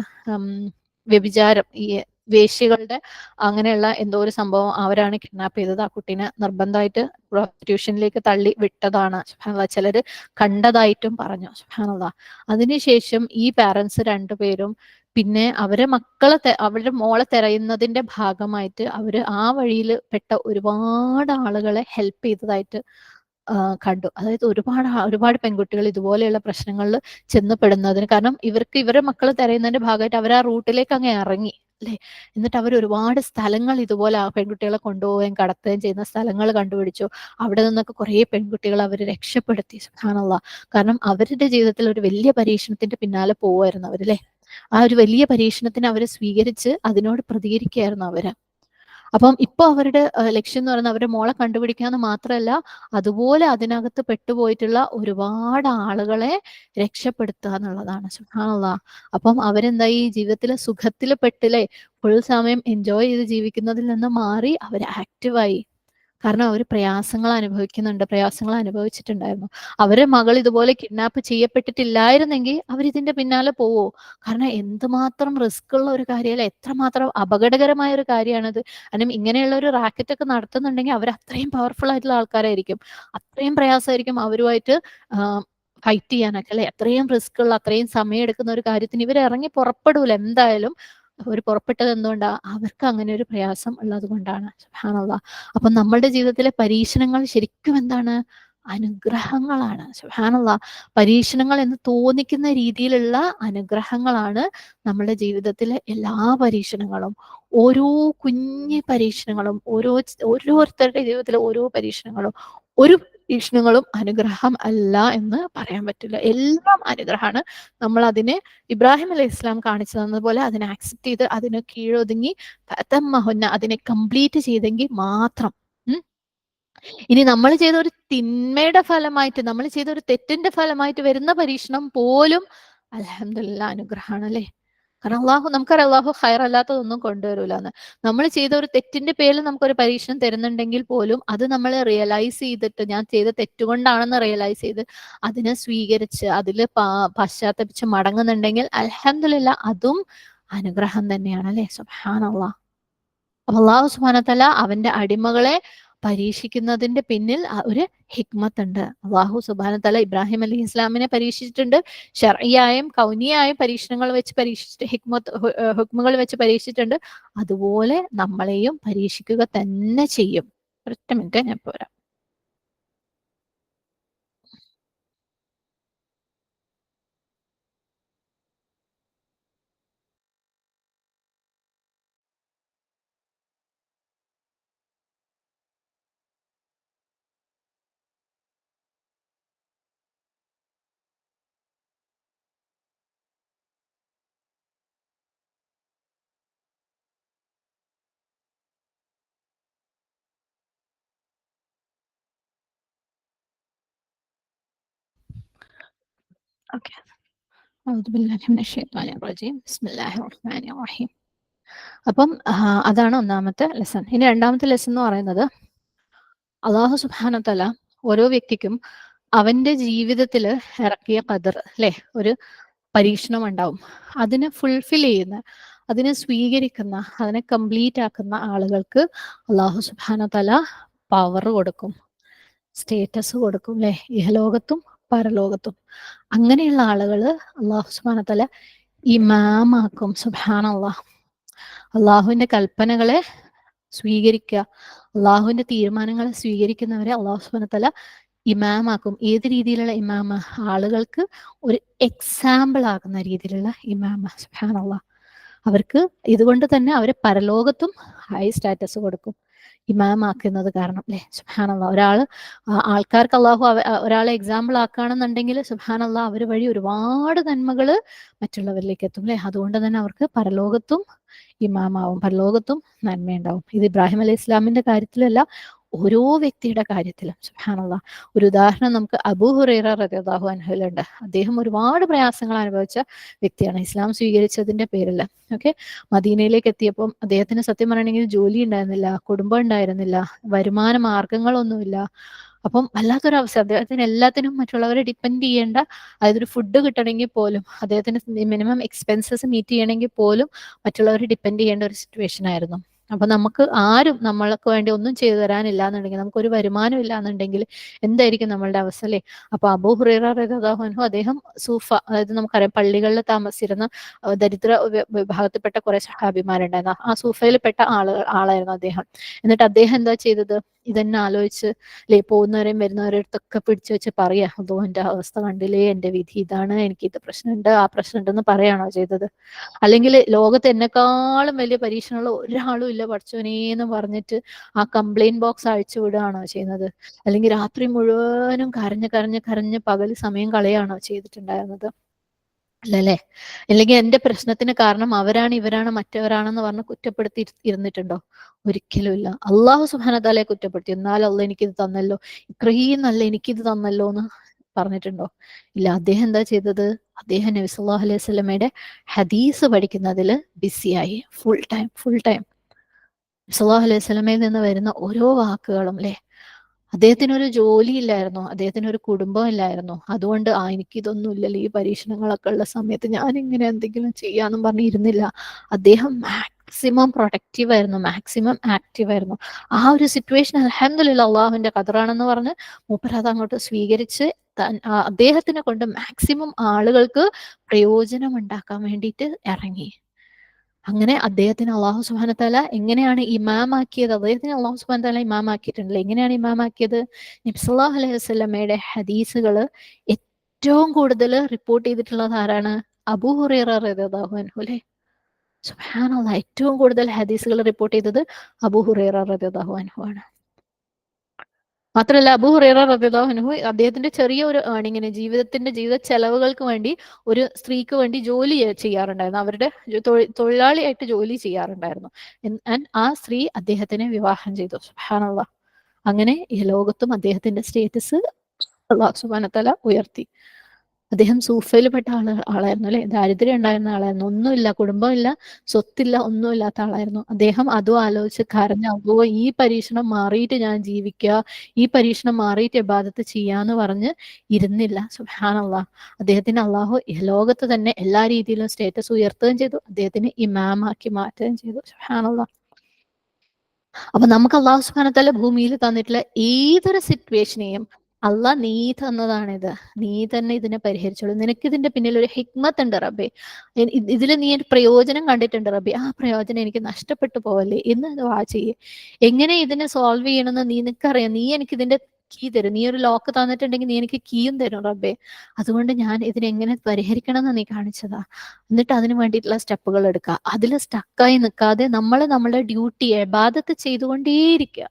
വ്യഭിചാരം, ഈ വേശ്യകളുടെ അങ്ങനെയുള്ള എന്തോ ഒരു സംഭവം അവരാണ് കിഡ്നാപ്പ് ചെയ്തത്. ആ കുട്ടീനെ നിർബന്ധമായിട്ട് പ്രോസ്റ്റിറ്റ്യൂഷനിലേക്ക് തള്ളി വിട്ടതാണ്. സുബ്ഹാനല്ലാഹ്, ചിലര് കണ്ടതായിട്ടും പറഞ്ഞു. സുബ്ഹാനല്ലാഹ്, അതിനുശേഷം ഈ പാരന്റ്സ് രണ്ടുപേരും പിന്നെ അവരുടെ മോളെ തിരയുന്നതിന്റെ ഭാഗമായിട്ട് അവര് ആ വഴിയിൽ പെട്ട ഒരുപാട് ആളുകളെ ഹെൽപ്പ് ചെയ്തതായിട്ട് കണ്ടു. അതായത് ഒരുപാട് പെൺകുട്ടികൾ ഇതുപോലെയുള്ള പ്രശ്നങ്ങളിൽ ചെന്ന് പെടുന്നതിന് കാരണം ഇവരുടെ മക്കളെ തിരയുന്നതിന്റെ ഭാഗമായിട്ട് അവർ ആ റൂട്ടിലേക്ക് അങ്ങ് ഇറങ്ങി അല്ലെ. എന്നിട്ട് അവർ ഒരുപാട് സ്ഥലങ്ങൾ ഇതുപോലെ ആ പെൺകുട്ടികളെ കൊണ്ടുപോവുകയും കടത്തുകയും ചെയ്യുന്ന സ്ഥലങ്ങൾ കണ്ടുപിടിച്ചു. അവിടെ നിന്നൊക്കെ കുറെ പെൺകുട്ടികൾ അവർ രക്ഷപ്പെടുത്തി. സുബ്ഹാനല്ലാഹ്, കാരണം അവരുടെ ജീവിതത്തിൽ ഒരു വലിയ പരീക്ഷണത്തിന്റെ പിന്നാലെ പോവായിരുന്നു അവരല്ലേ. ആ ഒരു വലിയ പരീക്ഷണത്തിന് അവരെ സ്വീകരിച്ച് അതിനോട് പ്രതികരിക്കുകയായിരുന്നു അവര്. അപ്പം ഇപ്പൊ അവരുടെ ലക്ഷ്യം എന്ന് പറയുന്നത് അവരുടെ മോളെ കണ്ടുപിടിക്കുക എന്ന് മാത്രമല്ല, അതുപോലെ അതിനകത്ത് പെട്ടുപോയിട്ടുള്ള ഒരുപാട് ആളുകളെ രക്ഷപ്പെടുത്തുക എന്നുള്ളതാണ്. സുബ്ഹാനല്ലാഹ്, അപ്പം അവരെന്തായി ജീവിതത്തിലെ സുഖത്തിൽ പെട്ടില്ലേ, ഫുൾ സമയം എൻജോയ് ചെയ്ത് ജീവിക്കുന്നതിൽ നിന്ന് മാറി അവർ ആക്റ്റീവായി. കാരണം അവർ പ്രയാസങ്ങൾ അനുഭവിച്ചിട്ടുണ്ടായിരുന്നു. അവരുടെ മകൾ ഇതുപോലെ കിഡ്നാപ്പ് ചെയ്യപ്പെട്ടിട്ടില്ലായിരുന്നെങ്കിൽ അവരിതിന്റെ പിന്നാലെ പോവോ? കാരണം എന്തുമാത്രം റിസ്ക് ഉള്ള ഒരു കാര്യമല്ല, എത്രമാത്രം അപകടകരമായ ഒരു കാര്യമാണത്. കാരണം ഇങ്ങനെയുള്ള ഒരു റാക്കറ്റ് ഒക്കെ നടത്തുന്നുണ്ടെങ്കിൽ അവർ അത്രയും പവർഫുൾ ആയിട്ടുള്ള ആൾക്കാരായിരിക്കും. അത്രയും പ്രയാസമായിരിക്കും അവരുമായിട്ട് ഫൈറ്റ് ചെയ്യാനൊക്കെ അല്ലെ. അത്രയും റിസ്ക് ഉള്ള, അത്രയും സമയം എടുക്കുന്ന ഒരു കാര്യത്തിന് ഇവർ ഇറങ്ങി പുറപ്പെടൂല എന്തായാലും. അവർ പുറപ്പെട്ടത് എന്തുകൊണ്ടാ? അവർക്ക് അങ്ങനെ ഒരു പ്രയാസം ഉള്ളത് കൊണ്ടാണ്. സുബ്ഹാനല്ലാഹ്, അപ്പൊ നമ്മളുടെ ജീവിതത്തിലെ പരീക്ഷണങ്ങൾ ശരിക്കും എന്താണ്? അനുഗ്രഹങ്ങളാണ്. സുബ്ഹാനല്ലാഹ്, പരീക്ഷണങ്ങൾ എന്ന് തോന്നിക്കുന്ന രീതിയിലുള്ള അനുഗ്രഹങ്ങളാണ് നമ്മുടെ ജീവിതത്തിലെ എല്ലാ പരീക്ഷണങ്ങളും. ഓരോ കുഞ്ഞു പരീക്ഷണങ്ങളും, ഓരോരുത്തരുടെ ജീവിതത്തിലെ ഓരോ പരീക്ഷണങ്ങളും അനുഗ്രഹം അല്ല എന്ന് പറയാൻ പറ്റില്ല. എല്ലാം അനുഗ്രഹമാണ്. നമ്മൾ അതിനെ ഇബ്രാഹിം അലൈഹി ഇസ്ലാം കാണിച്ചു തന്നതുപോലെ അതിനെ ആക്സെപ്റ്റ് ചെയ്ത് അതിന് കീഴൊതുങ്ങി അതിനെ കംപ്ലീറ്റ് ചെയ്തെങ്കിൽ മാത്രം ഇനി നമ്മൾ ചെയ്ത ഒരു തിന്മയുടെ ഫലമായിട്ട്, നമ്മൾ ചെയ്ത ഒരു തെറ്റിന്റെ ഫലമായിട്ട് വരുന്ന പരീക്ഷണം പോലും അൽഹംദുലില്ലാ അനുഗ്രഹമാണ് അല്ലേ. കാരണം നമുക്കറിയാം അള്ളാഹു ഹൈറല്ലാത്തതൊന്നും കൊണ്ടുവരൂലെന്ന്. നമ്മൾ ചെയ്ത ഒരു തെറ്റിന്റെ പേരിൽ നമുക്കൊരു പരീക്ഷണം തരുന്നുണ്ടെങ്കിൽ പോലും അത് നമ്മൾ റിയലൈസ് ചെയ്തിട്ട് ഞാൻ ചെയ്ത തെറ്റുകൊണ്ടാണെന്ന് റിയലൈസ് ചെയ്ത് അതിനെ സ്വീകരിച്ച് അതിൽ പശ്ചാത്തപിച്ച് മടങ്ങുന്നുണ്ടെങ്കിൽ അൽഹംദുലില്ലാ അതും അനുഗ്രഹം തന്നെയാണ് അല്ലേ. സുബ്ഹാനല്ലാഹ്. അപ്പൊ അള്ളാഹു സുബ്ഹാനഹു വതആല അവന്റെ അടിമകളെ പരീക്ഷിക്കുന്നതിന്റെ പിന്നിൽ ഒരു ഹിക്മത്ത് ഉണ്ട്. അള്ളാഹു സുബ്ഹാനഹു വതആല ഇബ്രാഹിം അലൈഹി ഇസ്ലാമിനെ പരീക്ഷിച്ചിട്ടുണ്ട്. ശർഇയായും കൗനിയായും പരീക്ഷണങ്ങൾ വെച്ച് പരീക്ഷിച്ചിട്ട് ഹുക്മുകൾ വെച്ച് പരീക്ഷിച്ചിട്ടുണ്ട്. അതുപോലെ നമ്മളെയും പരീക്ഷിക്കുക തന്നെ ചെയ്യും. ഒരൊറ്റ മിനിറ്റ് ഞാൻ പോരാ. ഓക്കെ. അഊദു ബില്ലാഹി മിനശ് ശൈത്വാനിർ റജീം. ബിസ്മില്ലാഹിർ റഹ്മാനിർ റഹീം. അപ്പം അതാണ് ഒന്നാമത്തെ ലെസൺ. ഇനി രണ്ടാമത്തെ ലെസൺ എന്ന് പറയുന്നത് അള്ളാഹു സുബ്ഹാനഹു വതആല ഓരോ വ്യക്തിക്കും അവന്റെ ജീവിതത്തിൽ ഇറക്കിയ ഖദർ അല്ലെ, ഒരു പരീക്ഷണം ഉണ്ടാവും. അതിനെ ഫുൾഫിൽ ചെയ്യുന്ന, അതിനെ സ്വീകരിക്കുന്ന, അതിനെ കംപ്ലീറ്റ് ആക്കുന്ന ആളുകൾക്ക് അള്ളാഹു സുബ്ഹാനഹു വതആല പവർ കൊടുക്കും, സ്റ്റേറ്റസ് കൊടുക്കും അല്ലെ, ഇഹലോകത്തും പരലോകത്തും. അങ്ങനെയുള്ള ആളുകൾ അള്ളാഹു സുബ്ഹാനഹു വതആല ഇമാമാക്കും. സുബ്ഹാനല്ലാഹ്. അള്ളാഹുവിന്റെ കൽപ്പനകളെ സ്വീകരിക്കുക, അള്ളാഹുവിന്റെ തീരുമാനങ്ങളെ സ്വീകരിക്കുന്നവരെ അള്ളാഹു സുബ്ഹാനഹു വതആല ഇമാമാക്കും. ഏത് രീതിയിലുള്ള ഇമാമ? ആളുകൾക്ക് ഒരു എക്സാമ്പിൾ ആകുന്ന രീതിയിലുള്ള ഇമാമ. സുബ്ഹാനല്ലാഹ്. അവർക്ക് ഇതുകൊണ്ട് തന്നെ അവരെ പരലോകത്തും ഹൈ സ്റ്റാറ്റസ് കൊടുക്കും, ഇമാമാക്കുന്നത് കാരണം അല്ലെ. സുബ്ഹാനല്ലാഹ്. ആൾക്കാർക്ക് അള്ളാഹു ഒരാളെ എക്സാമ്പിൾ ആക്കുകയാണെന്നുണ്ടെങ്കിൽ സുബ്ഹാനല്ലാഹ് അവർ വഴി ഒരുപാട് നന്മകൾ മറ്റുള്ളവരിലേക്ക് എത്തും അല്ലെ. അതുകൊണ്ട് തന്നെ അവർക്ക് പരലോകത്തും ഇമാമാവും, പരലോകത്തും നന്മയുണ്ടാവും. ഇത് ഇബ്രാഹിം അലൈഹി ഇസ്ലാമിന്റെ കാര്യത്തിലല്ല, ഓരോ വ്യക്തിയുടെ കാര്യത്തിലും. സുബ്ഹാനല്ലാഹ്. ഒരു ഉദാഹരണം നമുക്ക് അബൂ ഹുറൈറ റളിയല്ലാഹു അൻഹുവിലുണ്ട്. അദ്ദേഹം ഒരുപാട് പ്രയാസങ്ങൾ അനുഭവിച്ച വ്യക്തിയാണ് ഇസ്ലാം സ്വീകരിച്ചതിന്റെ പേരിൽ. ഓക്കെ. മദീനയിലേക്ക് എത്തിയപ്പം അദ്ദേഹത്തിന് സത്യം പറയണമെങ്കിൽ ജോലി ഉണ്ടായിരുന്നില്ല, കുടുംബം ഉണ്ടായിരുന്നില്ല, വരുമാന മാർഗങ്ങളൊന്നുമില്ല. അപ്പം വല്ലാത്തൊരവസ്ഥ. അദ്ദേഹത്തിന് എല്ലാത്തിനും മറ്റുള്ളവരെ ഡിപ്പെൻഡ് ചെയ്യേണ്ട, അതായത് ഒരു ഫുഡ് കിട്ടണമെങ്കിൽ പോലും, അദ്ദേഹത്തിന് മിനിമം എക്സ്പെൻസസ് മീറ്റ് ചെയ്യണമെങ്കിൽ പോലും മറ്റുള്ളവരെ ഡിപ്പെൻഡ് ചെയ്യേണ്ട ഒരു സിറ്റുവേഷൻ ആയിരുന്നു. അപ്പൊ നമുക്ക് ആരും നമ്മൾക്ക് വേണ്ടി ഒന്നും ചെയ്തു തരാനില്ല എന്നുണ്ടെങ്കിൽ, നമുക്കൊരു വരുമാനം ഇല്ല എന്നുണ്ടെങ്കിൽ എന്തായിരിക്കും നമ്മളുടെ അവസ്ഥ അല്ലേ. അപ്പൊ അബൂ ഹുറൈറ റളിയല്ലാഹു അൻഹു അദ്ദേഹം സൂഫ, അതായത് നമുക്കറിയാം പള്ളികളിൽ താമസിച്ചിരുന്ന ദരിദ്ര വിഭാഗത്തിൽപ്പെട്ട കുറെ സഹാബിമാരുണ്ടായിരുന്നു. ആ സൂഫയിൽ പെട്ട ആളായിരുന്നു അദ്ദേഹം. എന്നിട്ട് അദ്ദേഹം എന്താ ചെയ്തത്? ഇതന്നെ ആലോചിച്ച് അല്ലെ, പോകുന്നവരെയും വരുന്നവരെയും അടുത്തൊക്കെ പിടിച്ചു വെച്ച് പറയാ, അതോ എന്റെ അവസ്ഥ കണ്ടില്ലേ, എന്റെ വിധി ഇതാണ്, എനിക്ക് ഇത് പ്രശ്നമുണ്ട് ആ പ്രശ്നമുണ്ടെന്ന് പറയാണോ ചെയ്തത്? അല്ലെങ്കിൽ ലോകത്ത് എന്നെക്കാളും വലിയ പരീക്ഷണമുള്ള ഒരാളും ഇല്ല പഠിച്ചോനേന്ന് പറഞ്ഞിട്ട് ആ കംപ്ലൈന്റ് ബോക്സ് അഴിച്ചു വിടുകയാണോ ചെയ്യുന്നത്? അല്ലെങ്കിൽ രാത്രി മുഴുവനും കരഞ്ഞ് കരഞ്ഞ് കരഞ്ഞ് പകൽ സമയം കളയാണോ ചെയ്തിട്ടുണ്ടായിരുന്നത്? അല്ലല്ലേ. അല്ലെങ്കിൽ എന്റെ പ്രശ്നത്തിന് കാരണം അവരാണ് ഇവരാണ് മറ്റവരാണെന്ന് പറഞ്ഞ് കുറ്റപ്പെടുത്തി ഇരുന്നിട്ടുണ്ടോ? ഒരിക്കലും ഇല്ല. അള്ളാഹു സുബ്ഹാനഹു വതആലയെ കുറ്റപ്പെടുത്തി, എന്നാലും അള്ളാഹ് എനിക്കിത് തന്നല്ലോ, ഇത്രയും നല്ല എനിക്കിത് തന്നല്ലോ എന്ന് പറഞ്ഞിട്ടുണ്ടോ? ഇല്ല. അദ്ദേഹം എന്താ ചെയ്തത്? അദ്ദേഹം നബി സല്ലല്ലാഹു അലൈഹി വസല്ലമയുടെ ഹദീസ് പഠിക്കുന്നതിൽ ബിസിയായി. ഫുൾ ടൈം സല്ലല്ലാഹു അലൈഹി വസല്ലമയിൽ നിന്ന് വരുന്ന ഓരോ വാക്കുകളും അല്ലെ. അദ്ദേഹത്തിനൊരു ജോലി ഇല്ലായിരുന്നു, അദ്ദേഹത്തിന് ഒരു കുടുംബം ഇല്ലായിരുന്നു. അതുകൊണ്ട് എനിക്കിതൊന്നും ഇല്ലല്ലോ, ഈ പരീക്ഷണങ്ങളൊക്കെ ഉള്ള സമയത്ത് ഞാൻ ഇങ്ങനെ എന്തെങ്കിലും ചെയ്യാന്നും പറഞ്ഞിരുന്നില്ല. അദ്ദേഹം മാക്സിമം പ്രൊഡക്റ്റീവ് ആയിരുന്നു, മാക്സിമം ആക്റ്റീവ് ആയിരുന്നു. ആ ഒരു സിറ്റുവേഷൻ അൽഹംദുലില്ലാഹ് അള്ളാഹുവിന്റെ ഖദറാണെന്ന് പറഞ്ഞ് മൂപ്പർ അത് അങ്ങോട്ട് സ്വീകരിച്ച് അദ്ദേഹത്തിനെ കൊണ്ട് മാക്സിമം ആളുകൾക്ക് പ്രയോജനം ഉണ്ടാക്കാൻ വേണ്ടിയിട്ട് ഇറങ്ങി. അങ്ങനെ അദ്ദേഹത്തിന് അള്ളാഹു സുബ്ഹാനഹു വതആല എങ്ങനെയാണ് ഇമാമാക്കിയത്? അദ്ദേഹത്തിന് അള്ളാഹു സുബ്ഹാനഹു വതആല ഇമാമാക്കിയിട്ടുണ്ടല്ലോ. എങ്ങനെയാണ് ഇമാമാക്കിയത്? നബി സല്ലല്ലാഹു അലൈഹി വസല്ലമയുടെ ഹദീസുകൾ ഏറ്റവും കൂടുതൽ റിപ്പോർട്ട് ചെയ്തിട്ടുള്ളത് ആരാണ്? അബൂ ഹുറൈറ റളിയല്ലാഹു അൻഹു അല്ലേ. സുബ്ഹാനല്ലാഹ്. ഏറ്റവും കൂടുതൽ ഹദീസുകൾ റിപ്പോർട്ട് ചെയ്തത് അബൂ ഹുറൈറ റളിയല്ലാഹു അൻഹു ആണ്. മാത്രമല്ല അബൂ ഹുറൈറ റളിയല്ലാഹു അൻഹു അദ്ദേഹത്തിന്റെ ചെറിയ ഒരു ഏർണിങ്ങിന്, ജീവിത ചെലവുകൾക്ക് വേണ്ടി ഒരു സ്ത്രീക്ക് വേണ്ടി ജോലി ചെയ്യാറുണ്ടായിരുന്നു. അവരുടെ തൊഴിലാളിയായിട്ട് ജോലി ചെയ്യാറുണ്ടായിരുന്നു. ആൻഡ് ആ സ്ത്രീ അദ്ദേഹത്തിനെ വിവാഹം ചെയ്തു. സുബ്ഹാനല്ലാഹ്. അങ്ങനെ ഈ ലോകത്തും അദ്ദേഹത്തിന്റെ സ്റ്റേറ്റസ് അള്ളാഹു സുബ്ഹാനഹു വ തആല ഉയർത്തി. അദ്ദേഹം സൂഫയിൽപ്പെട്ട ആളായിരുന്നു അല്ലെ, ദാരിദ്ര്യം ഉണ്ടായിരുന്ന ആളായിരുന്നു, ഒന്നുമില്ല, കുടുംബമില്ല, സ്വത്തില്ല, ഒന്നുമില്ലാത്ത ആളായിരുന്നു. അദ്ദേഹം അതും ആലോചിച്ച് കരഞ്ഞ, അപ്പോ ഈ പരീക്ഷണം മാറിയിട്ട് ഞാൻ ജീവിക്കുക, ഈ പരീക്ഷണം മാറിയിട്ട് ഇബാദത്ത് ചെയ്യാന്ന് പറഞ്ഞ് ഇരുന്നില്ല. സുബ്ഹാനല്ലാഹ്. അദ്ദേഹത്തിന് അള്ളാഹു ലോകത്ത് തന്നെ എല്ലാ രീതിയിലും സ്റ്റേറ്റസ് ഉയർത്തുകയും ചെയ്തു, അദ്ദേഹത്തിന് ഇമാമാക്കി മാറ്റുകയും ചെയ്തു. സുബ്ഹാനല്ലാഹ്. അപ്പൊ നമുക്ക് അള്ളാഹു സുബ്ഹാനഹു വ തആല ഭൂമിയിൽ തന്നിട്ടുള്ള ഏതൊരു സിറ്റുവേഷനെയും അള്ളാഹ് നീ തന്നതാണിത്, നീ തന്നെ ഇതിനെ പരിഹരിച്ചോളൂ, നിനക്ക് ഇതിന്റെ പിന്നിൽ ഒരു ഹിക്മത്ത് ഉണ്ട് റബ്ബേ, ഇതിൽ നീ ഒരു പ്രയോജനം കണ്ടിട്ടുണ്ട് റബ്ബേ, ആ പ്രയോജനം എനിക്ക് നഷ്ടപ്പെട്ടു പോവല്ലേ എന്ന് ദുആ ചെയ്യേ. എങ്ങനെ ഇതിനെ സോൾവ് ചെയ്യണമെന്ന് നിനക്കറിയാം, നീ എനിക്ക് ഇതിന്റെ കീ തരും, നീ ഒരു ലോക്ക് തന്നിട്ടുണ്ടെങ്കിൽ നീ എനിക്ക് കീയും തരും റബ്ബേ, അതുകൊണ്ട് ഞാൻ ഇതിനെങ്ങനെ പരിഹരിക്കണം എന്ന് നീ കാണിച്ചതാ. എന്നിട്ട് അതിന് വേണ്ടിയിട്ടുള്ള സ്റ്റെപ്പുകൾ എടുക്കുക. അതിൽ സ്റ്റക്കായി നിൽക്കാതെ നമ്മൾ നമ്മുടെ ഡ്യൂട്ടി ഇബാദത്ത് ചെയ്തുകൊണ്ടേയിരിക്കുക.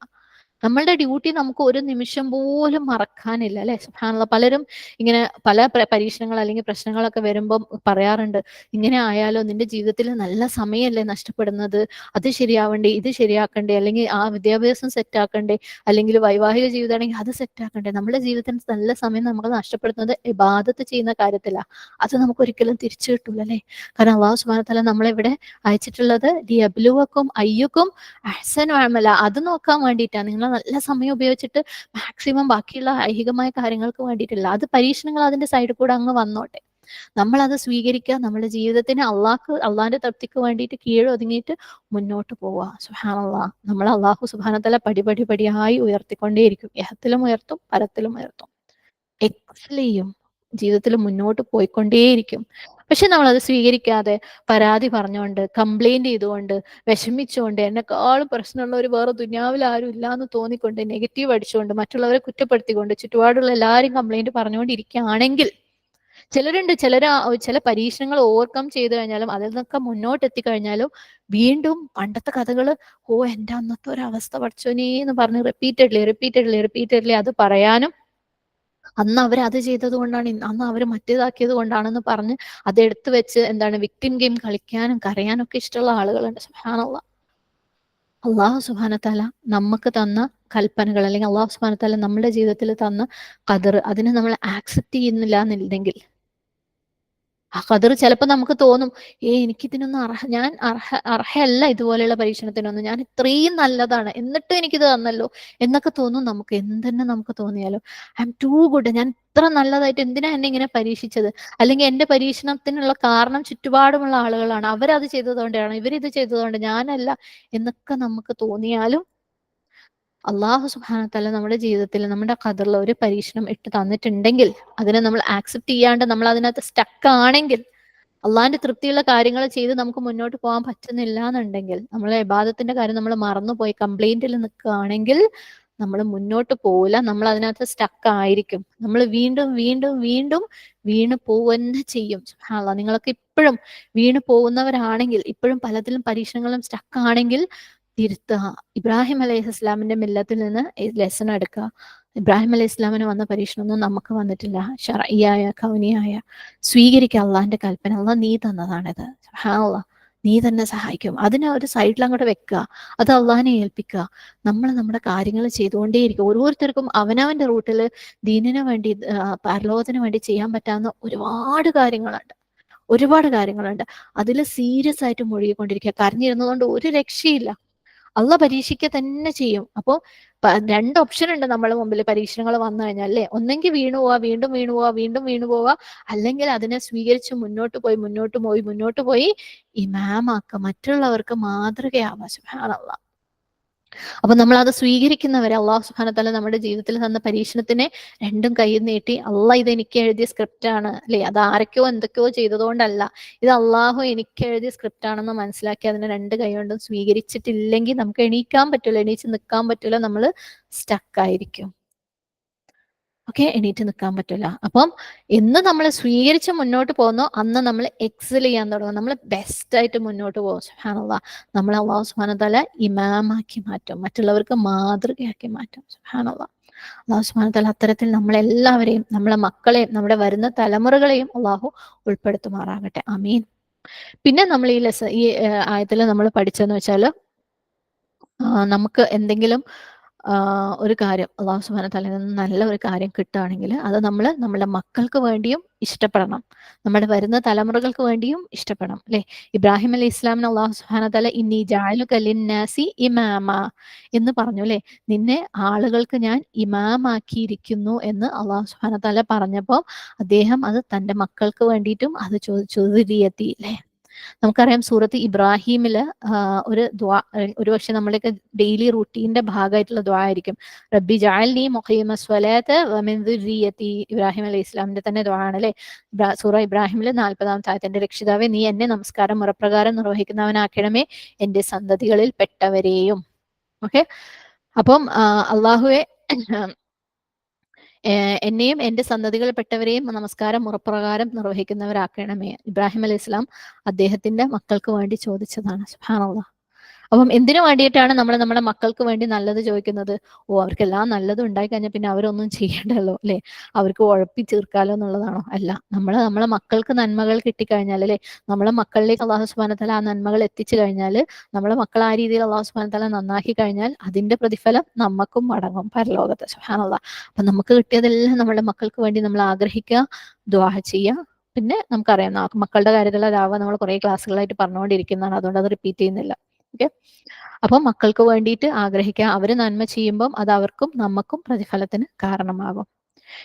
നമ്മളുടെ ഡ്യൂട്ടി നമുക്ക് ഒരു നിമിഷം പോലും മറക്കാനില്ല അല്ലെ. സുബ്ഹാനല്ലാഹ്. പലരും ഇങ്ങനെ പല പരീക്ഷണങ്ങൾ അല്ലെങ്കിൽ പ്രശ്നങ്ങളൊക്കെ വരുമ്പം പറയാറുണ്ട്, ഇങ്ങനെ ആയാലോ, നിന്റെ ജീവിതത്തിൽ നല്ല സമയമല്ലേ നഷ്ടപ്പെടുന്നത്, അത് ശരിയാവണ്ടേ, ഇത് ശരിയാക്കണ്ടേ, അല്ലെങ്കിൽ ആ വിദ്യാഭ്യാസം സെറ്റാക്കണ്ടേ, അല്ലെങ്കിൽ വൈവാഹിക ജീവിതമാണെങ്കിൽ അത് സെറ്റാക്കണ്ടേ. നമ്മുടെ ജീവിതത്തിൽ നല്ല സമയം നമുക്ക് നഷ്ടപ്പെടുന്നത് ഇബാദത്ത് ചെയ്യുന്ന കാര്യത്തിലാണ്. അത് നമുക്ക് ഒരിക്കലും തിരിച്ചു കിട്ടൂല അല്ലെ. കാരണം അല്ലാഹു സുബ്ഹാനഹു വ തആല നമ്മളിവിടെ അയച്ചിട്ടുള്ളത് ലിയബ്ലുവക്കും അയ്യുക്കും അഹ്സനു അമല, അത് നോക്കാൻ വേണ്ടിയിട്ടാണ്. നിങ്ങൾ നല്ല സമയം ഉപയോഗിച്ചിട്ട് മാക്സിമം ബാക്കിയുള്ള ഐഹികമായ കാര്യങ്ങൾക്ക് വേണ്ടിയിട്ടില്ല, അത് പരീക്ഷണങ്ങൾ അതിന്റെ സൈഡിൽ കൂടെ അങ്ങ് വന്നോട്ടെ. നമ്മളത് സ്വീകരിക്കുക, നമ്മുടെ ജീവിതത്തിന് അള്ളാഹിന്റെ തൃപ്തിക്ക് വേണ്ടിയിട്ട് കീഴൊതുങ്ങിയിട്ട് മുന്നോട്ട് പോവുക. സുബ്ഹാനല്ലാഹ്. നമ്മൾ അള്ളാഹു സുബ്ഹാനഹു വ തആല പടിയായി ഉയർത്തിക്കൊണ്ടേയിരിക്കും. ഇഹത്തിലും ഉയർത്തും, പരത്തിലും ഉയർത്തും, എക്സൽ ചെയ്യും, ജീവിതത്തിൽ മുന്നോട്ട് പോയിക്കൊണ്ടേയിരിക്കും. പക്ഷെ നമ്മളത് സ്വീകരിക്കാതെ പരാതി പറഞ്ഞുകൊണ്ട്, കംപ്ലൈന്റ് ചെയ്തുകൊണ്ട്, വിഷമിച്ചുകൊണ്ട്, എന്നെക്കാളും പ്രശ്നമുള്ള വേറെ ദുനിയാവിൽ ആരും ഇല്ലാന്ന് തോന്നിക്കൊണ്ട്, നെഗറ്റീവ് അടിച്ചുകൊണ്ട്, മറ്റുള്ളവരെ കുറ്റപ്പെടുത്തിക്കൊണ്ട്, ചുറ്റുപാടുള്ള എല്ലാവരും കംപ്ലൈന്റ് പറഞ്ഞുകൊണ്ടിരിക്കുകയാണെങ്കിൽ, ചില പരീക്ഷണങ്ങൾ ഓവർകം ചെയ്തു കഴിഞ്ഞാലും അതിൽ നിന്നൊക്കെ മുന്നോട്ട് എത്തിക്കഴിഞ്ഞാലും വീണ്ടും പണ്ടത്തെ കഥകള്, ഓ എന്റെ അന്നത്തെ ഒരു അവസ്ഥ പഠിച്ചോനേ എന്ന് പറഞ്ഞ് റിപ്പീറ്റഡ്ലി അത് പറയാനും, അന്ന് അവർ അത് ചെയ്തത് കൊണ്ടാണ്, അന്ന് അവർ മറ്റേതാക്കിയത് കൊണ്ടാണെന്ന് പറഞ്ഞ് അതെടുത്ത് വെച്ച് എന്താണ് വിക്ടിം ഗെയിം കളിക്കാനും കരയാനും ഒക്കെ ഇഷ്ടമുള്ള ആളുകളുണ്ട്. സുബ്ഹാനല്ലാഹ്. അള്ളാഹു സുബ്ഹാനഹു വ തആല നമുക്ക് തന്ന കൽപ്പനകൾ, അല്ലെങ്കിൽ അള്ളാഹു സുബ്ഹാനഹു വ തആല നമ്മുടെ ജീവിതത്തിൽ തന്ന ഖദർ, അതിനെ നമ്മൾ ആക്സെപ്റ്റ് ചെയ്യുന്നില്ല എന്നുണ്ടെങ്കിൽ, ആ ഖദർ ചിലപ്പോൾ നമുക്ക് തോന്നും, എനിക്കിതിനൊന്നും അർഹയല്ല ഇതുപോലെയുള്ള പരീക്ഷണത്തിനൊന്നും, ഞാൻ ഇത്രയും നല്ലതാണ് എന്നിട്ടും എനിക്കിത് തന്നല്ലോ എന്നൊക്കെ തോന്നും നമുക്ക്. എന്തെന്നെ നമുക്ക് തോന്നിയാലും ഐ എം ടു ഗുഡ്, ഞാൻ ഇത്ര നല്ലതായിട്ട് എന്തിനാ എന്നെ ഇങ്ങനെ പരീക്ഷിച്ചത്, അല്ലെങ്കിൽ എന്റെ പരീക്ഷണത്തിനുള്ള കാരണം ചുറ്റുപാടുമുള്ള ആളുകളാണ്, അവരത് ചെയ്തതുകൊണ്ടാണ്, ഇവരിത് ചെയ്തതുകൊണ്ട് ഞാനല്ല എന്നൊക്കെ നമുക്ക് തോന്നിയാലും, അള്ളാഹു സുബ്ഹാനഹു വ തആല നമ്മുടെ ജീവിതത്തിൽ നമ്മുടെ ഖദറിൽ ഒരു പരീക്ഷണം ഇട്ട് തന്നിട്ടുണ്ടെങ്കിൽ അതിനെ നമ്മൾ ആക്സെപ്റ്റ് ചെയ്യാണ്ട് നമ്മൾ അതിനകത്ത് സ്റ്റക്ക് ആണെങ്കിൽ, അള്ളാഹിന്റെ തൃപ്തിയുള്ള കാര്യങ്ങൾ ചെയ്ത് നമുക്ക് മുന്നോട്ട് പോകാൻ പറ്റുന്നില്ല എന്നുണ്ടെങ്കിൽ, നമ്മളെ ഇബാദത്തിന്റെ കാര്യം നമ്മൾ മറന്നുപോയി കംപ്ലൈന്റിൽ നിൽക്കുകയാണെങ്കിൽ നമ്മൾ മുന്നോട്ട് പോവില്ല, നമ്മൾ അതിനകത്ത് സ്റ്റക്ക് ആയിരിക്കും, നമ്മൾ വീണ്ടും വീണ്ടും വീണ്ടും വീണ് പോവുക ചെയ്യും. സുബ്ഹാനല്ലാഹ്. നിങ്ങളൊക്കെ ഇപ്പോഴും വീണ് പോകുന്നവരാണെങ്കിൽ, ഇപ്പോഴും പലതിലും പരീക്ഷണങ്ങളും സ്റ്റക്ക് ആണെങ്കിൽ തിരുത്തുക. ഇബ്രാഹിം അലൈഹി ഇസ്ലാമിന്റെ മില്ലത്തിൽ നിന്ന് ലെസൺ എടുക്കുക. ഇബ്രാഹിം അലൈഹി ഇസ്ലാമിന് വന്ന പരീക്ഷണമൊന്നും നമുക്ക് വന്നിട്ടില്ല. ശർഈയായ കൗനിയായ സ്വീകരിക്കുക അള്ളാഹിന്റെ കൽപ്പന. അള്ളാഹ് നീ തന്നതാണിത്, സുബ്ഹാനല്ലാഹ്, നീ തന്നെ സഹായിക്കും. അതിനെ ഒരു സൈഡിൽ അങ്ങോട്ട് വെക്കുക, അത് അള്ളാഹിനെ ഏൽപ്പിക്കുക. നമ്മൾ നമ്മുടെ കാര്യങ്ങൾ ചെയ്തുകൊണ്ടേയിരിക്കും. ഓരോരുത്തർക്കും അവനവന്റെ റൂട്ടിൽ ദീനിന് വേണ്ടി പരലോകത്തിന് വേണ്ടി ചെയ്യാൻ പറ്റാവുന്ന ഒരുപാട് കാര്യങ്ങളുണ്ട്. അതിൽ സീരിയസ് ആയിട്ട് മുഴുകിക്കൊണ്ടിരിക്കുക. കരഞ്ഞിരുന്നതുകൊണ്ട് ഒരു രക്ഷയില്ല. അള്ളാഹ് പരീക്ഷിക്കുക തന്നെ ചെയ്യും. അപ്പോൾ രണ്ട് ഓപ്ഷൻ ഉണ്ട് നമ്മുടെ മുമ്പിൽ പരീക്ഷണങ്ങൾ വന്നു കഴിഞ്ഞാൽ അല്ലേ. ഒന്നെങ്കിൽ വീണു പോവാ, വീണ്ടും വീണു പോവാ, വീണ്ടും വീണു പോവാ, അല്ലെങ്കിൽ അതിനെ സ്വീകരിച്ച് മുന്നോട്ട് പോയി ഇമാമാക്കുക, മറ്റുള്ളവർക്ക് മാതൃകയാവുക. സുബ്ഹാനല്ലാഹ്. അപ്പൊ നമ്മൾ അത് സ്വീകരിക്കുന്നവരെ അള്ളാഹു സുബ്ഹാനഹു വ തആല നമ്മുടെ ജീവിതത്തിൽ തന്ന പരീക്ഷണത്തിനെ രണ്ടും കൈ നീട്ടി, അള്ളാഹ് ഇത് എനിക്ക് എഴുതിയ സ്ക്രിപ്റ്റ് ആണ് അല്ലെ, അത് ആരൊക്കെയോ എന്തൊക്കെയോ ചെയ്തതുകൊണ്ടല്ല, ഇത് അള്ളാഹു എനിക്ക് എഴുതിയ സ്ക്രിപ്റ്റ് ആണെന്ന് മനസ്സിലാക്കി അതിനെ രണ്ട് കൈ കൊണ്ടും സ്വീകരിച്ചിട്ടില്ലെങ്കിൽ നമുക്ക് എണീക്കാൻ പറ്റില്ല, എണീച്ച് നിൽക്കാൻ പറ്റില്ല, നമ്മൾ സ്റ്റക്കായിരിക്കും. ഓക്കെ, എണീറ്റ് നിൽക്കാൻ പറ്റില്ല. അപ്പം എന്ന് നമ്മൾ സ്വീകരിച്ച് മുന്നോട്ട് പോകുന്നോ അന്ന് നമ്മൾ എക്സൽ ചെയ്യാൻ തുടങ്ങും, നമ്മൾ ബെസ്റ്റ് ആയിട്ട് മുന്നോട്ട് പോകും. സുബ്ഹാനല്ലാഹ്. നമ്മൾ അല്ലാഹു സുബ്ഹാനഹു വ തആല ഇമാമാക്കി മാറ്റും, മറ്റുള്ളവർക്ക് മാതൃകയാക്കി മാറ്റും. സുബ്ഹാനല്ലാഹ്. അല്ലാഹു സുബ്ഹാനഹു വ തആല അത്തരത്തിൽ നമ്മളെല്ലാവരെയും, നമ്മളെ മക്കളെയും, നമ്മുടെ വരുന്ന തലമുറകളെയും അള്ളാഹു ഉൾപ്പെടുത്തുമാറാകട്ടെ. ആമീൻ. പിന്നെ നമ്മൾ ഈ ആയത്തിൽ നമ്മൾ പഠിച്ചതെന്ന് വെച്ചാൽ, നമുക്ക് എന്തെങ്കിലും ഒരു കാര്യം അള്ളാഹു സുബ്ഹാനഹു വ തആലയിൽ നിന്ന് നല്ല ഒരു കാര്യം കിട്ടുകയാണെങ്കിൽ അത് നമ്മൾ നമ്മുടെ മക്കൾക്ക് വേണ്ടിയും ഇഷ്ടപ്പെടണം, നമ്മുടെ വരുന്ന തലമുറകൾക്ക് വേണ്ടിയും ഇഷ്ടപ്പെടണം, അല്ലേ? ഇബ്രാഹിം അലൈഹി ഇസ്ലാമിന് അള്ളാഹു സുബ്ഹാനഹു വ തആല ഇന്നി ജഅലുക ലിന്നാസി ഇമാമ എന്ന് പറഞ്ഞു, അല്ലേ? നിന്നെ ആളുകൾക്ക് ഞാൻ ഇമാമാക്കിയിരിക്കുന്നു എന്ന് അള്ളാഹു സുബ്ഹാനഹു വ തആല പറഞ്ഞപ്പോൾ അദ്ദേഹം അത് തൻ്റെ മക്കൾക്ക് വേണ്ടിയിട്ടും അത് ചോദിച്ചു, ദുരിയത്തി, അല്ലേ? നമുക്കറിയാം സൂറത്ത് ഇബ്രാഹിമില് ഒരു ദ്വാ, ഒരുപക്ഷെ നമ്മുടെയൊക്കെ ഡെയിലി റുട്ടീന്റെ ഭാഗമായിട്ടുള്ള ദ്വാ ആയിരിക്കും, റബ്ബി ജഅൽനി മുഖീമ സ്വലാത്ത് വമിൻ ദുർരിയത്തി. ഇബ്രാഹിം അലൈഹി ഇസ്ലാമിന്റെ തന്നെ ദ്വാ ആണ്, അല്ലേ? സൂറ ഇബ്രാഹിമില് 40-ാമത്തെ ആയത്ത്, എന്റെ രക്ഷിതാവെ നീ എന്നെ നമസ്കാരം മുറപ്രകാരം നിർവഹിക്കുന്നവനാക്കണമേ, എന്റെ സന്തതികളിൽ പെട്ടവരെയും. ഓക്കെ, അപ്പം അള്ളാഹുവെ എന്നെയും എൻ്റെ സന്തതികളിൽപ്പെട്ടവരെയും നമസ്കാരം മുറപ്രകാരം നിർവഹിക്കുന്നവരാക്കണമേ. ഇബ്രാഹിം അലൈഹി ഇസ്ലാം അദ്ദേഹത്തിന്റെ മക്കൾക്ക് വേണ്ടി ചോദിച്ചതാണ്. സുബ്ഹാനല്ലാഹ്. അപ്പം എന്തിനു വേണ്ടിയിട്ടാണ് നമ്മൾ നമ്മുടെ മക്കൾക്ക് വേണ്ടി നല്ലത് ചോദിക്കുന്നത്? അവർക്കെല്ലാം നല്ലതും ഉണ്ടായി കഴിഞ്ഞാൽ പിന്നെ അവരൊന്നും ചെയ്യണ്ടല്ലോ, അല്ലെ? അവർക്ക് ഉഴപ്പി തീർക്കാലോ എന്നുള്ളതാണോ? അല്ല, നമ്മളെ മക്കൾക്ക് നന്മകൾ കിട്ടിക്കഴിഞ്ഞാൽ, അല്ലെ, നമ്മളെ മക്കളിലേക്ക് അള്ളാഹു സുബ്ഹാനഹു വ തആല ആ നന്മകൾ എത്തിച്ചു കഴിഞ്ഞാൽ, നമ്മളെ മക്കൾ ആ രീതിയിൽ അള്ളാഹു സുബ്ഹാനഹു വ തആല നന്നാക്കി കഴിഞ്ഞാൽ അതിന്റെ പ്രതിഫലം നമുക്കും മടങ്ങും പരലോകത്ത്. സുബ്ഹാനല്ലാഹ്. അപ്പൊ നമുക്ക് കിട്ടിയതെല്ലാം നമ്മുടെ മക്കൾക്ക് വേണ്ടി നമ്മൾ ആഗ്രഹിക്കുക, ദുആ ചെയ്യുക. പിന്നെ നമുക്കറിയാം മക്കളുടെ കാര്യത്തിലുള്ള ദഅവ നമ്മൾ കുറെ ക്ലാസ്സുകളായിട്ട് പറഞ്ഞുകൊണ്ടിരിക്കുന്നതാണ്, അതുകൊണ്ട് അത് റിപ്പീറ്റ് ചെയ്യുന്നില്ല. ഓക്കെ, അപ്പൊ മക്കൾക്ക് വേണ്ടിയിട്ട് ആഗ്രഹിക്കുക, അവര് നന്മ ചെയ്യുമ്പം അത് അവർക്കും നമുക്കും പ്രതിഫലത്തിന് കാരണമാകും.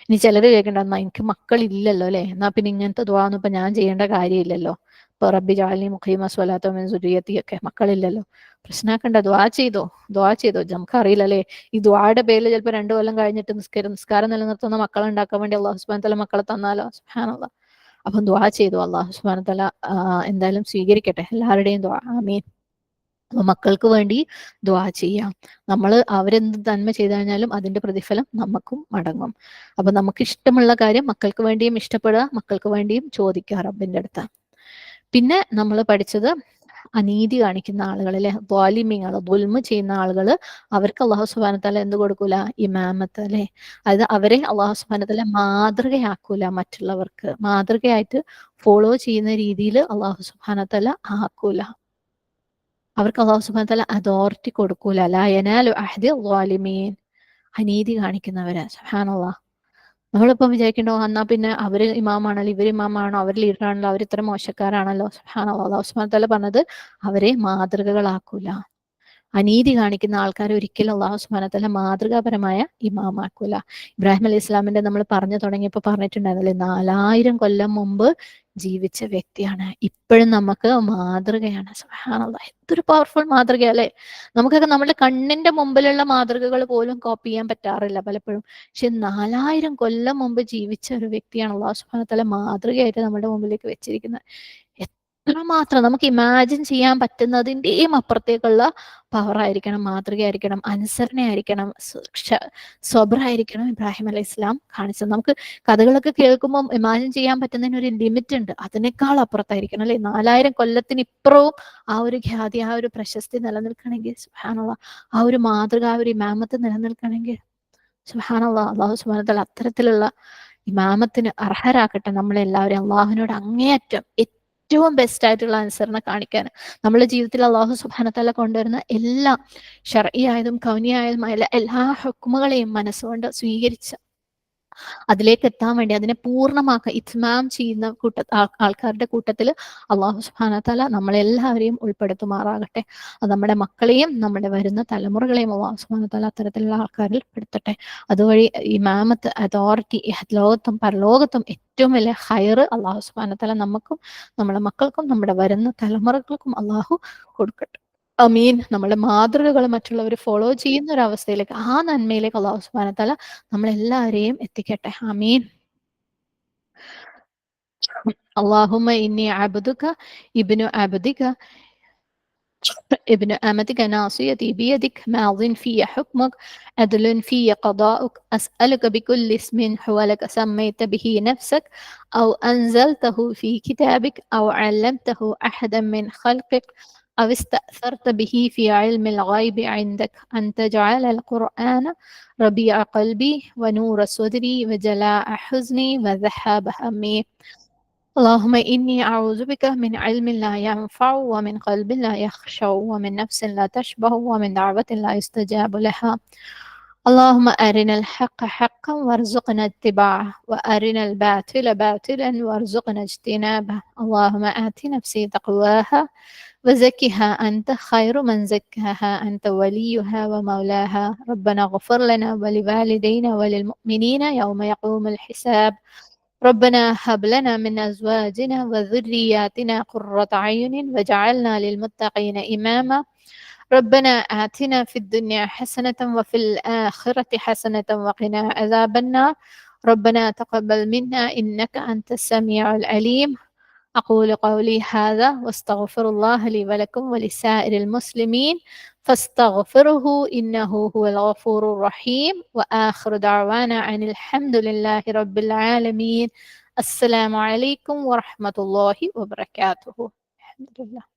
ഇനി ചിലർ കേൾക്കണ്ടെന്നാ, എനിക്ക് മക്കളില്ലല്ലോ, അല്ലെ, എന്നാ പിന്നെ ഇങ്ങനത്തെ ദുആ ഒന്നും ഇപ്പൊ ഞാൻ ചെയ്യേണ്ട കാര്യമില്ലല്ലോ, ഇപ്പൊ റബ്ബി ജഅൽനി മുഖീമ സ്വലാത്തി വമിൻ ദുർരിയത്തി ഒക്കെ മക്കളില്ലല്ലോ. പ്രശ്നമാക്കണ്ട, ദുആ ചെയ്തോ. നമുക്കറിയില്ല, അല്ലെ, ഈ ദുആയുടെ പേരിൽ ചിലപ്പോൾ 2 കൊല്ലം കഴിഞ്ഞിട്ട് നിസ്കാരം നിലനിർത്തുന്ന മക്കളെ ഉണ്ടാക്കാൻ വേണ്ടി അള്ളാഹു സുബ്ഹാനഹു വ തആല മക്കളെ തന്നാലോ? സുബ്ഹാനല്ലാഹ്. അപ്പം ദുആ ചെയ്തു, അള്ളാഹു സുബ്ഹാനഹു വ തആല എന്തായാലും സ്വീകരിക്കട്ടെ എല്ലാവരുടെയും ദുആ. ആമീൻ. അപ്പൊ മക്കൾക്ക് വേണ്ടി ദുആ ചെയ്യാം. നമ്മൾ അവരെന്ത് നന്മ ചെയ്തു കഴിഞ്ഞാലും അതിന്റെ പ്രതിഫലം നമുക്കും മടങ്ങും. അപ്പൊ നമുക്ക് ഇഷ്ടമുള്ള കാര്യം മക്കൾക്ക് വേണ്ടിയും ഇഷ്ടപ്പെടുക, മക്കൾക്ക് വേണ്ടിയും ചോദിക്കുക റബ്ബിന്റെ അടുത്ത്. പിന്നെ നമ്മൾ പഠിച്ചത് അനീതി കാണിക്കുന്ന ആളുകൾ, അല്ലെ, ദ്വാലിമീങ്ങൾ, ദുൽമ ചെയ്യുന്ന ആളുകൾ, അവർക്ക് അള്ളാഹു സുബ്ഹാനഹു വ തആല എന്ത് കൊടുക്കൂല? ഇമാമത്ത്, അല്ലെ? അതായത് അവരെ അള്ളാഹു സുബ്ഹാനഹു വ തആല മാതൃകയാക്കൂല, മറ്റുള്ളവർക്ക് മാതൃകയായിട്ട് ഫോളോ ചെയ്യുന്ന രീതിയിൽ അള്ളാഹു സുബ്ഹാനഹു വ തആല ആക്കൂല. അവർക്ക് അള്ളാഹു സുബ്ഹാനഹു വ തആല അതോറിറ്റി കൊടുക്കൂല. ലാ യനാലു അഹ്ദി ളാലിമീൻ, അനീതി കാണിക്കുന്നവരെ. സുബ്ഹാനല്ലാഹ്. നമ്മളിപ്പം വിചാരിക്കണ്ടോ, എന്നാ പിന്നെ അവര് ഇമാമാണല്ലോ, ഇവർ ഇമാമാണോ, അവർ ലീഡറാണല്ലോ, അവർ ഇത്ര മോശക്കാരാണല്ലോ. സുബ്ഹാനല്ലാഹ്. അള്ളാഹു സുബ്ഹാനഹു വ തആല പറഞ്ഞത് അവരെ മാതൃകകളാക്കൂല. അനീതി കാണിക്കുന്ന ആൾക്കാരെ ഒരിക്കലും അള്ളാഹു സുബ്ഹാനഹു വ തആല മാതൃകാപരമായ ഇമാമാക്കൂല. ഇബ്രാഹിം അലൈഹി ഇസ്ലാമിന്റെ നമ്മൾ പറഞ്ഞു തുടങ്ങിയപ്പോൾ പറഞ്ഞിട്ടുണ്ടായിരുന്നില്ലേ, 4000 കൊല്ലം മുമ്പ് ജീവിച്ച വ്യക്തിയാണ്, ഇപ്പോഴും നമുക്ക് മാതൃകയാണ്. സുബ്ഹാനല്ലാഹ്. എന്തൊരു പവർഫുൾ മാതൃക, അല്ലേ? നമുക്കൊക്കെ നമ്മുടെ കണ്ണിന്റെ മുമ്പിലുള്ള മാതൃകകൾ പോലും കോപ്പി ചെയ്യാൻ പറ്റാറില്ല പലപ്പോഴും. പക്ഷെ 4000 കൊല്ലം മുമ്പ് ജീവിച്ച ഒരു വ്യക്തിയാണ് അള്ളാഹു സുബ്ഹാനഹു വ തആല മാതൃകയായിട്ട് നമ്മുടെ മുമ്പിലേക്ക് വെച്ചിരിക്കുന്നത്. എത്രമാത്രം നമുക്ക് ഇമാജിൻ ചെയ്യാൻ പറ്റുന്നതിൻ്റെയും അപ്പുറത്തേക്കുള്ള പവറായിരിക്കണം, മാതൃകയായിരിക്കണം, അനുസരണയായിരിക്കണം, സ്വബറായിരിക്കണം ഇബ്രാഹിം അലൈഹി ഇസ്ലാം കാണിച്ചത്. നമുക്ക് കഥകളൊക്കെ കേൾക്കുമ്പോൾ ഇമാജിൻ ചെയ്യാൻ പറ്റുന്നതിന് ഒരു ലിമിറ്റ് ഉണ്ട്, അതിനേക്കാൾ അപ്പുറത്തായിരിക്കണം, അല്ലെ? 4000 കൊല്ലത്തിന് ഇപ്പുറവും ആ ഒരു ഖ്യാതി, ആ ഒരു പ്രശസ്തി നിലനിൽക്കണമെങ്കിൽ, സുബ്ഹാനല്ലാഹ്, ആ ഒരു മാതൃക, ആ ഒരു ഇമാമത്ത് നിലനിൽക്കണമെങ്കിൽ, സുബ്ഹാനല്ലാഹ്, അള്ളാഹു സുബ്ഹാനഹു വ തആല അത്തരത്തിലുള്ള ഇമാമത്തിന് അർഹരാക്കട്ടെ നമ്മളെല്ലാവരും. അള്ളാഹുവിനോട് അങ്ങേയറ്റം ഏറ്റവും ബെസ്റ്റ് ആയിട്ടുള്ള അനുസരണ കാണിക്കാൻ നമ്മുടെ ജീവിതത്തിൽ അള്ളാഹു സുബ്ഹാനഹു വ തആല കൊണ്ടുവരുന്ന എല്ലാ ശർഈയായതും കൗനിയായതുമായ എല്ലാ ഹുക്മുകളെയും മനസ്സുകൊണ്ട് സ്വീകരിച്ച് അതിലേക്ക് എത്താൻ വേണ്ടി, അതിനെ പൂർണ്ണമാക്കുക, ഇത്മാം ചെയ്യുന്ന ആൾക്കാരുടെ കൂട്ടത്തിൽ അള്ളാഹു സുബ്ഹാനഹു വ തആല നമ്മളെല്ലാവരെയും ഉൾപ്പെടുത്തുമാറാകട്ടെ. അത് നമ്മുടെ മക്കളെയും നമ്മുടെ വരുന്ന തലമുറകളെയും അള്ളാഹു സുബ്ഹാനഹു വ തആല അത്തരത്തിലുള്ള ആൾക്കാരിൽ പെടുത്തട്ടെ. അതുവഴി ഇമാമത്ത്, അതോറിറ്റി ലോകത്തും പരലോകത്തും ഏറ്റവും വലിയ ഹൈർ അള്ളാഹു സുബ്ഹാനഹു വ തആല നമുക്കും നമ്മുടെ മക്കൾക്കും നമ്മുടെ വരുന്ന തലമുറകൾക്കും അള്ളാഹു കൊടുക്കട്ടെ. അമീൻ. നമ്മുടെ മാതൃകകൾ മറ്റുള്ളവർ ഫോളോ ചെയ്യുന്ന ഒരു അവസ്ഥയിലേക്ക്, ആ നന്മയിലേക്ക് അള്ളാഹു സുബ്ഹാനഹു വ തആല നമ്മളെല്ലാവരെയും എത്തിക്കട്ടെ. ആമീൻ. اللهم إني عبدك ابن عبدك ابن أمتك ناصيتي بيدك ماض في حكمك عدل في قضاؤك أسألك بكل اسم هو لك سميت به نفسك أو أنزلته في كتابك أو علمته أحدا من خلقك أو استأثرت به في علم الغيب عندك أن تجعل القرآن ربيع قلبي ونور صدري وجلاء حزني وذهاب همي. اللهم إني أعوذ بك من علم لا ينفع ومن قلب لا يخشع ومن نفس لا تشبع ومن دعوة لا يستجاب لها اللهم أرنا الحق حقا وارزقنا اتباعه وأرنا الباطل باطلا وارزقنا اجتنابه. اللهم آت نفسي تقواها وزكها أنت خير من زكاها أنت وليها ومولاها. ربنا اغفر لنا ولوالدينا وللمؤمنين يوم يقوم الحساب. ربنا هب لنا من أزواجنا وذرياتنا قرة أعين واجعلنا للمتقين إماما. ربنا آتنا في الدنيا حسنة وفي الآخرة حسنة وقنا عذاب النار. ربنا تقبل منا إنك أنت السميع العليم. أقول قولي هذا واستغفر الله لي ولكم ولسائر المسلمين فاستغفروه إنه هو الغفور الرحيم. وآخر دعوانا عن الحمد لله رب العالمين. السلام عليكم ورحمة الله وبركاته. الحمد لله.